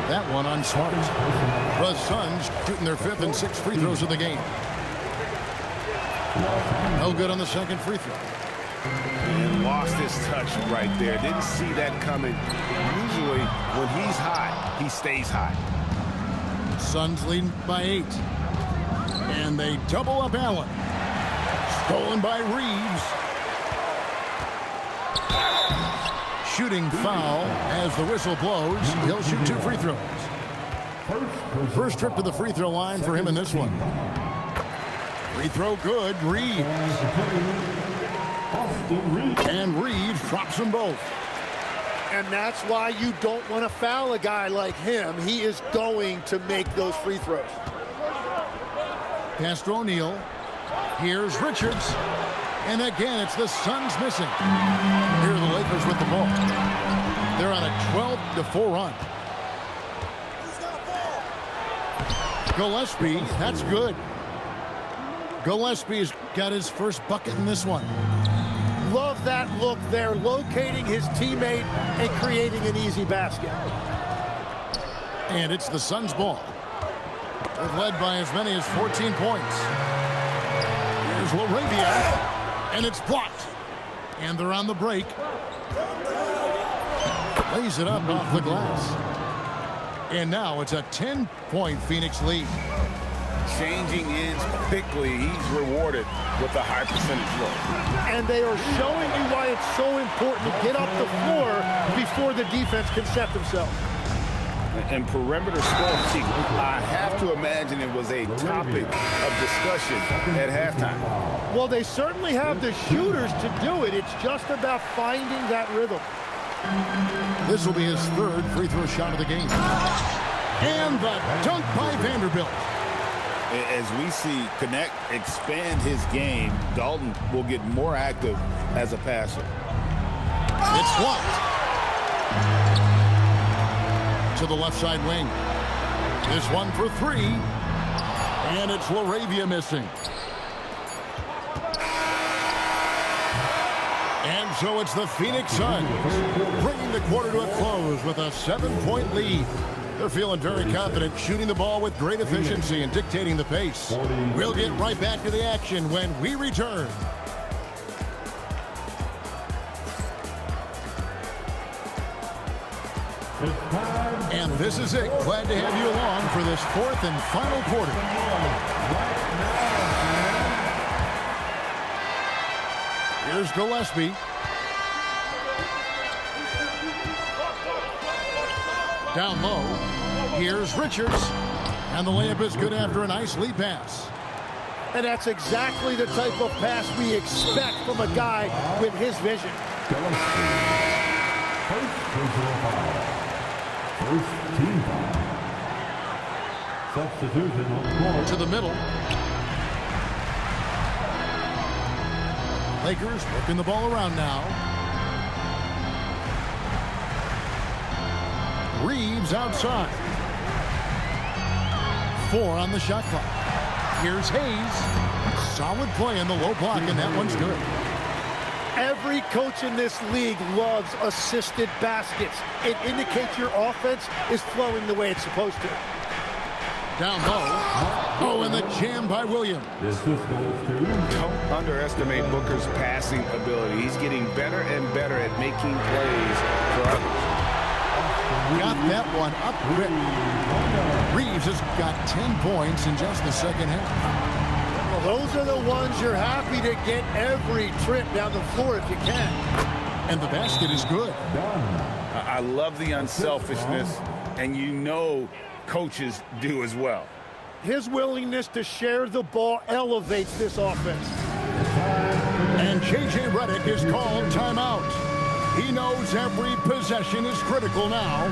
That one on Smart. The Suns shooting their 5th and 6th free throws of the game. No good on the second free throw. And lost his touch right there. Didn't see that coming. Usually, when he's hot, he stays hot. Suns leading by 8. And they double up Allen. Stolen by Reeves. Shooting foul as the whistle blows. He'll shoot 2 free throws. First trip to the free throw line for him in this one. Free throw good. Reeves. And Reeves drops them both. And that's why you don't want to foul a guy like him. He is going to make those free throws. Pass to O'Neal. Here's Richards. And again, it's the Suns missing. Here are the Lakers with the ball. They're on a 12-4 run. Gillespie, that's good. Gillespie's got his first bucket in this one. Love that look there, locating his teammate and creating an easy basket. And it's the Suns' ball. They've led by as many as 14 points. Here's LaRavia. And it's blocked. And they're on the break. Lays it up off the glass. And now it's a 10-point Phoenix lead. Changing ends quickly. He's rewarded with a high percentage look. And they are showing you why it's so important to get up the floor before the defense can set themselves. And perimeter scoring, I have to imagine it was a topic of discussion at halftime. Well, they certainly have the shooters to do it. It's just about finding that rhythm. This will be his 3rd free throw shot of the game. And the dunk by Vanderbilt. As we see Connect expand his game, Dalton will get more active as a passer. It's blocked. To the left side wing. This one for 3. And it's LaRavia missing. And so it's the Phoenix Suns bringing the quarter to a close with a 7-point lead. They're feeling very confident, shooting the ball with great efficiency and dictating the pace. We'll get right back to the action when we return. And this is it. Glad to have you along for this 4th and final quarter. Here's Gillespie. Down low. Here's Richards. And the layup is good after a nice lead pass. And that's exactly the type of pass we expect from a guy with his vision. First team foul. Substitution on the floor. To the middle. Lakers working the ball around now. Reeves outside. 4 on the shot clock. Here's Hayes. Solid play in the low block, and that one's good. Every coach in this league loves assisted baskets. It indicates your offense is flowing the way it's supposed to. Down low. Oh, and the jam by Williams. Don't underestimate Booker's passing ability. He's getting better and better at making plays for others. Got that one up quick. Reeves has got 10 points in just the second half. Well, those are the ones you're happy to get every trip down the floor if you can. And the basket is good. I love the unselfishness, and you know coaches do as well. His willingness to share the ball elevates this offense. And J.J. Redick is called timeout. He knows every possession is critical now.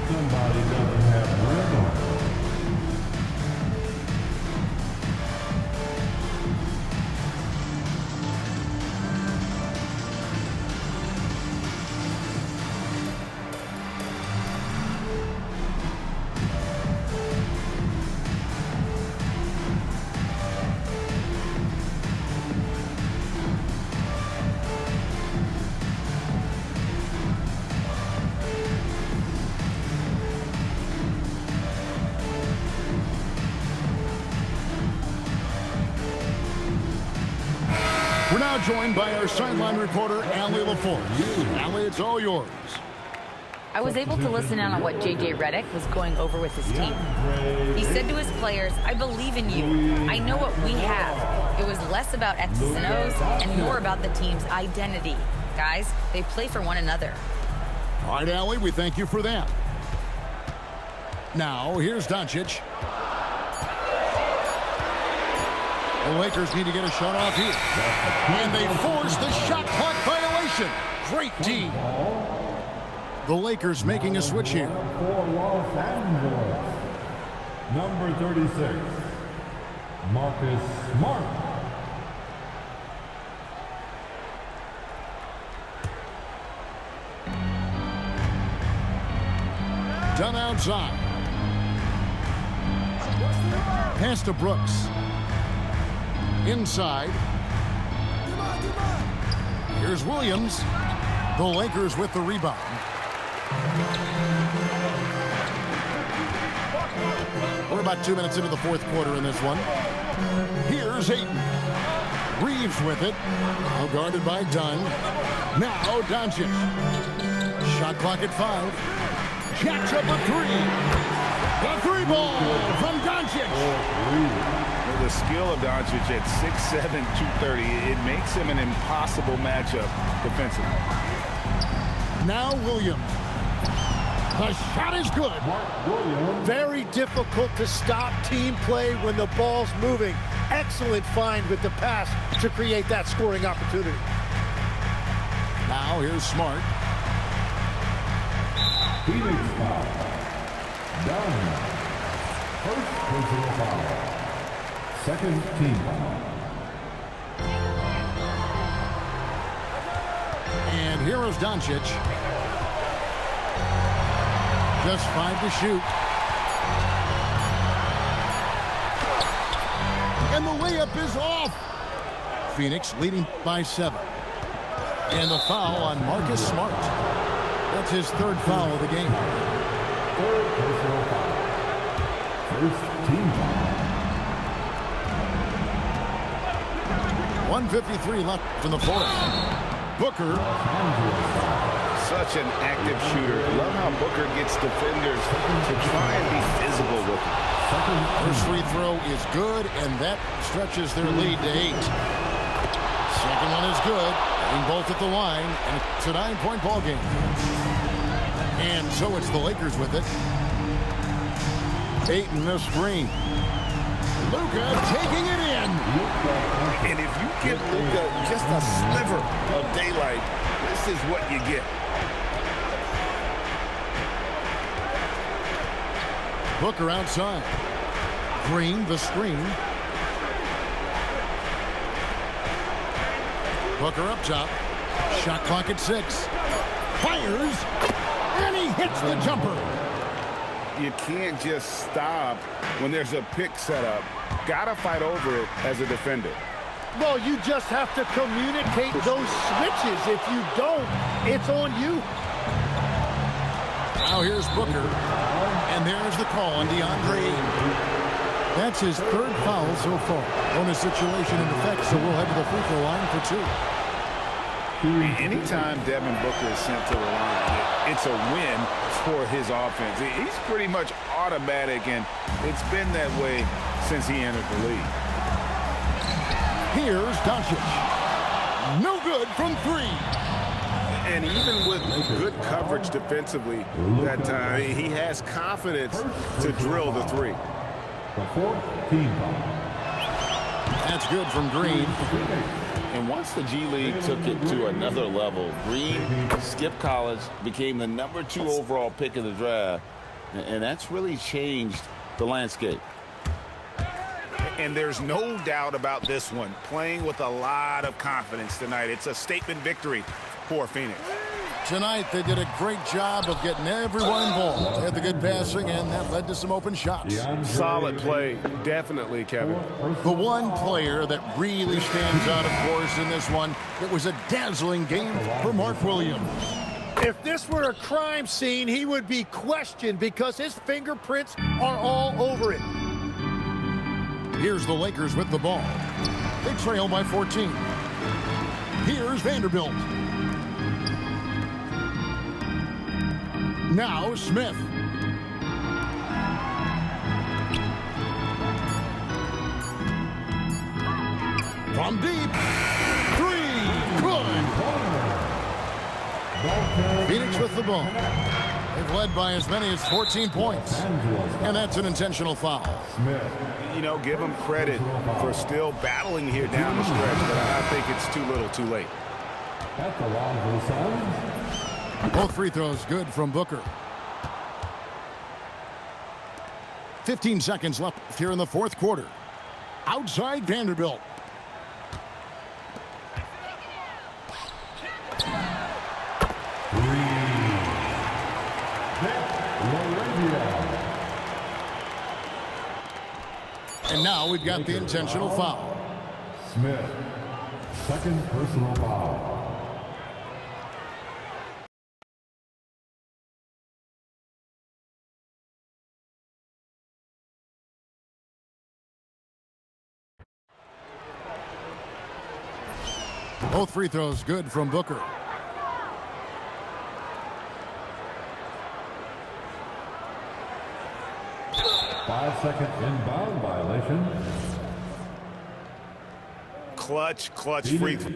Somebody doesn't have rim on. We're now joined by our sideline reporter, Allie LaForce. Allie, it's all yours. I was able to listen in on what J.J. Redick was going over with his team. He said to his players, I believe in you. I know what we have. It was less about X's and O's and more about the team's identity. Guys, they play for one another. All right, Allie, we thank you for that. Now, here's Doncic. The Lakers need to get a shot off here. And they force the shot clock violation. Great team. The Lakers making a switch here. For Los Angeles, number 36, Marcus Smart. Done outside. Pass to Brooks. Inside. Here's Williams. The Lakers with the rebound. We're about 2 minutes into the fourth quarter in this one. Here's Ayton. Reeves with it. Now guarded by Dunn. Now Doncic. Shot clock at 5. Jacks up a 3. The 3 ball from Doncic. The skill of Doncic at 6'7", 230, it makes him an impossible matchup defensively. Now Williams. The shot is good. Very difficult to stop team play when the ball's moving. Excellent find with the pass to create that scoring opportunity. Now here's Smart. Phoenix foul. Done. First personal foul. Second team foul. And here is Doncic. Just 5 to shoot. And the layup is off. Phoenix leading by 7. And the foul on Marcus Smart. That's his 3rd foul of the game. Third personal foul. First team foul. 1:53 left in the fourth. Booker. Such an active shooter. Love how Booker gets defenders to try and be physical with him. First free throw is good, and that stretches their lead to 8. Second one is good, hitting both at the line, and it's a 9-point ball game. And so it's the Lakers with it. Ayton the screen. Luka taking it in. And if you give Luka just a sliver of daylight, This is what you get. Booker outside. Green, the screen. Booker up top. Shot clock at 6. Fires. And he hits the jumper. You can't just stop when there's a pick set up. Gotta fight over it as a defender. Well, you just have to communicate those switches. If you don't, it's on you. Now here's Booker. And there's the call on DeAndre Ayton. That's his 3rd foul so far. Bonus situation in effect, so we'll head to the free throw line for 2. Anytime Devin Booker is sent to the line, it's a win for his offense. He's pretty much automatic, and it's been that way since he entered the league. Here's Doncic. No good from 3. And even with good coverage defensively that time, he has confidence to drill the 3. The 4th team foul. That's good from Green. And once the G League took it to another level, Green skipped college, became the number 2 overall pick of the draft, and that's really changed the landscape. And there's no doubt about this one. Playing with a lot of confidence tonight. It's a statement victory for Phoenix. Tonight, they did a great job of getting everyone involved. They had the good passing, and that led to some open shots. Solid play, definitely, Kevin. The one player that really stands out, of course, in this one, it was a dazzling game for Mark Williams. If this were a crime scene, he would be questioned because his fingerprints are all over it. Here's the Lakers with the ball. They trail by 14. Here's Vanderbilt. Now Smith. From deep. 3. Good. Phoenix with the ball. They've led by as many as 14 points. And that's an intentional foul. You know, give them credit for still battling here down the stretch, but I think it's too little too late. That's a long for the Suns. Both free throws good from Booker. 15 seconds left here in the 4th quarter. Outside Vanderbilt. And now we've got the intentional foul. Smith, 2nd personal foul. Both free throws good from Booker. Five-second inbound violation. Clutch free throw.